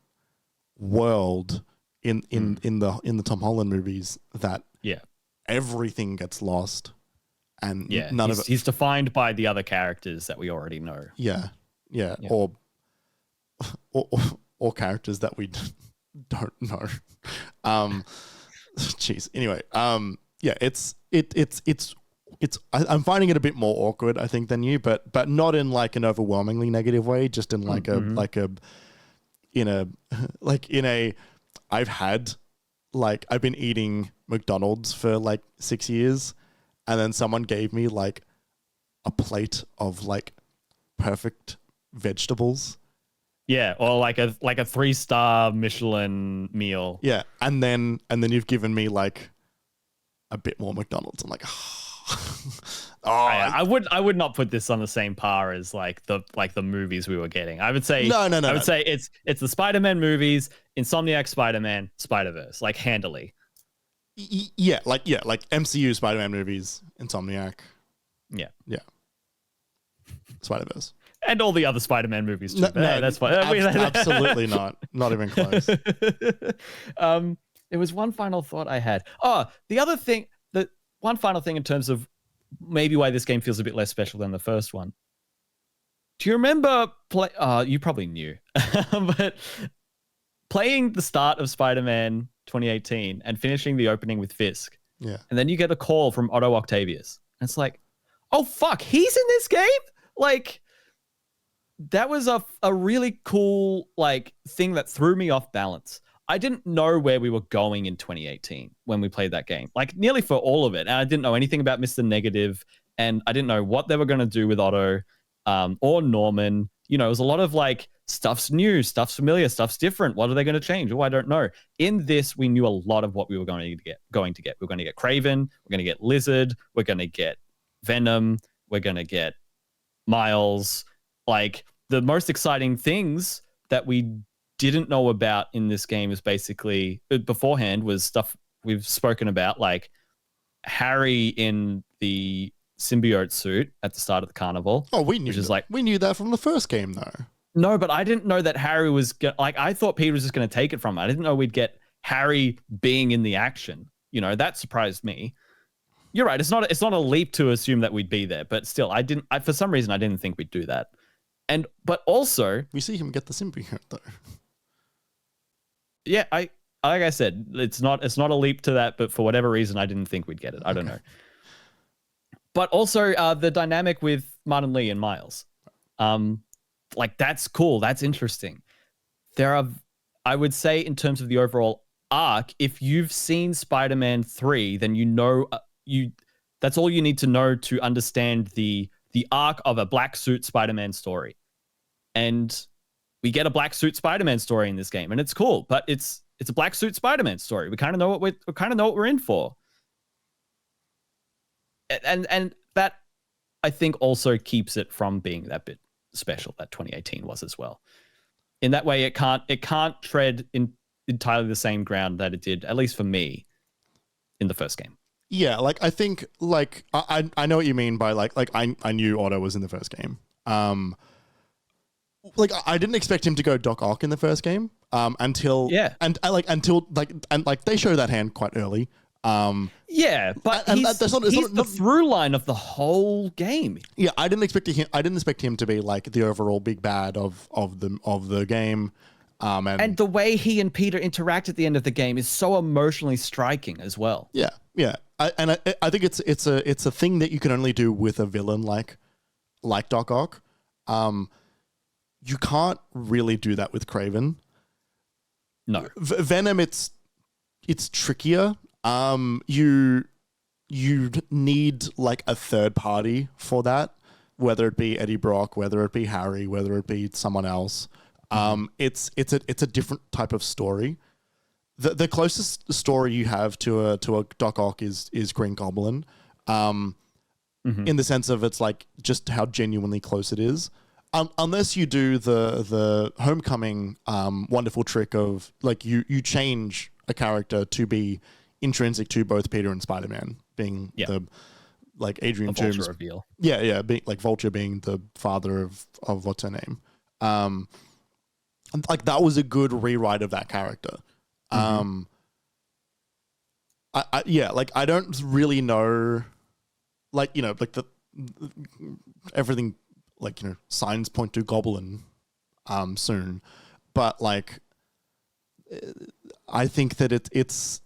world in the Tom Holland movies that everything gets lost, and none of it. He's defined by the other characters that we already know. Yeah. Or characters that we don't know. Jeez. Anyway, I'm finding it a bit more awkward, I think, than you, but not in like an overwhelmingly negative way, just in like I've been eating McDonald's for like 6 years, and then someone gave me like a plate of like perfect vegetables. Yeah, or like a 3-star Michelin meal. Yeah, and then you've given me like a bit more McDonald's. I'm like, I would not put this on the same par as like the movies we were getting. I would say I would say it's the Spider-Man movies, Insomniac Spider-Man, Spider-Verse, like handily. Yeah, like MCU Spider-Man movies, Insomniac. Yeah. Spider-Verse. And all the other Spider-Man movies too. No, that's fine. Absolutely not. Not even close. There was one final thought I had. Oh, one final thing in terms of maybe why this game feels a bit less special than the first one. Do you remember you probably knew, but playing the start of Spider-Man 2018 and finishing the opening with Fisk. Yeah. And then you get a call from Otto Octavius. And it's like, oh fuck, he's in this game? Like, that was a really cool like thing that threw me off balance. I didn't know where we were going in 2018 when we played that game, like nearly for all of it. And I didn't know anything about Mr. Negative, and I didn't know what they were going to do with Otto or Norman. You know, it was a lot of like, stuff's new, stuff's familiar, stuff's different. What are they going to change? Oh, I don't know. In this, we knew a lot of what we were going to get. We're going to get Kraven. We're going to get Lizard. We're going to get Venom. We're going to get Miles. Like, the most exciting things that we didn't know about in this game is basically beforehand was stuff we've spoken about, like Harry in the symbiote suit at the start of the carnival. Oh, we knew that from the first game, though. No, but I didn't know that Harry was like, I thought Peter was just going to take it from it. I didn't know we'd get Harry being in the action. You know, that surprised me. You're right. It's not a leap to assume that we'd be there, but still, for some reason, I didn't think we'd do that. But also, we see him get the symbiote though. Yeah, like I said, it's not a leap to that, but for whatever reason, I didn't think we'd get it. I don't know. But also the dynamic with Martin Lee and Miles, like that's cool. That's interesting. I would say, in terms of the overall arc, if you've seen Spider-Man 3, then you know that's all you need to know to understand the arc of a black suit Spider-Man story. And we get a black suit Spider-Man story in this game, and it's cool, but it's a black suit Spider-Man story. We kind of know what we're in for. And that, I think, also keeps it from being that bit special that 2018 was as well. In that way, it can't tread in entirely the same ground that it did, at least for me, in the first game. Yeah, like I think, like I know what you mean by like I knew Otto was in the first game. like I didn't expect him to go Doc Ock in the first game. Until they show that hand quite early. Yeah, but and he's the through line of the whole game. Yeah, I didn't expect him to be like the overall big bad of the game. And the way he and Peter interact at the end of the game is so emotionally striking as well. Yeah. I think it's a thing that you can only do with a villain like Doc Ock. You can't really do that with Kraven. No. Venom, it's trickier. You need like a third party for that, whether it be Eddie Brock, whether it be Harry, whether it be someone else. It's a different type of story. The closest story you have to a Doc Ock is Green Goblin, in the sense of it's like just how genuinely close it is. Unless you do the Homecoming wonderful trick of like you change a character to be intrinsic to both Peter and Spider-Man, being the like Adrian Toomes reveal. Being like Vulture being the father of what's her name. Like that was a good rewrite of that character. I don't really know, like, you know, like the everything, like, you know, signs point to Goblin soon, but like I think that it's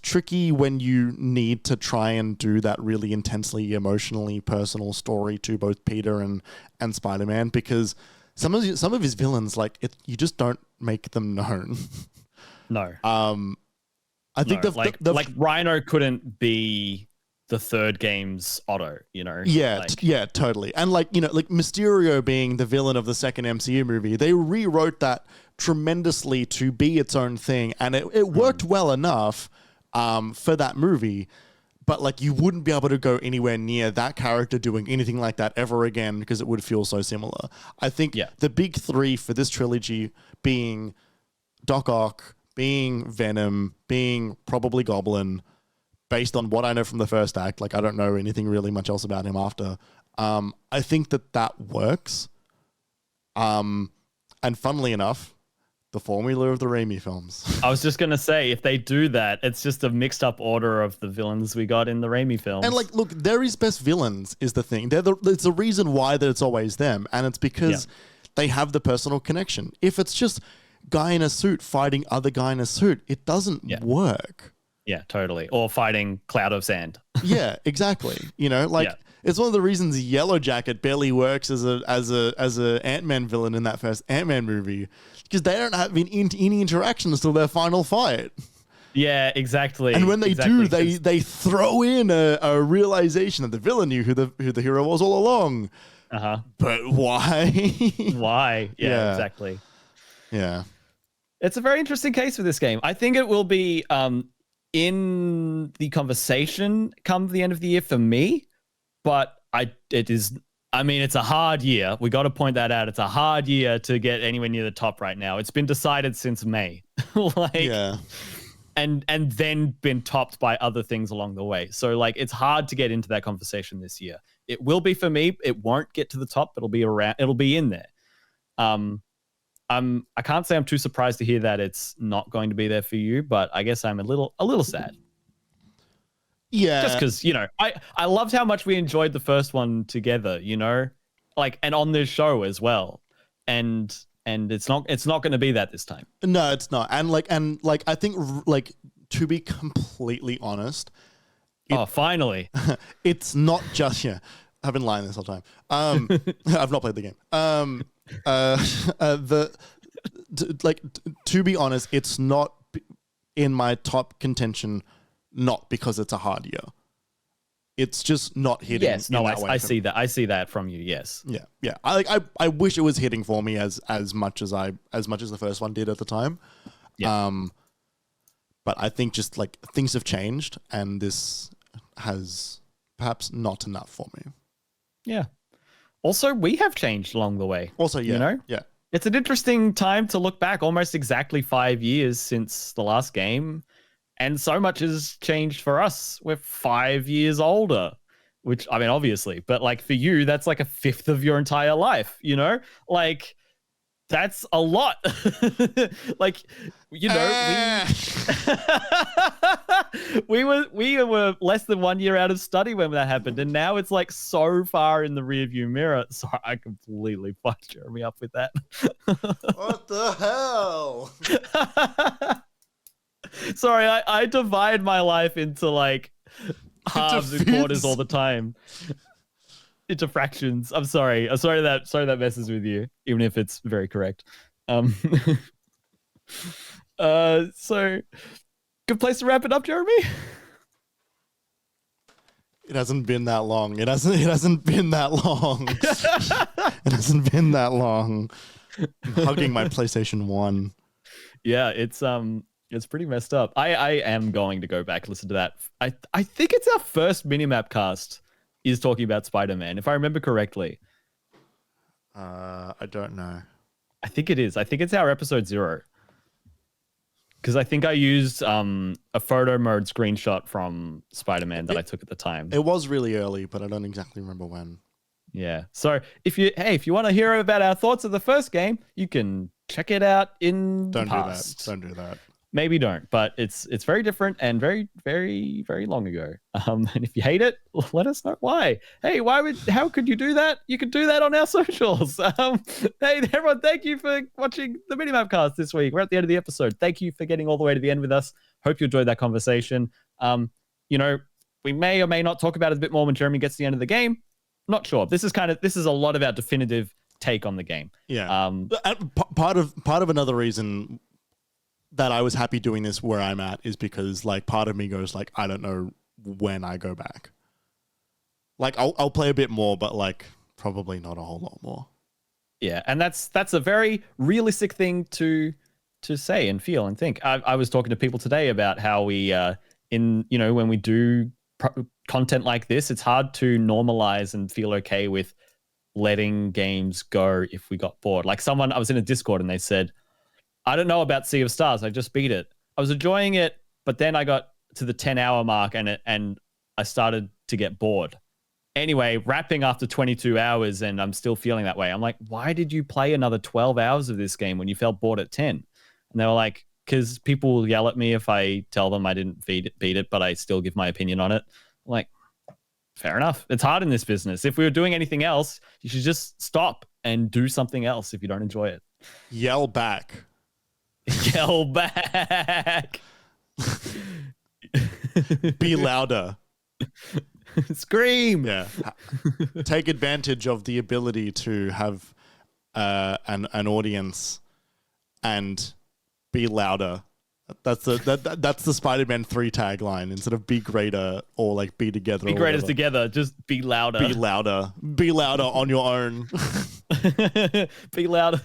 tricky when you need to try and do that really intensely emotionally personal story to both Peter and Spider-Man, because some of his villains, like, you just don't make them known. No. I think like Rhino couldn't be the third game's Otto, you know? Yeah, totally. And like, you know, like Mysterio being the villain of the second MCU movie, they rewrote that tremendously to be its own thing, and it worked well enough for that movie. But like, you wouldn't be able to go anywhere near that character doing anything like that ever again, because it would feel so similar. I think the big three for this trilogy being Doc Ock, being Venom, being probably Goblin, based on what I know from the first act. Like, I don't know anything really much else about him after. I think that works. And funnily enough, the formula of the Raimi films. I was just going to say, if they do that, it's just a mixed up order of the villains we got in the Raimi films. And like, look, they're his best villains is the thing. It's the reason why that it's always them. And it's because they have the personal connection. If it's just guy in a suit fighting other guy in a suit, it doesn't work. Yeah, totally. Or fighting Cloud of Sand. Yeah, exactly. You know, like it's one of the reasons Yellow Jacket barely works as a Ant-Man villain in that first Ant-Man movie, because they don't have any interactions till their final fight. Yeah, exactly. And when they do, they throw in a realization that the villain knew who the hero was all along. But why? Why? Yeah, exactly. Yeah. It's a very interesting case for this game. I think it will be in the conversation come the end of the year for me, but it's a hard year. We got to point that out. It's a hard year to get anywhere near the top right now. It's been decided since May. And then been topped by other things along the way. So like, it's hard to get into that conversation this year. It will be for me. It won't get to the top, but it'll be in there. I can't say I'm too surprised to hear that it's not going to be there for you, but I guess I'm a little sad. Yeah. Just because, you know, I loved how much we enjoyed the first one together, you know, like, and on this show as well. And it's not going to be that this time. No, it's not. And I think, like, to be completely honest. Finally. It's not just, I've been lying this whole time. I've not played the game. To be honest, it's not in my top contention, not because it's a hard year. It's just not hitting. Yes, no, I see that. I see that from you. Yes. Yeah. I wish it was hitting for me as much as the first one did at the time. Yeah. But I think just like things have changed, and this has perhaps not enough for me. Yeah. Also, we have changed along the way. Also, you know? Yeah. It's an interesting time to look back, almost exactly 5 years since the last game. And so much has changed for us. We're 5 years older, which, I mean, obviously, but like for you, that's like a fifth of your entire life, you know? Like, That's a lot. Like, you know, we were less than 1 year out of study when that happened, and now it's like so far in the rearview mirror. Sorry, I completely fucked Jeremy up with that. What the hell? Sorry, I divide my life into like halves and quarters all the time. Into fractions. I'm sorry that messes with you, even if it's very correct. So good place to wrap it up, Jeremy. It hasn't been that long. It hasn't been that long. It hasn't been that long. I'm hugging my PlayStation 1. Yeah, it's pretty messed up. I am going to go back and listen to that. I think it's our first minimap cast is talking about Spider-Man, if I remember correctly. I don't know. I think it is. I think it's our episode 0. Because I think I used a photo mode screenshot from Spider-Man that I took at the time. It was really early, but I don't exactly remember when. Yeah. So if you want to hear about our thoughts of the first game, you can check it out in the past. Don't do that. Maybe don't, but it's very different and very, very, very long ago. And if you hate it, let us know why. Hey, how could you do that? You could do that on our socials. Hey, everyone, thank you for watching the MiniMapCast this week. We're at the end of the episode. Thank you for getting all the way to the end with us. Hope you enjoyed that conversation. You know, we may or may not talk about it a bit more when Jeremy gets to the end of the game. Not sure. This is a lot of our definitive take on the game. Yeah. Part of another reason that I was happy doing this where I'm at is because like part of me goes like, I don't know when I go back. Like I'll play a bit more, but like probably not a whole lot more. Yeah, and that's a very realistic thing to say and feel and think. I was talking to people today about how we when we do content like this, it's hard to normalize and feel okay with letting games go if we got bored. Like I was in a Discord and they said, I don't know about Sea of Stars. I just beat it. I was enjoying it, but then I got to the 10-hour mark and I started to get bored. Anyway, wrapping after 22 hours and I'm still feeling that way. I'm like, why did you play another 12 hours of this game when you felt bored at 10? And they were like, because people will yell at me if I tell them I didn't beat it, but I still give my opinion on it. I'm like, fair enough. It's hard in this business. If we were doing anything else, you should just stop and do something else if you don't enjoy it. Yell back. Yell back. Be louder. Scream. Yeah. Take advantage of the ability to have an audience and be louder. That's the Spider-Man 3 tagline. Instead of be greater or like be together. Be greater together. Just be louder. Be louder. Be louder on your own. Be louder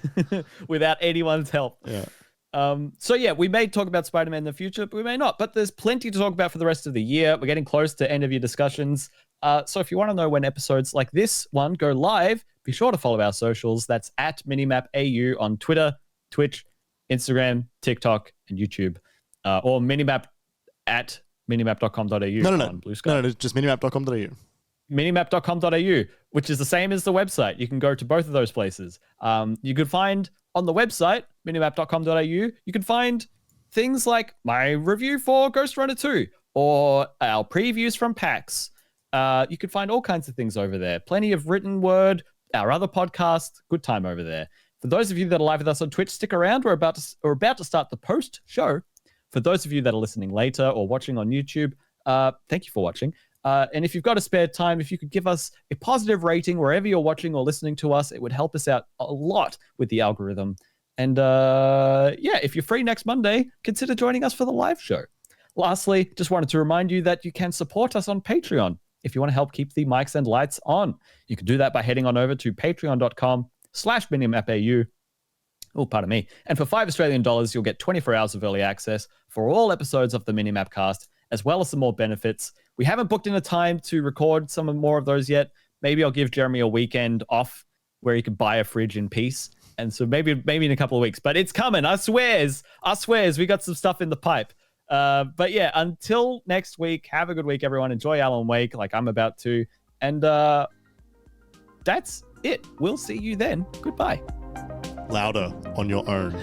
without anyone's help. Yeah. So yeah, we may talk about Spider-Man in the future, but we may not. But there's plenty to talk about for the rest of the year. We're getting close to end of year discussions. So if you want to know when episodes like this one go live, be sure to follow our socials. That's at MiniMapAU on Twitter, Twitch, Instagram, TikTok, and YouTube. Or MiniMap at minimap.com.au on Blue Sky. No, just minimap.com.au. Minimap.com.au, which is the same as the website. You can go to both of those places. You could find on the website, minimap.com.au, you can find things like my review for Ghostrunner 2 or our previews from PAX. You can find all kinds of things over there. Plenty of written word, our other podcast. Good time over there. For those of you that are live with us on Twitch, stick around. We're about to start the post show. For those of you that are listening later or watching on YouTube, thank you for watching. And if you've got a spare time, if you could give us a positive rating wherever you're watching or listening to us, it would help us out a lot with the algorithm. And if you're free next Monday, consider joining us for the live show. Lastly, just wanted to remind you that you can support us on Patreon if you want to help keep the mics and lights on. You can do that by heading on over to patreon.com/minimapau. Oh, pardon me. And for $5 Australian, you'll get 24 hours of early access for all episodes of the MiniMapCast, as well as some more benefits. We haven't booked in a time to record some more of those yet. Maybe I'll give Jeremy a weekend off where he can buy a fridge in peace. And so maybe in a couple of weeks. But it's coming. I swears. We got some stuff in the pipe. But yeah, until next week, have a good week, everyone. Enjoy Alan Wake like I'm about to. And that's it. We'll see you then. Goodbye. louder on your own.